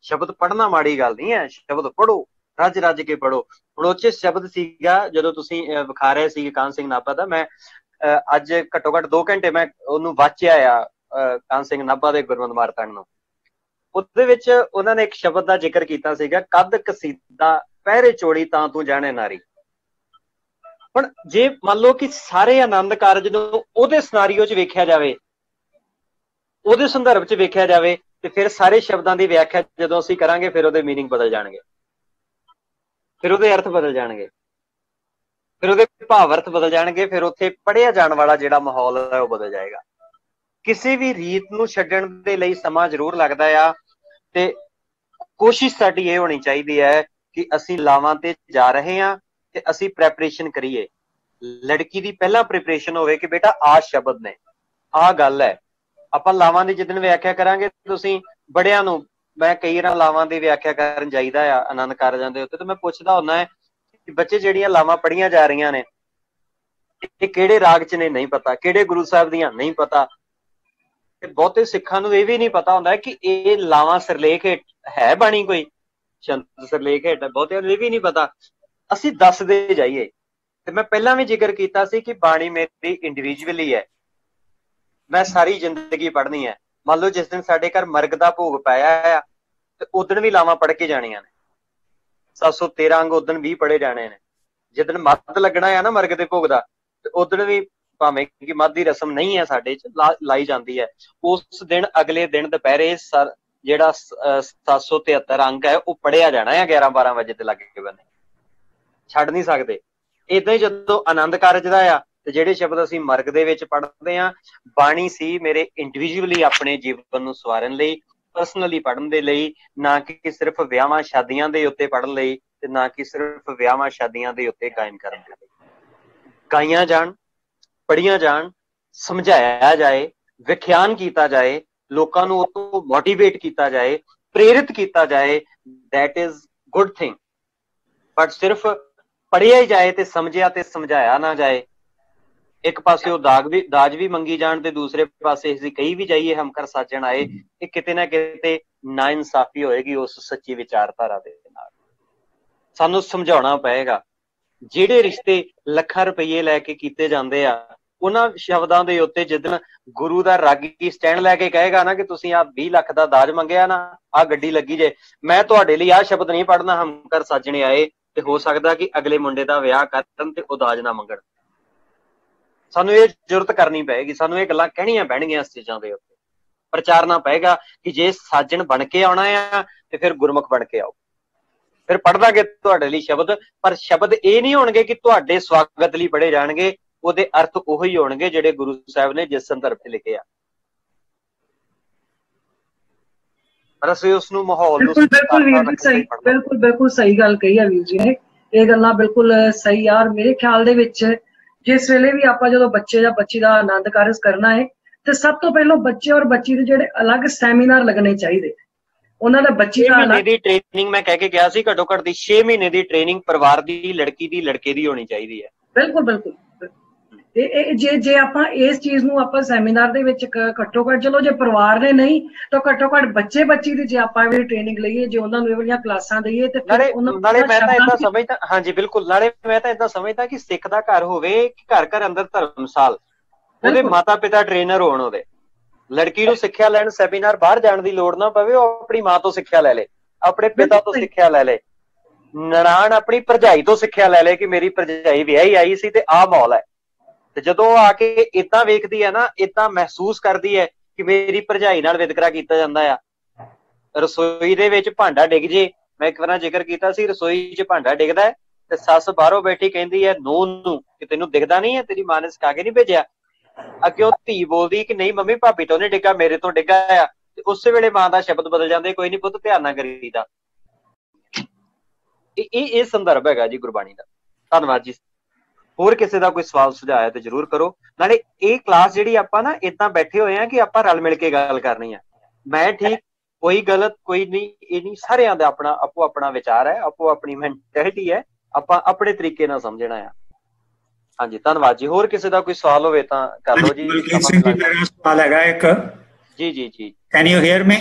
ਸ਼ਬਦ ਪੜ੍ਹਨਾ ਮਾੜੀ ਗੱਲ ਨਹੀਂ ਹੈ, ਸ਼ਬਦ ਪੜ੍ਹੋ, ਰੱਜ ਰੱਜ ਕੇ ਪੜ੍ਹੋ। ਹੁਣ ਉਹ 'ਚ ਸ਼ਬਦ ਸੀਗਾ ਜਦੋਂ ਤੁਸੀਂ ਵਿਖਾ ਰਹੇ ਸੀ ਕਾਹਨ ਸਿੰਘ ਨਾਭਾ ਦਾ, ਮੈਂ ਅੱਜ ਘੱਟੋ ਘੱਟ 2 ਘੰਟੇ ਮੈਂ ਉਹਨੂੰ ਵਾਚਿਆ ਆ, ਕਾਹਨ ਸਿੰਘ ਨਾਭਾ ਦੇ ਗੁਰਮਤਿ ਮਾਰਤੰਡ ਨੂੰ। ਉਹਦੇ ਵਿੱਚ ਉਹਨਾਂ ਨੇ ਇੱਕ ਸ਼ਬਦ ਦਾ ਜ਼ਿਕਰ ਕੀਤਾ ਸੀਗਾ, ਕੱਦ ਕਸੀਦਾ ਪਹਿਰੇ ਚੋੜੀ ਤਾਂ ਤੂੰ ਜਾਣੇ ਨਾਰੀ। ਹੁਣ ਜੇ ਮੰਨ ਲਓ ਕਿ ਸਾਰੇ ਆਨੰਦ ਕਾਰਜ ਨੂੰ ਉਹਦੇ ਸਿਨਾਰੀਓ 'ਚ ਵੇਖਿਆ ਜਾਵੇ, ਉਹਦੇ ਸੰਦਰਭ 'ਚ ਵੇਖਿਆ ਜਾਵੇ, ਤੇ ਫਿਰ ਸਾਰੇ ਸ਼ਬਦਾਂ ਦੀ ਵਿਆਖਿਆ ਜਦੋਂ ਅਸੀਂ ਕਰਾਂਗੇ, ਫਿਰ ਉਹਦੇ ਮੀਨਿੰਗ ਬਦਲ ਜਾਣਗੇ, ਫਿਰ ਉਹਦੇ ਅਰਥ ਬਦਲ ਜਾਣਗੇ, ਫਿਰ ਉਹਦੇ ਭਾਵ ਅਰਥ ਬਦਲ ਜਾਣਗੇ, ਫਿਰ ਉੱਥੇ ਪੜ੍ਹਿਆ ਜਾਣ ਵਾਲਾ ਜਿਹੜਾ ਮਾਹੌਲ ਹੈ ਉਹ ਬਦਲ ਜਾਏਗਾ। ਕਿਸੇ ਵੀ ਰੀਤ ਨੂੰ ਛੱਡਣ ਦੇ ਲਈ ਸਮਾਂ ਜ਼ਰੂਰ ਲੱਗਦਾ ਆ, ਤੇ ਕੋਸ਼ਿਸ਼ ਸਾਡੀ ਇਹ ਹੋਣੀ ਚਾਹੀਦੀ ਹੈ ਕਿ ਅਸੀਂ ਲਾਵਾਂ ਤੇ ਜਾ ਰਹੇ ਹਾਂ ਤੇ ਅਸੀਂ ਪ੍ਰੈਪਰੇਸ਼ਨ ਕਰੀਏ। ਲੜਕੀ ਦੀ ਪਹਿਲਾਂ ਪ੍ਰੈਪਰੇਸ਼ਨ ਹੋਵੇ ਕਿ ਬੇਟਾ ਆਹ ਸ਼ਬਦ ਨੇ, ਆਹ ਗੱਲ ਹੈ। ਆਪਾਂ ਲਾਵਾਂ ਦੀ ਜਿੱਦਣ ਵਿਆਖਿਆ ਕਰਾਂਗੇ, ਤੁਸੀਂ ਬੜਿਆਂ ਨੂੰ, ਮੈਂ ਕਈ ਵਾਰ ਲਾਵਾਂ ਦੀ ਵਿਆਖਿਆ ਕਰਨ ਜਾਈਦਾ ਆ ਆਨੰਦ ਕਾਰਜਾਂ ਦੇ ਉੱਤੇ, ਤੇ ਮੈਂ ਪੁੱਛਦਾ ਹੁੰਦਾ ਹੈ ਕਿ ਬੱਚੇ ਜਿਹੜੀਆਂ ਲਾਵਾਂ ਪੜ੍ਹੀਆਂ ਜਾ ਰਹੀਆਂ ਨੇ, ਇਹ ਕਿਹੜੇ ਰਾਗ ਚ ਨੇ ਨਹੀਂ ਪਤਾ, ਕਿਹੜੇ ਗੁਰੂ ਸਾਹਿਬ ਦੀਆਂ ਨਹੀਂ ਪਤਾ। ਤੇ ਬਹੁਤੇ ਸਿੱਖਾਂ ਨੂੰ ਇਹ ਵੀ ਨਹੀਂ ਪਤਾ ਹੁੰਦਾ ਕਿ ਇਹ ਲਾਵਾਂ ਸਿਰਲੇਖ ਹੇਠ ਹੈ ਬਾਣੀ ਕੋਈ, ਸ਼ੰਤ ਸਿਰਲੇਖ ਹੇਠ, ਬਹੁਤਿਆਂ ਨੂੰ ਇਹ ਵੀ ਨਹੀਂ ਪਤਾ। ਅਸੀਂ ਦੱਸਦੇ ਜਾਈਏ। ਤੇ ਮੈਂ ਪਹਿਲਾਂ ਵੀ ਜ਼ਿਕਰ ਕੀਤਾ ਸੀ ਕਿ ਬਾਣੀ ਮੇਰੀ ਇੰਡੀਵਿਜੂਅਲੀ ਹੈ, ਮੈਂ ਸਾਰੀ ਜ਼ਿੰਦਗੀ ਪੜ੍ਹਨੀ ਹੈ। ਮੰਨ ਲਓ ਜਿਸ ਦਿਨ ਸਾਡੇ ਘਰ ਮਰਗ ਦਾ ਭੋਗ ਪਾਇਆ ਆ ਤੇ ਉਦਣ ਵੀ ਲਾਵਾਂ ਪੜ੍ਹ ਕੇ ਜਾਣੀਆਂ ਨੇ, 713 ਅੰਗ ਉਦਣ ਵੀ ਪੜ੍ਹੇ ਜਾਣੇ ਨੇ। ਜਿੱਦਣ ਮੱਧ ਲੱਗਣਾ ਆ ਨਾ ਮਰਗ ਦੇ ਭੋਗ ਦਾ, ਤੇ ਉਦਣ ਵੀ ਭਾਵੇਂ ਕਿ ਮੱਧ ਦੀ ਰਸਮ ਨਹੀਂ ਹੈ ਸਾਡੇ ਚ, ਲਾਈ ਜਾਂਦੀ ਹੈ। ਉਸ ਦਿਨ ਅਗਲੇ ਦਿਨ ਦੁਪਹਿਰੇ ਜਿਹੜਾ 773 ਅੰਗ ਹੈ ਉਹ ਪੜ੍ਹਿਆ ਜਾਣਾ ਹੈ 11-12 ਵਜੇ ਤੇ ਲੱਗ ਕੇ ਬੰਨੇ, ਛੱਡ ਨਹੀਂ ਸਕਦੇ। ਏਦਾਂ ਹੀ ਜਦੋਂ ਆਨੰਦ ਕਾਰਜ ਦਾ ਆ ਤੇ ਜਿਹੜੇ ਸ਼ਬਦ ਅਸੀਂ ਮਰਗ ਦੇ ਵਿੱਚ ਪੜ੍ਹਦੇ ਹਾਂ, ਬਾਣੀ ਸੀ ਮੇਰੇ ਇੰਡੀਵਿਜੂਅਲੀ ਆਪਣੇ ਜੀਵਨ ਨੂੰ ਸਵਾਰਨ ਲਈ, ਪਰਸਨਲੀ ਪੜ੍ਹਨ ਦੇ ਲਈ, ਨਾ ਕਿ ਸਿਰਫ ਵਿਆਹਾਂ ਸ਼ਾਦੀਆਂ ਦੇ ਉੱਤੇ ਪੜ੍ਹਨ ਲਈ, ਤੇ ਨਾ ਕਿ ਸਿਰਫ ਵਿਆਹਾਂ ਸ਼ਾਦੀਆਂ ਦੇ ਉੱਤੇ ਗਾਇਨ ਕਰਨ ਦੇ ਲਈ। ਗਾਈਆਂ ਜਾਣ, ਪੜ੍ਹੀਆਂ ਜਾਣ, ਸਮਝਾਇਆ ਜਾਏ, ਵਿਖਿਆਨ ਕੀਤਾ ਜਾਏ, ਲੋਕਾਂ ਨੂੰ ਉਹ ਤੋਂ ਮੋਟੀਵੇਟ ਕੀਤਾ ਜਾਏ, ਪ੍ਰੇਰਿਤ ਕੀਤਾ ਜਾਏ, that is good thing. But ਸਿਰਫ ਪੜ੍ਹਿਆ ਹੀ ਜਾਏ ਤੇ ਸਮਝਿਆ ਤੇ ਸਮਝਾਇਆ ਨਾ ਜਾਏ। ਇੱਕ ਪਾਸੇ ਉਹ ਦਾਜ ਵੀ ਮੰਗੀ ਜਾਣ ਤੇ ਦੂਸਰੇ ਪਾਸੇ ਅਸੀਂ ਕਹੀ ਵੀ ਜਾਈਏ ਹਮ ਕਰ ਸਾਜਣ ਆਏ, ਇਹ ਕਿਤੇ ਨਾ ਕਿਤੇ ਨਾ ਇਨਸਾਫੀ ਹੋਏਗੀ ਉਸ ਸੱਚੀ ਵਿਚਾਰਧਾਰਾ ਦੇ ਨਾਲ। ਸਾਨੂੰ ਸਮਝਾਉਣਾ ਪਏਗਾ। ਜਿਹੜੇ ਰਿਸ਼ਤੇ ਲੱਖਾਂ ਰੁਪਈਏ ਲੈ ਕੇ ਕੀਤੇ ਜਾਂਦੇ ਆ, ਉਹਨਾਂ ਸ਼ਬਦਾਂ ਦੇ ਉੱਤੇ ਜਿੱਦਣ ਗੁਰੂ ਦਾ ਰਾਗੀ ਸਟੈਂਡ ਲੈ ਕੇ ਕਹੇਗਾ ਨਾ ਕਿ ਤੁਸੀਂ ਆਹ 20 ਲੱਖ ਦਾ ਦਾਜ ਮੰਗਿਆ ਨਾ, ਆਹ ਗੱਡੀ ਲੱਗੀ ਜੇ, ਮੈਂ ਤੁਹਾਡੇ ਲਈ ਆਹ ਸ਼ਬਦ ਨਹੀਂ ਪੜ੍ਹਨਾ ਹਮ ਕਰ ਸਾਜਣੇ ਆਏ, ਤੇ ਹੋ ਸਕਦਾ ਕਿ ਅਗਲੇ ਮੁੰਡੇ ਦਾ ਵਿਆਹ ਕਰਨ ਤੇ ਉਹ ਦਾਜ ਨਾ ਮੰਗਣ। ਸਾਨੂੰ ਇਹ ਜ਼ਰੂਰਤ ਕਰਨੀ ਪਏਗੀ, ਸਾਨੂੰ ਇਹ ਗੱਲਾਂ ਕਹਿਣੀਆਂ ਪੈਣਗੀਆਂ ਇਸ ਚੀਜ਼ਾਂ ਦੇ ਉੱਤੇ, ਪ੍ਰਚਾਰਨਾ ਪਏਗਾ ਕਿ ਜੇ ਸਾਜਣ ਬਣ ਕੇ ਆਉਣਾ ਆ ਤੇ ਫਿਰ ਗੁਰਮੁਖ ਬਣ ਕੇ ਆਓ। ਫਿਰ ਪੜ੍ਹ ਦਾਂਗੇ ਤੁਹਾਡੇ ਲਈ ਸ਼ਬਦ, ਪਰ ਸ਼ਬਦ ਇਹ ਨਹੀਂ ਹੋਣਗੇ ਕਿ ਤੁਹਾਡੇ ਸਵਾਗਤ ਲਈ ਪੜ੍ਹੇ ਜਾਣਗੇ, ਉਹਦੇ ਅਰਥ ਉਹੀ ਹੋਣਗੇ ਜਿਹੜੇ ਗੁਰੂ ਸਾਹਿਬ ਨੇ ਜਿਸ ਸੰਦਰਭ ਤੇ ਲਿਖੇ ਆ। ਪਰ ਅਸੀਂ ਉਸ ਨੂੰ ਮਾਹੌਲ ਨੂੰ ਬਿਲਕੁਲ ਸਹੀ ਗੱਲ ਕਹੀ ਹੈ ਵੀਰ ਜੀ ਨੇ। ਇਹ ਗੱਲਾਂ ਬਿਲਕੁਲ ਸਹੀ ਆ। ਮੇਰੇ ਖਿਆਲ ਦੇ ਵਿੱਚ ਜਿਸ ਵੇਲੇ ਵੀ ਆਪਾਂ ਜਦੋਂ ਬੱਚੇ ਜਾਂ ਬੱਚੀ ਦਾ ਆਨੰਦ ਕਾਰਜ ਕਰਨਾ ਹੈ ਤੇ ਸਭ ਤੋਂ ਪਹਿਲਾਂ ਬੱਚੇ ਔਰ ਬੱਚੀ ਦੇ ਜਿਹੜੇ ਅਲੱਗ ਸੈਮੀਨਾਰ ਲੱਗਣੇ ਚਾਹੀਦੇ। ਉਹਨਾਂ ਦਾ ਬੱਚੀ ਦਾ ਮਹੀਨੇ ਦੀ ਟ੍ਰੇਨਿੰਗ ਮੈਂ ਕਹਿ ਕੇ ਗਿਆ ਸੀ, ਘੱਟੋ ਘੱਟ ਦੀ 6 ਮਹੀਨੇ ਦੀ ਟ੍ਰੇਨਿੰਗ ਪਰਿਵਾਰ ਦੀ, ਲੜਕੀ ਦੀ, ਲੜਕੇ ਦੀ ਹੋਣੀ ਚਾਹੀਦੀ ਹੈ। ਬਿਲਕੁਲ। ਤੇ ਜੇ ਆਪਾਂ ਇਸ ਚੀਜ਼ ਨੂੰ ਆਪਾਂ ਸੈਮੀਨਾਰ ਦੇ ਵਿੱਚ ਘੱਟੋ ਘੱਟ, ਚਲੋ ਜੇ ਪਰਿਵਾਰ ਨੇ ਨਹੀਂ ਤਾਂ ਘੱਟੋ ਘੱਟ ਬੱਚੇ ਬੱਚੀ ਦੀ ਜੇ ਆਪਾਂ ਵੀ ਟ੍ਰੇਨਿੰਗ ਲਈਏ, ਜੇ ਉਹਨਾਂ ਨੂੰ ਇਹ ਵਾਲੀਆਂ ਕਲਾਸਾਂ ਦਈਏ ਤੇ ਨਾਲੇ ਮੈਂ ਤਾਂ ਏਦਾਂ ਸਮਝਦਾ, ਹਾਂਜੀ ਬਿਲਕੁਲ, ਨਾਲੇ ਮੈਂ ਤਾਂ ਏਦਾਂ ਸਮਝਦਾ ਕਿ ਸਿੱਖ ਦਾ ਘਰ ਹੋਵੇ, ਘਰ ਘਰ ਅੰਦਰ ਧਰਮਸਾਲ, ਉਹਦੇ ਮਾਤਾ ਪਿਤਾ ਟ੍ਰੇਨਰ ਹੋਣ, ਉਹਦੇ ਲੜਕੀ ਨੂੰ ਸਿੱਖਿਆ ਲੈਣ ਸੈਮੀਨਾਰ ਬਾਹਰ ਜਾਣ ਦੀ ਲੋੜ ਨਾ ਪਵੇ, ਉਹ ਆਪਣੀ ਮਾਂ ਤੋਂ ਸਿੱਖਿਆ ਲੈ ਲੇ, ਆਪਣੇ ਪਿਤਾ ਤੋਂ ਸਿੱਖਿਆ ਲੈ ਲੇ, ਨਨਾਣ ਆਪਣੀ ਭਰਜਾਈ ਤੋਂ ਸਿੱਖਿਆ ਲੈ ਲੇ ਕਿ ਮੇਰੀ ਭਰਜਾਈ ਵਿਆਹੀ ਆਈ ਸੀ ਤੇ ਆਹ ਮਾਹੌਲ ਹੈ। ਤੇ ਜਦੋਂ ਉਹ ਆ ਕੇ ਏਦਾਂ ਵੇਖਦੀ ਹੈ ਨਾ, ਏਦਾਂ ਮਹਿਸੂਸ ਕਰਦੀ ਹੈ ਕਿ ਮੇਰੀ ਭਰਜਾਈ ਨਾਲ ਵਿਤਕਰਾ ਕੀਤਾ ਜਾਂਦਾ ਆ। ਰਸੋਈ ਦੇ ਵਿੱਚ ਭਾਂਡਾ ਡਿੱਗ ਜੇ, ਮੈਂ ਇੱਕ ਵਾਰ ਜ਼ਿਕਰ ਕੀਤਾ ਸੀ, ਰਸੋਈ 'ਚ ਭਾਂਡਾ ਡਿੱਗਦਾ ਤੇ ਸੱਸ ਬਾਹਰੋਂ ਬੈਠੀ ਕਹਿੰਦੀ ਹੈ ਨੂੰਹ ਨੂੰ ਕਿ ਤੈਨੂੰ ਦਿਖਦਾ ਨਹੀਂ ਹੈ, ਤੇਰੀ ਮਾਂ ਨੇ ਸਿਖਾ ਕੇ ਨਹੀਂ ਭੇਜਿਆ। ਅੱਗੇ ਉਹ ਧੀ ਬੋਲਦੀ ਕਿ ਨਹੀਂ ਮੰਮੀ ਭਾਬੀ ਤੋਂ ਨਹੀਂ ਡਿੱਗਾ, ਮੇਰੇ ਤੋਂ ਡਿੱਗਾ ਆ, ਤੇ ਉਸੇ ਵੇਲੇ ਮਾਂ ਦਾ ਸ਼ਬਦ ਬਦਲ ਜਾਂਦੇ, ਕੋਈ ਨੀ ਪੁੱਤ ਧਿਆਨ ਨਾ ਕਰੀਦਾ। ਇਹ ਸੰਦਰਭ ਹੈਗਾ ਜੀ ਗੁਰਬਾਣੀ ਦਾ। ਧੰਨਵਾਦ ਜੀ। ਹੋਰ ਕਿਸੇ ਦਾ ਕੋਈ ਸਵਾਲ ਸੁਝਾਅ ਹੈ ਤੇ ਜ਼ਰੂਰ ਕਰੋ। ਨਾਲੇ ਇਹ ਕਲਾਸ ਜਿਹੜੀ ਆਪਾਂ ਨਾ ਏਦਾਂ ਬੈਠੇ ਹੋਏ ਆ ਕਿ ਆਪਾਂ ਰਲ ਮਿਲ ਕੇ ਗੱਲ ਕਰਨੀ ਆ। ਮੈਂ ਠੀਕ, ਕੋਈ ਗਲਤ, ਕੋਈ ਨਹੀਂ, ਇਹ ਨਹੀਂ, ਸਾਰਿਆਂ ਦਾ ਆਪਣਾ ਆਪੋ ਆਪਣਾ ਵਿਚਾਰ ਹੈ, ਆਪੋ ਆਪਣੀ ਮੈਂਟੈਲਿਟੀ ਹੈ, ਆਪਾਂ ਆਪਣੇ ਤਰੀਕੇ ਨਾਲ ਸਮਝਣਾ ਆ। ਹਾਂਜੀ ਧੰਨਵਾਦ ਜੀ। ਹੋਰ ਕਿਸੇ ਦਾ ਕੋਈ ਸਵਾਲ ਹੋਵੇ ਤਾਂ ਕਰ ਲਓ ਜੀ। ਮੇਰਾ ਸਵਾਲ ਹੈਗਾ ਇੱਕ। ਜੀ can you hear me?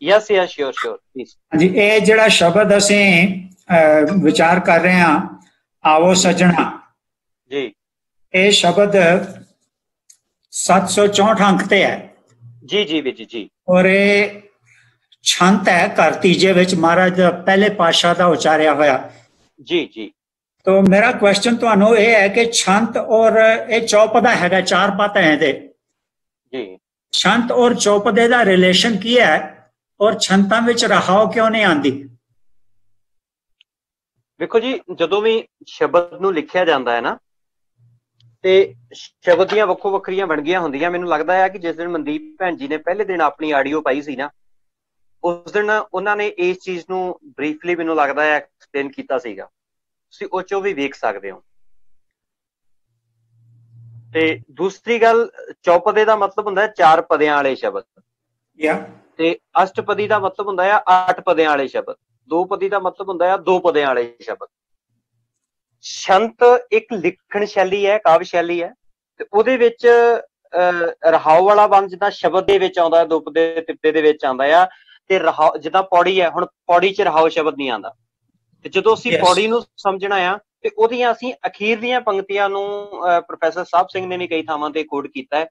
Yes sure please. ਹਾਂਜੀ, ਇਹ ਜਿਹੜਾ ਸ਼ਬਦ ਅਸੀਂ ਵਿਚਾਰ ਕਰ ਰਹੇ ਹਾਂ, ਆਵੋ ਸੱਜਣਾ ਜੀ, ਇਹ ਸ਼ਬਦ 764 ਅੰਕ ਤੇ ਹੈ ਜੀ। ਔਰ ਇਹ ਛੰਤ ਹੈ ਘਰ ਤੀਜੇ ਵਿੱਚ ਮਹਾਰਾਜ ਪਹਿਲੇ ਪਾਤਸ਼ਾਹ ਦਾ ਉਚਾਰਿਆ ਹੋਇਆ। ਜੀ तो मेरा क्वेश्चन ਤੁਹਾਨੂੰ ਇਹ ਹੈ ਕਿ ਛੰਤ ਔਰ ਇਹ ਚੌਪਦਾ ਹੈਗਾ, 4 ਪਦ ਹੈ ਇਹਦੇ ਜੀ। ਛੰਤ ਔਰ ਚੌਪਦੇ ਦਾ ਰਿਲੇਸ਼ਨ ਕੀ ਹੈ ਔਰ ਛੰਤਾਂ ਵਿੱਚ ਰਹਾਓ ਕਿਉਂ ਨਹੀਂ ਆਂਦੀ? ਵੇਖੋ ਜੀ, ਜਦੋਂ ਵੀ ਸ਼ਬਦ ਨੂੰ ਲਿਖਿਆ ਜਾਂਦਾ ਹੈ ਨਾ, ਤੇ ਸ਼ਬਦ ਦੀਆਂ ਵੱਖੋ ਵੱਖਰੀਆਂ ਵੰਨਗੀਆਂ ਹੁੰਦੀਆਂ। ਮੈਨੂੰ ਲੱਗਦਾ ਹੈ ਕਿ ਜਿਸ ਦਿਨ ਮਨਦੀਪ ਭੈਣ ਜੀ ਨੇ ਪਹਿਲੇ ਦਿਨ ਆਪਣੀ ਆਡੀਓ ਪਾਈ ਸੀ ਨਾ, ਉਸ ਦਿਨ ਉਹਨਾਂ ਨੇ ਇਸ ਚੀਜ਼ ਨੂੰ ਬਰੀਫਲੀ ਮੈਨੂੰ ਲੱਗਦਾ ਹੈ ਐਕਸਪਲੇਨ ਕੀਤਾ ਸੀਗਾ। ਤੁਸੀਂ ਉਹ ਚੋਂ ਵੀ ਵੇਖ ਸਕਦੇ ਹੋ। ਤੇ ਦੂਸਰੀ ਗੱਲ, ਚੌਪਦੇ ਦਾ ਮਤਲਬ ਹੁੰਦਾ 4 ਪਦਿਆਂ ਵਾਲੇ ਸ਼ਬਦ, ਤੇ ਅਸ਼ਟਪਦੀ ਦਾ ਮਤਲਬ ਹੁੰਦਾ ਆ 8 ਪਦਿਆਂ ਵਾਲੇ ਸ਼ਬਦ, 2 ਪਦੀ ਦਾ ਮਤਲਬ ਹੁੰਦਾ ਆ 2 ਪਦਿਆਂ ਵਾਲੇ ਸ਼ਬਦ। ਛੰਤ ਇੱਕ ਲਿਖਣ ਸ਼ੈਲੀ ਹੈ, ਕਾਵਿ ਸ਼ੈਲੀ ਹੈ, ਤੇ ਉਹਦੇ ਵਿੱਚ ਰਹਾਉ ਵਾਲਾ ਬੰਦ ਜਿੱਦਾਂ ਸ਼ਬਦ ਦੇ ਵਿੱਚ ਆਉਂਦਾ, ਦੁੱਪ ਦੇ ਤਿੱਪੇ ਦੇ ਵਿੱਚ ਆਉਂਦਾ ਆ, ਤੇ ਰਹਾਉ ਜਿੱਦਾਂ ਪੌੜੀ ਹੈ, ਹੁਣ ਪੌੜੀ 'ਚ ਰਹਾਉ ਸ਼ਬਦ ਨਹੀਂ ਆਉਂਦਾ, ਤੇ ਜਦੋਂ ਅਸੀਂ ਪੌੜੀ ਨੂੰ ਸਮਝਣਾ ਆ ਤੇ ਉਹਦੀਆਂ ਅਸੀਂ ਅਖੀਰਲੀਆਂ ਪੰਕਤੀਆਂ ਨੂੰ ਪ੍ਰੋਫੈਸਰ ਸਾਹਿਬ ਸਿੰਘ ਨੇ ਵੀ ਕਈ ਥਾਵਾਂ ਤੇ ਕੋਡ ਕੀਤਾ ਹੈ,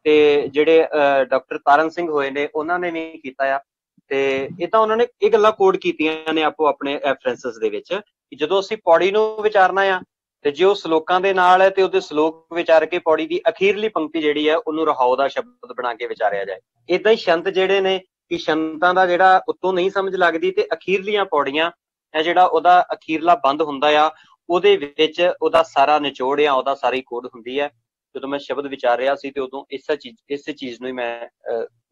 ਤੇ ਜਿਹੜੇ ਡਾਕਟਰ ਤਾਰਨ ਸਿੰਘ ਹੋਏ ਨੇ ਉਹਨਾਂ ਨੇ ਵੀ ਕੀਤਾ ਆ, ਤੇ ਇਹ ਤਾਂ ਉਹਨਾਂ ਨੇ ਇਹ ਗੱਲਾਂ ਕੋਡ ਕੀਤੀਆਂ ਨੇ ਆਪੋ ਆਪਣੇ ਰੈਫਰੈਂਸਸ ਦੇ ਵਿੱਚ ਕਿ ਜਦੋਂ ਅਸੀਂ ਪੌੜੀ ਨੂੰ ਵਿਚਾਰਨਾ ਆ ਤੇ ਜੇ ਉਹ ਸਲੋਕਾਂ ਦੇ ਨਾਲ ਹੈ ਤੇ ਉਹਦੇ ਸਲੋਕ ਵਿਚਾਰ ਕੇ ਪੌੜੀ ਦੀ ਅਖੀਰਲੀ ਪੰਕਤੀ ਜਿਹੜੀ ਹੈ ਉਹਨੂੰ ਰਹਾਉ ਦਾ ਸ਼ਬਦ ਬਣਾ ਕੇ ਵਿਚਾਰਿਆ ਜਾਏ। ਏਦਾਂ ਹੀ ਛੰਤ ਜਿਹੜੇ ਨੇ ਕਿ ਛੰਤਾਂ ਦਾ ਜਿਹੜਾ ਉੱਤੋਂ ਨਹੀਂ ਸਮਝ ਲੱਗਦੀ ਤੇ ਅਖੀਰਲੀਆਂ ਪੌੜੀਆਂ ਇਹ ਜਿਹੜਾ ਉਹਦਾ ਅਖੀਰਲਾ ਬੰਦ ਹੁੰਦਾ ਆ ਉਹਦੇ ਵਿੱਚ ਉਹਦਾ ਸਾਰਾ ਨਿਚੋੜ ਆ, ਉਹਦਾ ਸਾਰੀ ਕੋਡ ਹੁੰਦੀ ਹੈ। ਜਦੋਂ ਮੈਂ ਸ਼ਬਦ ਵਿਚਾਰ ਰਿਹਾ ਸੀ ਤੇ ਉਦੋਂ ਇਸੇ ਚੀਜ਼ ਨੂੰ ਹੀ ਮੈਂ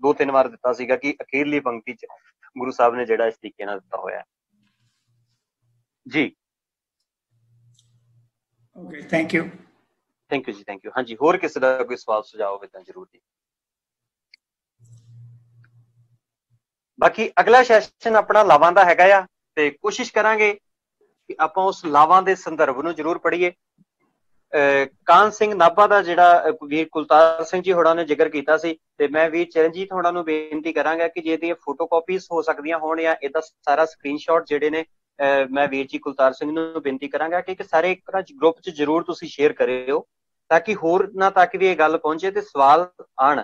2-3 ਵਾਰ ਦਿੱਤਾ ਸੀਗਾ ਕਿ ਅਖੀਰਲੀ ਪੰਕਤੀ 'ਚ ਗੁਰੂ ਸਾਹਿਬ ਨੇ ਜਿਹੜਾ ਇਸ ਤਰੀਕੇ ਨਾਲ ਦਿੱਤਾ ਹੋਇਆ ਜੀ। ਓਕੇ, ਥੈਂਕ ਯੂ ਜੀ, ਥੈਂਕ ਯੂ। ਹਾਂਜੀ, ਹੋਰ ਕਿਸੇ ਦਾ ਕੋਈ ਸਵਾਲ ਸੁਝਾਅ ਹੋਵੇ ਤਾਂ ਜ਼ਰੂਰ ਜੀ। ਬਾਕੀ ਅਗਲਾ ਸੈਸ਼ਨ ਆਪਣਾ ਲਾਵਾਂ ਦਾ ਹੈਗਾ ਆ ਤੇ ਕੋਸ਼ਿਸ਼ ਕਰਾਂਗੇ ਕਿ ਆਪਾਂ ਉਸ ਲਾਵਾਂ ਦੇ ਸੰਦਰਭ ਨੂੰ ਜ਼ਰੂਰ ਪੜ੍ਹੀਏ। ਕਾਹਨ ਸਿੰਘ ਨਾਭਾ ਦਾ ਜਿਹੜਾ ਵੀਰ ਕੁਲਤਾਰ ਸਿੰਘ ਜੀ ਹੋਰਾਂ ਨੇ ਜ਼ਿਕਰ ਕੀਤਾ ਸੀ, ਤੇ ਮੈਂ ਵੀਰ ਚਰਨਜੀਤ ਹੋਰਾਂ ਨੂੰ ਬੇਨਤੀ ਕਰਾਂਗਾ ਕਿ ਜੇ ਇਹਦੀਆਂ ਫੋਟੋ ਕਾਪੀਜ਼ ਹੋ ਸਕਦੀਆਂ ਹੋਣ ਜਾਂ ਇਹਦਾ ਸਾਰਾ ਸਕਰੀਨਸ਼ਾਟ ਜਿਹੜੇ ਨੇ ਮੈਂ ਵੀਰ ਜੀ ਕੁਲਤਾਰ ਸਿੰਘ ਨੂੰ ਬੇਨਤੀ ਕਰਾਂਗਾ ਕਿ ਸਾਰੇ ਇੱਕ ਗਰੁੱਪ 'ਚ ਜ਼ਰੂਰ ਤੁਸੀਂ ਸ਼ੇਅਰ ਕਰਿਓ ਤਾਂ ਕਿ ਹੋਰਨਾਂ ਤੱਕ ਵੀ ਇਹ ਗੱਲ ਪਹੁੰਚੇ ਤੇ ਸਵਾਲ ਆਣ।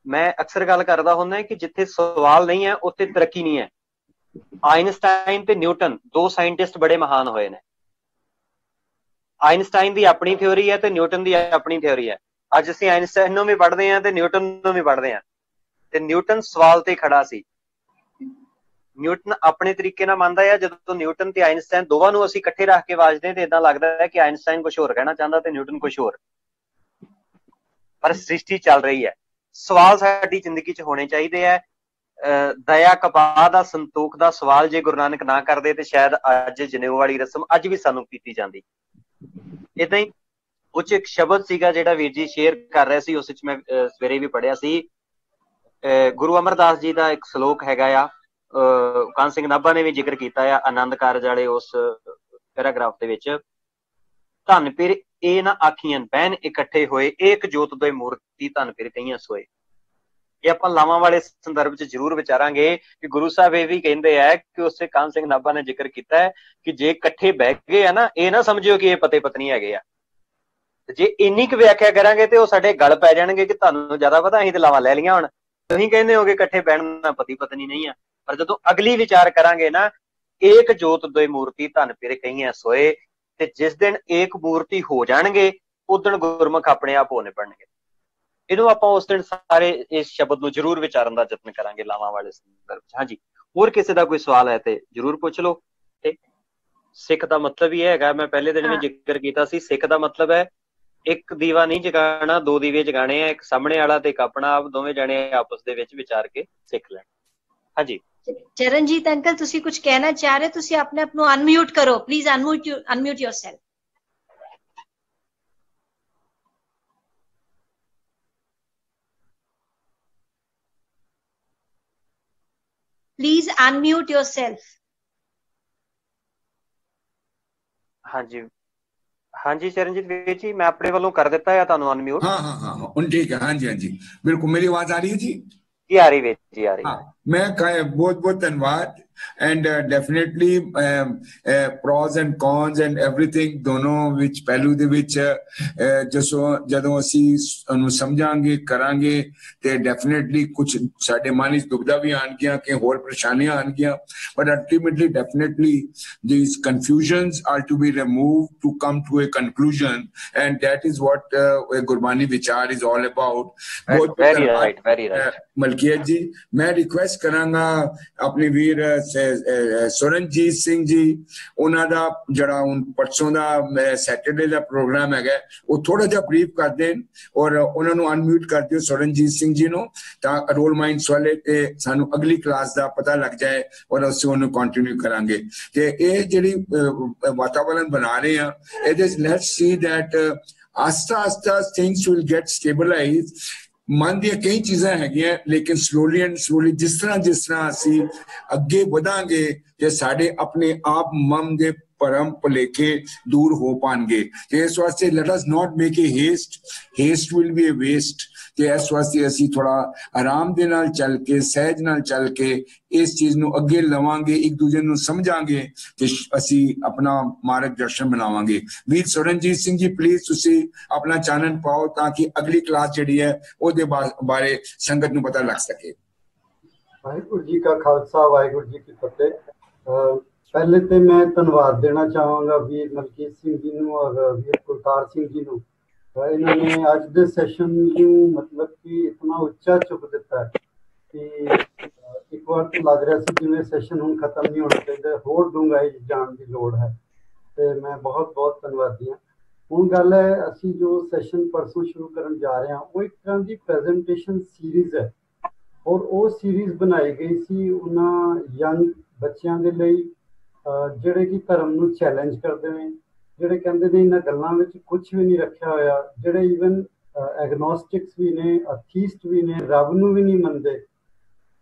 ਮੈਂ ਅਕਸਰ ਗੱਲ ਕਰਦਾ ਹੁੰਦਾ ਕਿ ਜਿੱਥੇ ਸਵਾਲ ਨਹੀਂ ਹੈ ਉੱਥੇ ਤਰੱਕੀ ਨਹੀਂ ਹੈ। ਆਇਨਸਟਾਈਨ ਤੇ ਨਿਊਟਨ ਦੋ ਸਾਇੰਟਿਸਟ ਬੜੇ ਮਹਾਨ ਹੋਏ ਨੇ। ਆਇਨਸਟਾਈਨ ਦੀ ਆਪਣੀ ਥਿਉਰੀ ਹੈ ਤੇ ਨਿਊਟਨ ਦੀ ਆਪਣੀ ਥਿਉਰੀ ਹੈ। ਅੱਜ ਅਸੀਂ ਆਇਨਸਟਾਈਨ ਨੂੰ ਵੀ ਪੜ੍ਹਦੇ ਹਾਂ ਤੇ ਨਿਊਟਨ ਨੂੰ ਵੀ ਪੜ੍ਹਦੇ ਹਾਂ, ਤੇ ਨਿਊਟਨ ਸਵਾਲ ਤੇ ਖੜਾ ਸੀ। ਨਿਊਟਨ ਆਪਣੇ ਤਰੀਕੇ ਨਾਲ ਮੰਨਦਾ ਹੈ। ਜਦੋਂ ਨਿਊਟਨ ਤੇ ਆਇਨਸਟਾਈਨ ਦੋਵਾਂ ਨੂੰ ਅਸੀਂ ਇਕੱਠੇ ਰੱਖ ਕੇ ਵਾਜਦੇ ਤੇ ਏਦਾਂ ਲੱਗਦਾ ਹੈ ਕਿ ਆਇਨਸਟਾਈਨ ਕੁਝ ਹੋਰ ਕਹਿਣਾ ਚਾਹੁੰਦਾ ਤੇ ਨਿਊਟਨ ਕੁਝ ਹੋਰ, ਪਰ ਸ੍ਰਿਸ਼ਟੀ ਚੱਲ ਰਹੀ ਹੈ। ਸਵਾਲ ਸਾਡੀ ਜ਼ਿੰਦਗੀ 'ਚ ਹੋਣੇ ਚਾਹੀਦੇ ਹੈ। ਦਇਆ, ਕਪਾਹ ਦਾ, ਸੰਤੋਖ ਦਾ ਸਵਾਲ ਜੇ ਗੁਰੂ ਨਾਨਕ ਨਾ ਕਰਦੇ ਤੇ ਸ਼ਾਇਦ ਅੱਜ ਜਨੇਊ ਵਾਲੀ ਰਸਮ ਅੱਜ ਵੀ ਸਾਨੂੰ ਕੀਤੀ ਜਾਂਦੀ। ਏਦਾਂ ਹੀ ਉਹ 'ਚ ਇੱਕ ਸ਼ਬਦ ਸੀਗਾ ਜਿਹੜਾ ਵੀਰ ਜੀ ਸ਼ੇਅਰ ਕਰ ਰਿਹਾ ਸੀ, ਉਸ ਵਿੱਚ ਮੈਂ ਸਵੇਰੇ ਵੀ ਪੜ੍ਹਿਆ ਸੀ। ਗੁਰੂ ਅਮਰਦਾਸ ਜੀ ਦਾ ਇੱਕ ਸਲੋਕ ਹੈਗਾ ਆ, ਕਾਹਨ ਸਿੰਘ ਨਾਭਾ ਨੇ ਵੀ ਜ਼ਿਕਰ ਕੀਤਾ ਆ ਆਨੰਦ ਕਾਰਜ ਵਾਲੇ ਉਸ ਪੈਰਾਗ੍ਰਾਫ ਦੇ ਵਿੱਚ। ਧਨ ਫਿਰ ਇਹ ਨਾ ਆਖੀਆਂ ਬਹਿਨ ਇਕੱਠੇ ਹੋਏ, ਏਕ ਜੋਤ ਦੋਇ ਮੂਰਤੀ ਧਨ ਫਿਰ ਕਈਆਂ ਸੋਏ। ਇਹ ਆਪਾਂ ਲਾਵਾਂ ਵਾਲੇ ਸੰਦਰਭ 'ਚ ਜ਼ਰੂਰ ਵਿਚਾਰਾਂਗੇ ਕਿ ਗੁਰੂ ਸਾਹਿਬ ਇਹ ਵੀ ਕਹਿੰਦੇ ਆ ਕਿ ਉਸੇ ਕਾਹਨ ਸਿੰਘ ਨਾਭਾ ਨੇ ਜ਼ਿਕਰ ਕੀਤਾ ਹੈ ਕਿ ਜੇ ਇਕੱਠੇ ਬਹਿ ਗਏ ਆ ਨਾ, ਇਹ ਨਾ ਸਮਝਿਓ ਕਿ ਇਹ ਪਤੀ ਪਤਨੀ ਹੈਗੇ ਆ। ਜੇ ਇੰਨੀ ਕੁ ਵਿਆਖਿਆ ਕਰਾਂਗੇ ਤੇ ਉਹ ਸਾਡੇ ਗਲ ਪੈ ਜਾਣਗੇ ਕਿ ਤੁਹਾਨੂੰ ਜ਼ਿਆਦਾ ਪਤਾ, ਅਸੀਂ ਤੇ ਲਾਵਾਂ ਲੈ ਲਈਆਂ, ਹੁਣ ਤੁਸੀਂ ਕਹਿੰਦੇ ਹੋਗੇ ਇਕੱਠੇ ਬਹਿਣ ਨਾਲ ਪਤੀ ਪਤਨੀ ਨਹੀਂ ਆ। ਪਰ ਜਦੋਂ ਅਗਲੀ ਵਿਚਾਰ ਕਰਾਂਗੇ ਨਾ, ਏਕ ਜੋਤ ਦੋਇ ਮੂਰਤੀ ਧਨ ਫਿਰ ਕਈਆਂ ਸੋਏ, ਤੇ ਜਿਸ ਦਿਨ ਏਕ ਮੂਰਤੀ ਹੋ ਜਾਣਗੇ ਉਦਣ ਗੁਰਮੁਖ ਆਪਣੇ ਆਪ ਹੋ ਨਿਭਣਗੇ। ਇਹਨੂੰ ਆਪਾਂ ਉਸ ਦਿਨ ਸਾਰੇ ਇਸ ਸ਼ਬਦ ਨੂੰ ਜ਼ਰੂਰ ਵਿਚਾਰਨ ਦਾ ਯਤਨ ਕਰਾਂਗੇ ਲਾਵਾਂ ਵਾਲੇ ਸੰਦਰਭ 'ਚ। ਹਾਂਜੀ, ਹੋਰ ਕਿਸੇ ਦਾ ਕੋਈ ਸਵਾਲ ਹੈ ਤੇ ਜ਼ਰੂਰ ਪੁੱਛ ਲਓ। ਤੇ ਸਿੱਖ ਦਾ ਮਤਲਬ ਹੀ ਹੈਗਾ, ਮੈਂ ਪਹਿਲੇ ਦਿਨ ਵੀ ਜ਼ਿਕਰ ਕੀਤਾ ਸੀ, ਸਿੱਖ ਦਾ ਮਤਲਬ ਹੈ ਇੱਕ ਦੀਵਾ ਨਹੀਂ ਜਗਾਉਣਾ, ਦੋ ਦੀਵੇ ਜਗਾਣੇ ਆ, ਇੱਕ ਸਾਹਮਣੇ ਵਾਲਾ ਤੇ ਇੱਕ ਆਪਣਾ ਆਪ, ਦੋਵੇਂ ਜਾਣੇ ਆਪਸ ਦੇ ਵਿੱਚ ਵਿਚਾਰ ਕੇ ਸਿੱਖ ਲੈਣ। ਹਾਂਜੀ ਚਰਨਜੀਤ ਅੰਕਲ, ਤੁਸੀਂ ਕੁਝ ਕਹਿਣਾ ਚਾਹ ਰਹੇ? ਤੁਸੀਂ ਆਪਣੇ ਆਪ ਨੂੰ ਅਨਮਿਊਟ ਕਰੋ please, unmute yourself. Please unmute yourself. ਹਾਂਜੀ ਚਰਨਜੀਤ ਵੀਰ ਜੀ, ਮੈਂ ਆਪਣੇ ਵੱਲੋਂ ਕਰ ਦਿੱਤਾ ਹੈ ਤੁਹਾਨੂੰ ਅਨਮਿਊਟ। हाँ उन ठीक है। हाँ जी बिल्कुल, मेरी आवाज आ रही है जी? जी आ रही है जी, आ रही है। मैं बहुत बहुत धन्यवाद। And definitely pros and corns and everything ਦੋਨੋਂ ਵਿੱਚ ਪਹਿਲੂ ਦੇ ਵਿੱਚ ਜਦੋਂ ਅਸੀਂ ਉਹਨੂੰ ਸਮਝਾਂਗੇ ਕਰਾਂਗੇ ਤੇ ਡੈਫੀਨੇਟਲੀ ਕੁਝ ਸਾਡੇ ਮਨ ਵਿੱਚ ਦੁਬਿਧਾ ਵੀ ਆਣਗੀਆਂ ਕਿ ਹੋਰ ਪਰੇਸ਼ਾਨੀਆਂ ਆਣਗੀਆਂ, but ultimately definitely these confusions are to be removed to come to a conclusion, and that is what a Gurbani Vichar is all about. Very right ਮਲਕੀਅਤ ਜੀ, ਮੈਂ ਰਿਕੁਐਸਟ ਕਰਾਂਗਾ ਆਪਣੇ ਵੀਰ ਸੁਰਨਜੀਤ ਸਿੰਘ ਜੀ, ਉਹਨਾਂ ਦਾ ਜਿਹੜਾ ਹੁਣ ਪਰਸੋਂ ਦਾ ਸੈਟਰਡੇ ਦਾ ਪ੍ਰੋਗਰਾਮ ਹੈਗਾ ਉਹ ਥੋੜਾ ਜਿਹਾ ਬਰੀਫ ਕਰ ਦੇਣ ਔਰ ਉਹਨਾਂ ਨੂੰ ਅਨਮਿਊਟ ਕਰ ਦਿਓ ਸੁਰਨਜੀਤ ਸਿੰਘ ਜੀ ਨੂੰ, ਤਾਂ ਰੋਲ ਮਾਈਂਡਸ ਵਾਲੇ ਤੇ ਸਾਨੂੰ ਅਗਲੀ ਕਲਾਸ ਦਾ ਪਤਾ ਲੱਗ ਜਾਏ ਔਰ ਅਸੀਂ ਉਹਨੂੰ ਕੰਟੀਨਿਊ ਕਰਾਂਗੇ। ਤੇ ਇਹ ਜਿਹੜੀ ਵਾਤਾਵਰਨ ਬਣਾ ਰਹੇ ਆ ਇਹਦੇ ਲੈਟਸ ਸੀ ਦੈਟ ਆਸਤਾ ਥਿੰਗਸ ਵਿਲ ਗੈਟ ਸਟੇਬਲਾਈਜ਼। ਮਨ ਦੀਆਂ ਕਈ ਚੀਜ਼ਾਂ ਹੈਗੀਆਂ ਲੇਕਿਨ ਸਲੋਲੀ ਐਂਡ ਸਲੋਲੀ ਜਿਸ ਤਰ੍ਹਾਂ ਅਸੀਂ ਅੱਗੇ ਵਧਾਂਗੇ ਤੇ ਸਾਡੇ ਆਪਣੇ ਆਪ ਮਨ ਦੇ ਭਰਮ ਭੁਲੇਖੇ ਦੂਰ ਹੋ ਪਾਣਗੇ। ਤੇ ਇਸ ਵਾਸਤੇ let us not make a haste will be a waste. ਤੇ ਇਸ ਵਾਸਤੇ ਅਸੀਂ ਥੋੜਾ ਆਰਾਮ ਦੇ ਨਾਲ ਚੱਲ ਕੇ, ਸਹਿਜ ਨਾਲ ਚੱਲ ਕੇ ਇਸ ਚੀਜ਼ ਨੂੰ ਅੱਗੇ ਲਵਾਂਗੇ, ਇੱਕ ਦੂਜੇ ਨੂੰ ਸਮਝਾਂਗੇ ਤੇ ਅਸੀਂ ਆਪਣਾ ਮਾਰਗ ਦਰਸ਼ਨ ਬਣਾਵਾਂਗੇ। ਵੀਰ ਸੁਰਨਜੀਤ ਸਿੰਘ ਜੀ ਪਲੀਜ਼ ਤੁਸੀਂ ਆਪਣਾ ਚਾਨਣ ਪਾਓ ਤਾਂ ਕਿ ਅਗਲੀ ਕਲਾਸ ਜਿਹੜੀ ਹੈ ਉਹਦੇ ਬਾਰੇ ਸੰਗਤ ਨੂੰ ਪਤਾ ਲੱਗ ਸਕੇ। ਵਾਹਿਗੁਰੂ ਜੀ ਕਾ ਖਾਲਸਾ, ਵਾਹਿਗੁਰੂ ਜੀ ਕੀ ਫਤਿਹ। ਪਹਿਲੇ ਤੇ ਮੈਂ ਧੰਨਵਾਦ ਦੇਣਾ ਚਾਹਾਂਗਾ ਵੀਰ ਮਲਕੀਤ ਸਿੰਘ ਜੀ ਨੂੰ ਔਰ ਵੀਰ ਕੁਲਤਾਰ ਸਿੰਘ ਜੀ ਨੂੰ। ਇਹਨਾਂ ਨੇ ਅੱਜ ਦੇ ਸੈਸ਼ਨ ਨੂੰ ਮਤਲਬ ਕਿ ਇਤਨਾ ਉੱਚਾ ਚੁੱਕ ਦਿੱਤਾ ਕਿ ਇੱਕ ਵਾਰ ਤਾਂ ਲੱਗ ਰਿਹਾ ਸੀ ਜਿਵੇਂ ਸੈਸ਼ਨ ਹੁਣ ਖਤਮ ਨਹੀਂ ਹੋਣਾ ਚਾਹੀਦਾ, ਹੋਰ ਡੂੰਘਾਈ ਜਾਣ ਦੀ ਲੋੜ ਹੈ। ਤੇ ਮੈਂ ਬਹੁਤ ਬਹੁਤ ਧੰਨਵਾਦੀ ਹਾਂ। ਹੁਣ ਗੱਲ ਹੈ, ਅਸੀਂ ਜੋ ਸੈਸ਼ਨ ਪਰਸੋਂ ਸ਼ੁਰੂ ਕਰਨ ਜਾ ਰਹੇ ਹਾਂ ਉਹ ਇੱਕ ਤਰ੍ਹਾਂ ਦੀ ਪ੍ਰੈਜੈਂਟੇਸ਼ਨ ਸੀਰੀਜ਼ ਹੈ ਔਰ ਉਹ ਸੀਰੀਜ਼ ਬਣਾਈ ਗਈ ਸੀ ਉਹਨਾਂ ਯੰਗ ਬੱਚਿਆਂ ਦੇ ਲਈ ਜਿਹੜੇ ਕਿ ਧਰਮ ਨੂੰ ਚੈਲੰਜ ਕਰਦੇ ਨੇ, ਜਿਹੜੇ ਕਹਿੰਦੇ ਨੇ ਇਹਨਾਂ ਗੱਲਾਂ ਵਿੱਚ ਕੁਝ ਵੀ ਨਹੀਂ ਰੱਖਿਆ ਹੋਇਆ, ਜਿਹੜੇ ਈਵਨ ਐਗਨੋਸਟਿਕਸ ਵੀ ਨੇ, ਅਥੀਸਟ ਵੀ ਨੇ, ਰੱਬ ਨੂੰ ਵੀ ਨਹੀਂ ਮੰਨਦੇ।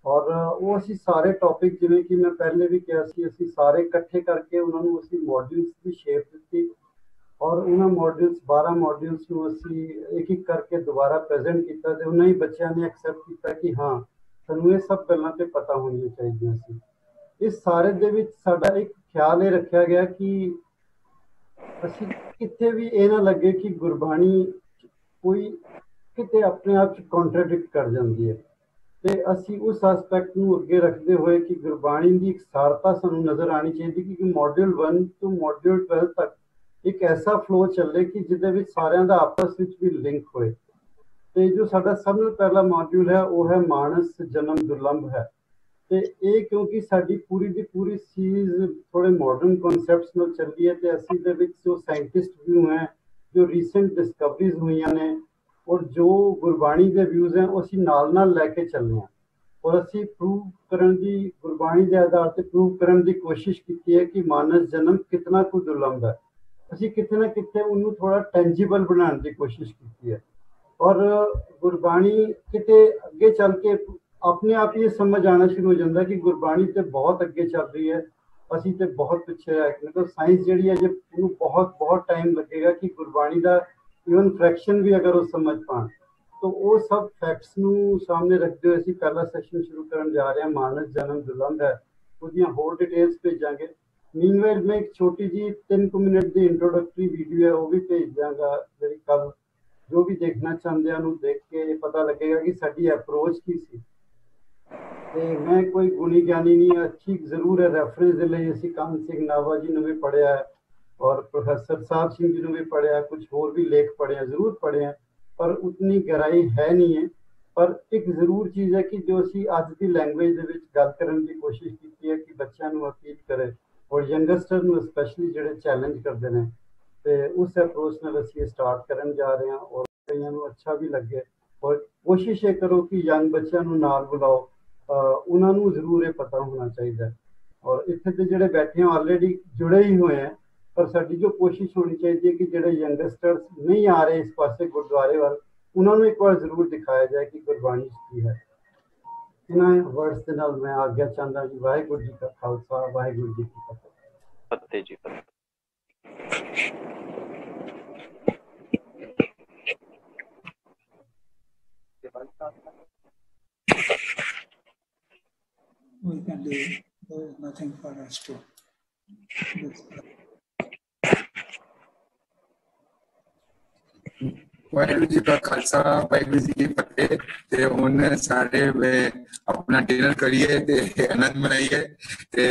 ਔਰ ਉਹ ਅਸੀਂ ਸਾਰੇ ਟੌਪਿਕ, ਜਿਵੇਂ ਕਿ ਮੈਂ ਪਹਿਲੇ ਵੀ ਕਿਹਾ ਸੀ, ਅਸੀਂ ਸਾਰੇ ਇਕੱਠੇ ਕਰਕੇ ਉਹਨਾਂ ਨੂੰ ਅਸੀਂ ਮੋਡਿਊਲਸ ਦੀ ਸ਼ੇਪ ਦਿੱਤੀ ਔਰ ਉਹਨਾਂ ਮੋਡਿਊਲਸ 12 ਮੋਡਿਊਲਸ ਨੂੰ ਅਸੀਂ ਇੱਕ ਇੱਕ ਕਰਕੇ ਦੁਬਾਰਾ ਪ੍ਰੈਜ਼ੈਂਟ ਕੀਤਾ ਤੇ ਉਹਨਾਂ ਹੀ ਬੱਚਿਆਂ ਨੇ ਐਕਸੈਪਟ ਕੀਤਾ ਕਿ ਹਾਂ ਸਾਨੂੰ ਇਹ ਸਭ ਗੱਲਾਂ ਤੇ ਪਤਾ ਹੋਣੀਆਂ ਚਾਹੀਦੀਆਂ ਸੀ। ਇਸ ਸਾਰੇ ਦੇ ਵਿੱਚ ਸਾਡਾ ਇੱਕ ਖਿਆਲ ਇਹ ਰੱਖਿਆ ਗਿਆ ਕਿ ਅਸੀਂ ਕਿਤੇ ਵੀ ਇਹ ਨਾ ਲੱਗੇ ਕਿ ਗੁਰਬਾਣੀ ਕੋਈ ਕਿਤੇ ਆਪਣੇ ਆਪ 'ਚ ਕੰਟਰਾਡਿਕਟ ਕਰ ਜਾਂਦੀ ਹੈ। ਤੇ ਅਸੀਂ ਉਸ ਐਸਪੈਕਟ ਨੂੰ ਅੱਗੇ ਰੱਖਦੇ ਹੋਏ ਕਿ ਗੁਰਬਾਣੀ ਦੀ ਇਕਸਾਰਤਾ ਸਾਨੂੰ ਨਜ਼ਰ ਆਉਣੀ ਚਾਹੀਦੀ ਕਿ ਮੋਡਿਊਲ 1 ਤੋਂ ਮੋਡਿਊਲ 12 ਤੱਕ ਇੱਕ ਐਸਾ ਫਲੋ ਚੱਲੇ ਕਿ ਜਿਹਦੇ ਵਿੱਚ ਸਾਰਿਆਂ ਦਾ ਆਪਸ ਵਿੱਚ ਵੀ ਲਿੰਕ ਹੋਏ। ਤੇ ਜੋ ਸਾਡਾ ਸਭ ਤੋਂ ਪਹਿਲਾ ਮੋਡਿਊਲ ਹੈ ਉਹ ਹੈ ਮਾਨਸ ਜਨਮ ਦੁਰਲੰਭ ਹੈ। ਤੇ ਇਹ ਕਿਉਂਕਿ ਸਾਡੀ ਪੂਰੀ ਦੀ ਪੂਰੀ ਚੀਜ਼ ਥੋੜੇ ਮਾਡਰਨ ਕਨਸੈਪਟਸ ਨਾਲ ਚੱਲਦੀ ਹੈ ਤੇ ਅਸੀਂ ਦੇ ਵਿੱਚ ਜੋ ਸਾਇੰਟਿਸਟ ਵਿਊ ਹੈ, ਜੋ ਰੀਸੈਂਟ ਡਿਸਕਵਰੀਜ਼ ਹੋਈਆਂ ਨੇ ਔਰ ਜੋ ਗੁਰਬਾਣੀ ਦੇ ਵਿਊਜ਼ ਹੈ, ਉਹ ਅਸੀਂ ਨਾਲ ਨਾਲ ਲੈ ਕੇ ਚੱਲਦੇ ਹਾਂ ਔਰ ਅਸੀਂ ਪ੍ਰੂਵ ਕਰਨ ਦੀ, ਗੁਰਬਾਣੀ ਦੇ ਆਧਾਰ ਤੇ ਪ੍ਰੂਵ ਕਰਨ ਦੀ ਕੋਸ਼ਿਸ਼ ਕੀਤੀ ਹੈ ਕਿ ਮਾਨਸ ਜਨਮ ਕਿਤਨਾ ਕੁ ਦੁਰਲੰਭ ਹੈ। ਅਸੀਂ ਕਿਤੇ ਨਾ ਕਿਤੇ ਉਹਨੂੰ ਥੋੜਾ ਟੈਂਜੀਬਲ ਬਣਾਉਣ ਦੀ ਕੋਸ਼ਿਸ਼ ਕੀਤੀ ਹੈ ਔਰ ਗੁਰਬਾਣੀ ਕਿਤੇ ਅੱਗੇ ਚੱਲ ਕੇ ਆਪਣੇ ਆਪ ਹੀ ਸਮਝ ਆਉਣਾ ਸ਼ੁਰੂ ਹੋ ਜਾਂਦਾ ਕਿ ਗੁਰਬਾਣੀ ਤੇ ਬਹੁਤ ਅੱਗੇ ਚੱਲ ਰਹੀ ਹੈ, ਅਸੀਂ ਤੇ ਬਹੁਤ ਪਿੱਛੇ ਰਹਿ ਗਏ। ਮਤਲਬ ਸਾਇੰਸ ਜਿਹੜੀ ਹੈ ਜੇ ਉਹਨੂੰ ਬਹੁਤ ਬਹੁਤ ਟਾਈਮ ਲੱਗੇਗਾ ਕਿ ਗੁਰਬਾਣੀ ਦਾ ਈਵਨ ਫ੍ਰੈਕਸ਼ਨ ਵੀ ਅਗਰ ਉਹ ਸਮਝ ਪਾਣ। ਤਾਂ ਉਹ ਸਭ ਫੈਕਟਸ ਨੂੰ ਸਾਹਮਣੇ ਰੱਖਦੇ ਹੋਏ ਅਸੀਂ ਪਹਿਲਾ ਸੈਸ਼ਨ ਸ਼ੁਰੂ ਕਰਨ ਜਾ ਰਹੇ ਹਾਂ। ਮਾਨਸ ਜਨਮ ਦੁਰਲੰਭ ਹੈ, ਉਹਦੀਆਂ ਹੋਰ ਡਿਟੇਲਸ ਭੇਜਾਂਗੇ। ਮੀਨਵੇਲ ਮੈਂ ਇੱਕ ਛੋਟੀ ਜੀ 3 ਮਿੰਟ ਦੀ ਇੰਟਰੋਡਕਟਰੀ ਵੀਡੀਓ ਹੈ ਉਹ ਵੀ ਭੇਜ ਦਿਆਂਗਾ, ਜਿਹੜੀ ਕੱਲ ਜੋ ਵੀ ਦੇਖਣਾ ਚਾਹੁੰਦੇ ਨੂੰ ਦੇਖ ਕੇ ਪਤਾ ਲੱਗੇਗਾ ਕਿ ਸਾਡੀ ਅਪਰੋਚ ਕੀ ਸੀ। ਤੇ ਮੈਂ ਕੋਈ ਗੁਣੀ ਗਿਆਨੀ ਨਹੀਂ, ਅੱਛੀ ਜ਼ਰੂਰ ਹੈ ਰੈਫਰੈਂਸ ਦੇ ਲਈ ਅਸੀਂ ਕਾਨ ਸਿੰਘ ਨਾਭਾ ਜੀ ਨੂੰ ਵੀ ਪੜ੍ਹਿਆ ਹੈ ਔਰ ਪ੍ਰੋਫੈਸਰ ਸਾਹਿਬ ਸਿੰਘ ਜੀ ਨੂੰ ਵੀ ਪੜ੍ਹਿਆ, ਕੁਝ ਹੋਰ ਵੀ ਲੇਖ ਪੜ੍ਹਿਆ, ਜ਼ਰੂਰ ਪੜ੍ਹਿਆ, ਪਰ ਉਤਨੀ ਗਹਿਰਾਈ ਹੈ ਨਹੀਂ ਹੈ। ਪਰ ਇੱਕ ਜ਼ਰੂਰ ਚੀਜ਼ ਹੈ ਕਿ ਜੋ ਅਸੀਂ ਅੱਜ ਦੀ ਲੈਂਗੁਏਜ ਦੇ ਵਿੱਚ ਗੱਲ ਕਰਨ ਦੀ ਕੋਸ਼ਿਸ਼ ਕੀਤੀ ਹੈ ਕਿ ਬੱਚਿਆਂ ਨੂੰ ਅਪੀਲ ਕਰੇ ਔਰ ਯੰਗਸਟਰ ਨੂੰ ਸਪੈਸ਼ਲੀ ਜਿਹੜੇ ਚੈਲੰਜ ਕਰਦੇ ਨੇ, ਤੇ ਉਸ ਅਪਰੋਚ ਨਾਲ ਅਸੀਂ ਸਟਾਰਟ ਕਰਨ ਜਾ ਰਹੇ ਹਾਂ ਔਰ ਕਈਆਂ ਨੂੰ ਅੱਛਾ ਵੀ ਲੱਗੇ। ਔਰ ਕੋਸ਼ਿਸ਼ ਇਹ ਕਰੋ ਕਿ ਯੰਗ ਬੱਚਿਆਂ ਨੂੰ ਨਾਲ ਬੁਲਾਓ, ਉਹਨਾਂ ਨੂੰ ਜ਼ਰੂਰ ਇਹ ਪਤਾ ਹੋਣਾ ਚਾਹੀਦਾ। ਔਰ ਇੱਥੇ ਤੇ ਜਿਹੜੇ ਬੈਠੇ ਹੋ ਆਲਰੇਡੀ ਜੁੜੇ ਹੀ ਹੋਏ ਹੈ, ਪਰ ਸਾਡੀ ਜੋ ਕੋਸ਼ਿਸ਼ ਹੋਣੀ ਚਾਹੀਦੀ ਹੈ ਕਿ ਜਿਹੜੇ ਯੰਗਸਟਰਸ ਨਹੀਂ ਆ ਰਹੇ ਇਸ ਪਾਸੇ ਗੁਰਦੁਆਰੇ ਵੱਲ, ਉਹਨਾਂ ਨੂੰ ਇੱਕ ਵਾਰ ਜ਼ਰੂਰ ਦਿਖਾਇਆ ਜਾਏ ਕਿ ਗੁਰਬਾਣੀ ਕੀ ਹੈ। ਇਹਨਾਂ ਵਰਡਸ ਦੇ ਨਾਲ ਮੈਂ ਆਗਿਆ ਚਾਹੁੰਦਾ ਜੀ। ਵਾਹਿਗੁਰੂ ਜੀ ਕਾ ਖਾਲਸਾ, ਵਾਹਿਗੁਰੂ ਜੀ ਕੀ ਫਤਿਹ। ਫਤਿਹ ਜੀ ਫਤਿਹ। We can do. There is nothing for us to do. Waheguru ji ਕਾ ਖਾਲਸਾ, ਵਾਹਿਗੁਰੂ ਜੀ ਕੀ ਫਤਿਹ। ਤੇ ਹੁਣ ਸਾਰੇ ਆਪਣਾ ਡਿਨਰ ਕਰੀਏ ਤੇ ਆਨੰਦ ਮਨਾਈਏ ਤੇ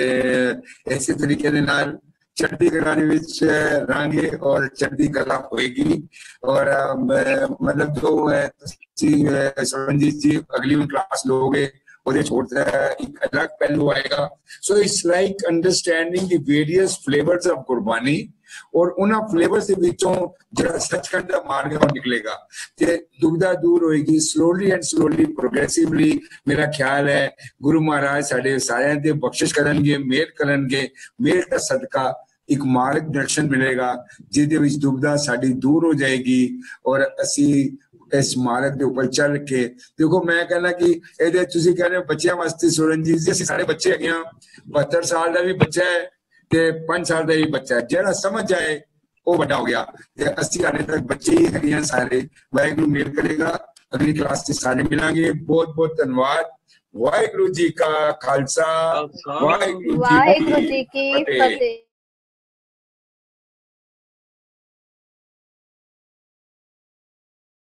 ਇਸੇ ਤਰੀਕੇ ਦੇ ਨਾਲ ਚੜ੍ਹਦੀ ਕਲਾ ਦੇ ਵਿੱਚ ਰਹਾਂਗੇ ਔਰ ਚੜ੍ਹਦੀ ਕਲਾ ਹੋਏਗੀ। ਔਰ ਮਤਲਬ ਜੋ ਤੁਸੀਂ ਸਰਵਨਜੀਤ ਜੀ ਅਗਲੀ ਕਲਾਸ ਲੋਗੇ ਉਹਦੇ ਛੋਟਾ ਇੱਕ ਅਲੱਗ ਪਹਿਲੂ ਆਏਗਾ। So it's like understanding the various flavours of Gurbani ਔਰ ਉਹਨਾਂ ਫਲੇਵਰਸ ਦੇ ਵਿੱਚੋਂ ਜਿਹੜਾ ਸੱਚਖੰਡ ਦਾ ਮਾਰਗ ਹੈ ਉਹ ਨਿਕਲੇਗਾ ਤੇ ਦੁਬਿਧਾ ਦੂਰ ਹੋਏਗੀ। ਸਲੋਲੀ ਐਂਡ ਸਲੋਲੀ ਪ੍ਰੋਗਰੈਸਿਵਲੀ ਮੇਰਾ ਖਿਆਲ ਹੈ ਗੁਰੂ ਮਹਾਰਾਜ ਸਾਡੇ ਸਾਰਿਆਂ ਤੇ ਬਖਸ਼ਿਸ਼ ਕਰਨਗੇ, ਮਿਹਰ ਕਰਨਗੇ। ਮਿਹਰ ਦਾ ਸਦਕਾ ਇੱਕ ਮਾਰਗ ਦਰਸ਼ਨ ਮਿਲੇਗਾ ਜਿਹਦੇ ਵਿੱਚ ਦੁਬਿਧਾ ਸਾਡੀ ਦੂਰ ਹੋ ਜਾਏਗੀ ਔਰ ਅਸੀਂ ਇਸ ਮਾਰਗ ਦੇ ਉੱਪਰ ਚੱਲ ਕੇ ਦੇਖੋ। ਮੈਂ ਕਹਿੰਦਾ ਕਿ ਇਹਦੇ ਤੁਸੀਂ ਕਹਿ ਰਹੇ ਹੋ ਬੱਚਿਆਂ ਵਾਸਤੇ, ਸੁਰਨਜੀਤ ਜੀ ਅਸੀਂ ਸਾਰੇ ਬੱਚੇ ਹੈਗੇ ਹਾਂ। 72 ਸਾਲ ਦਾ ਵੀ ਬੱਚਾ ਹੈ ਤੇ 5 ਸਾਲ ਦਾ ਹੀ ਬੱਚਾ ਜਿਹੜਾ ਸਮਝ ਜਾਏ ਉਹ ਵੱਡਾ ਹੋ ਗਿਆ। ਤੇ ਅਸੀਂ ਹਾਲੇ ਤੱਕ ਬੱਚੇ ਹੀ ਹੈਗੇ ਸਾਰੇ। ਵਾਹਿਗੁਰੂ ਮਿਹਰ ਕਰੇਗਾ, ਅਗਲੀ ਕਲਾਸ 'ਚ ਸਾਰੇ ਮਿਲਾਂਗੇ। ਬਹੁਤ ਬਹੁਤ ਧੰਨਵਾਦ। ਵਾਹਿਗੁਰੂ ਜੀ ਕਾ ਖਾਲਸਾ, ਵਾਹਿਗੁਰੂ ਜੀ ਕੀ ਫਤਿਹ।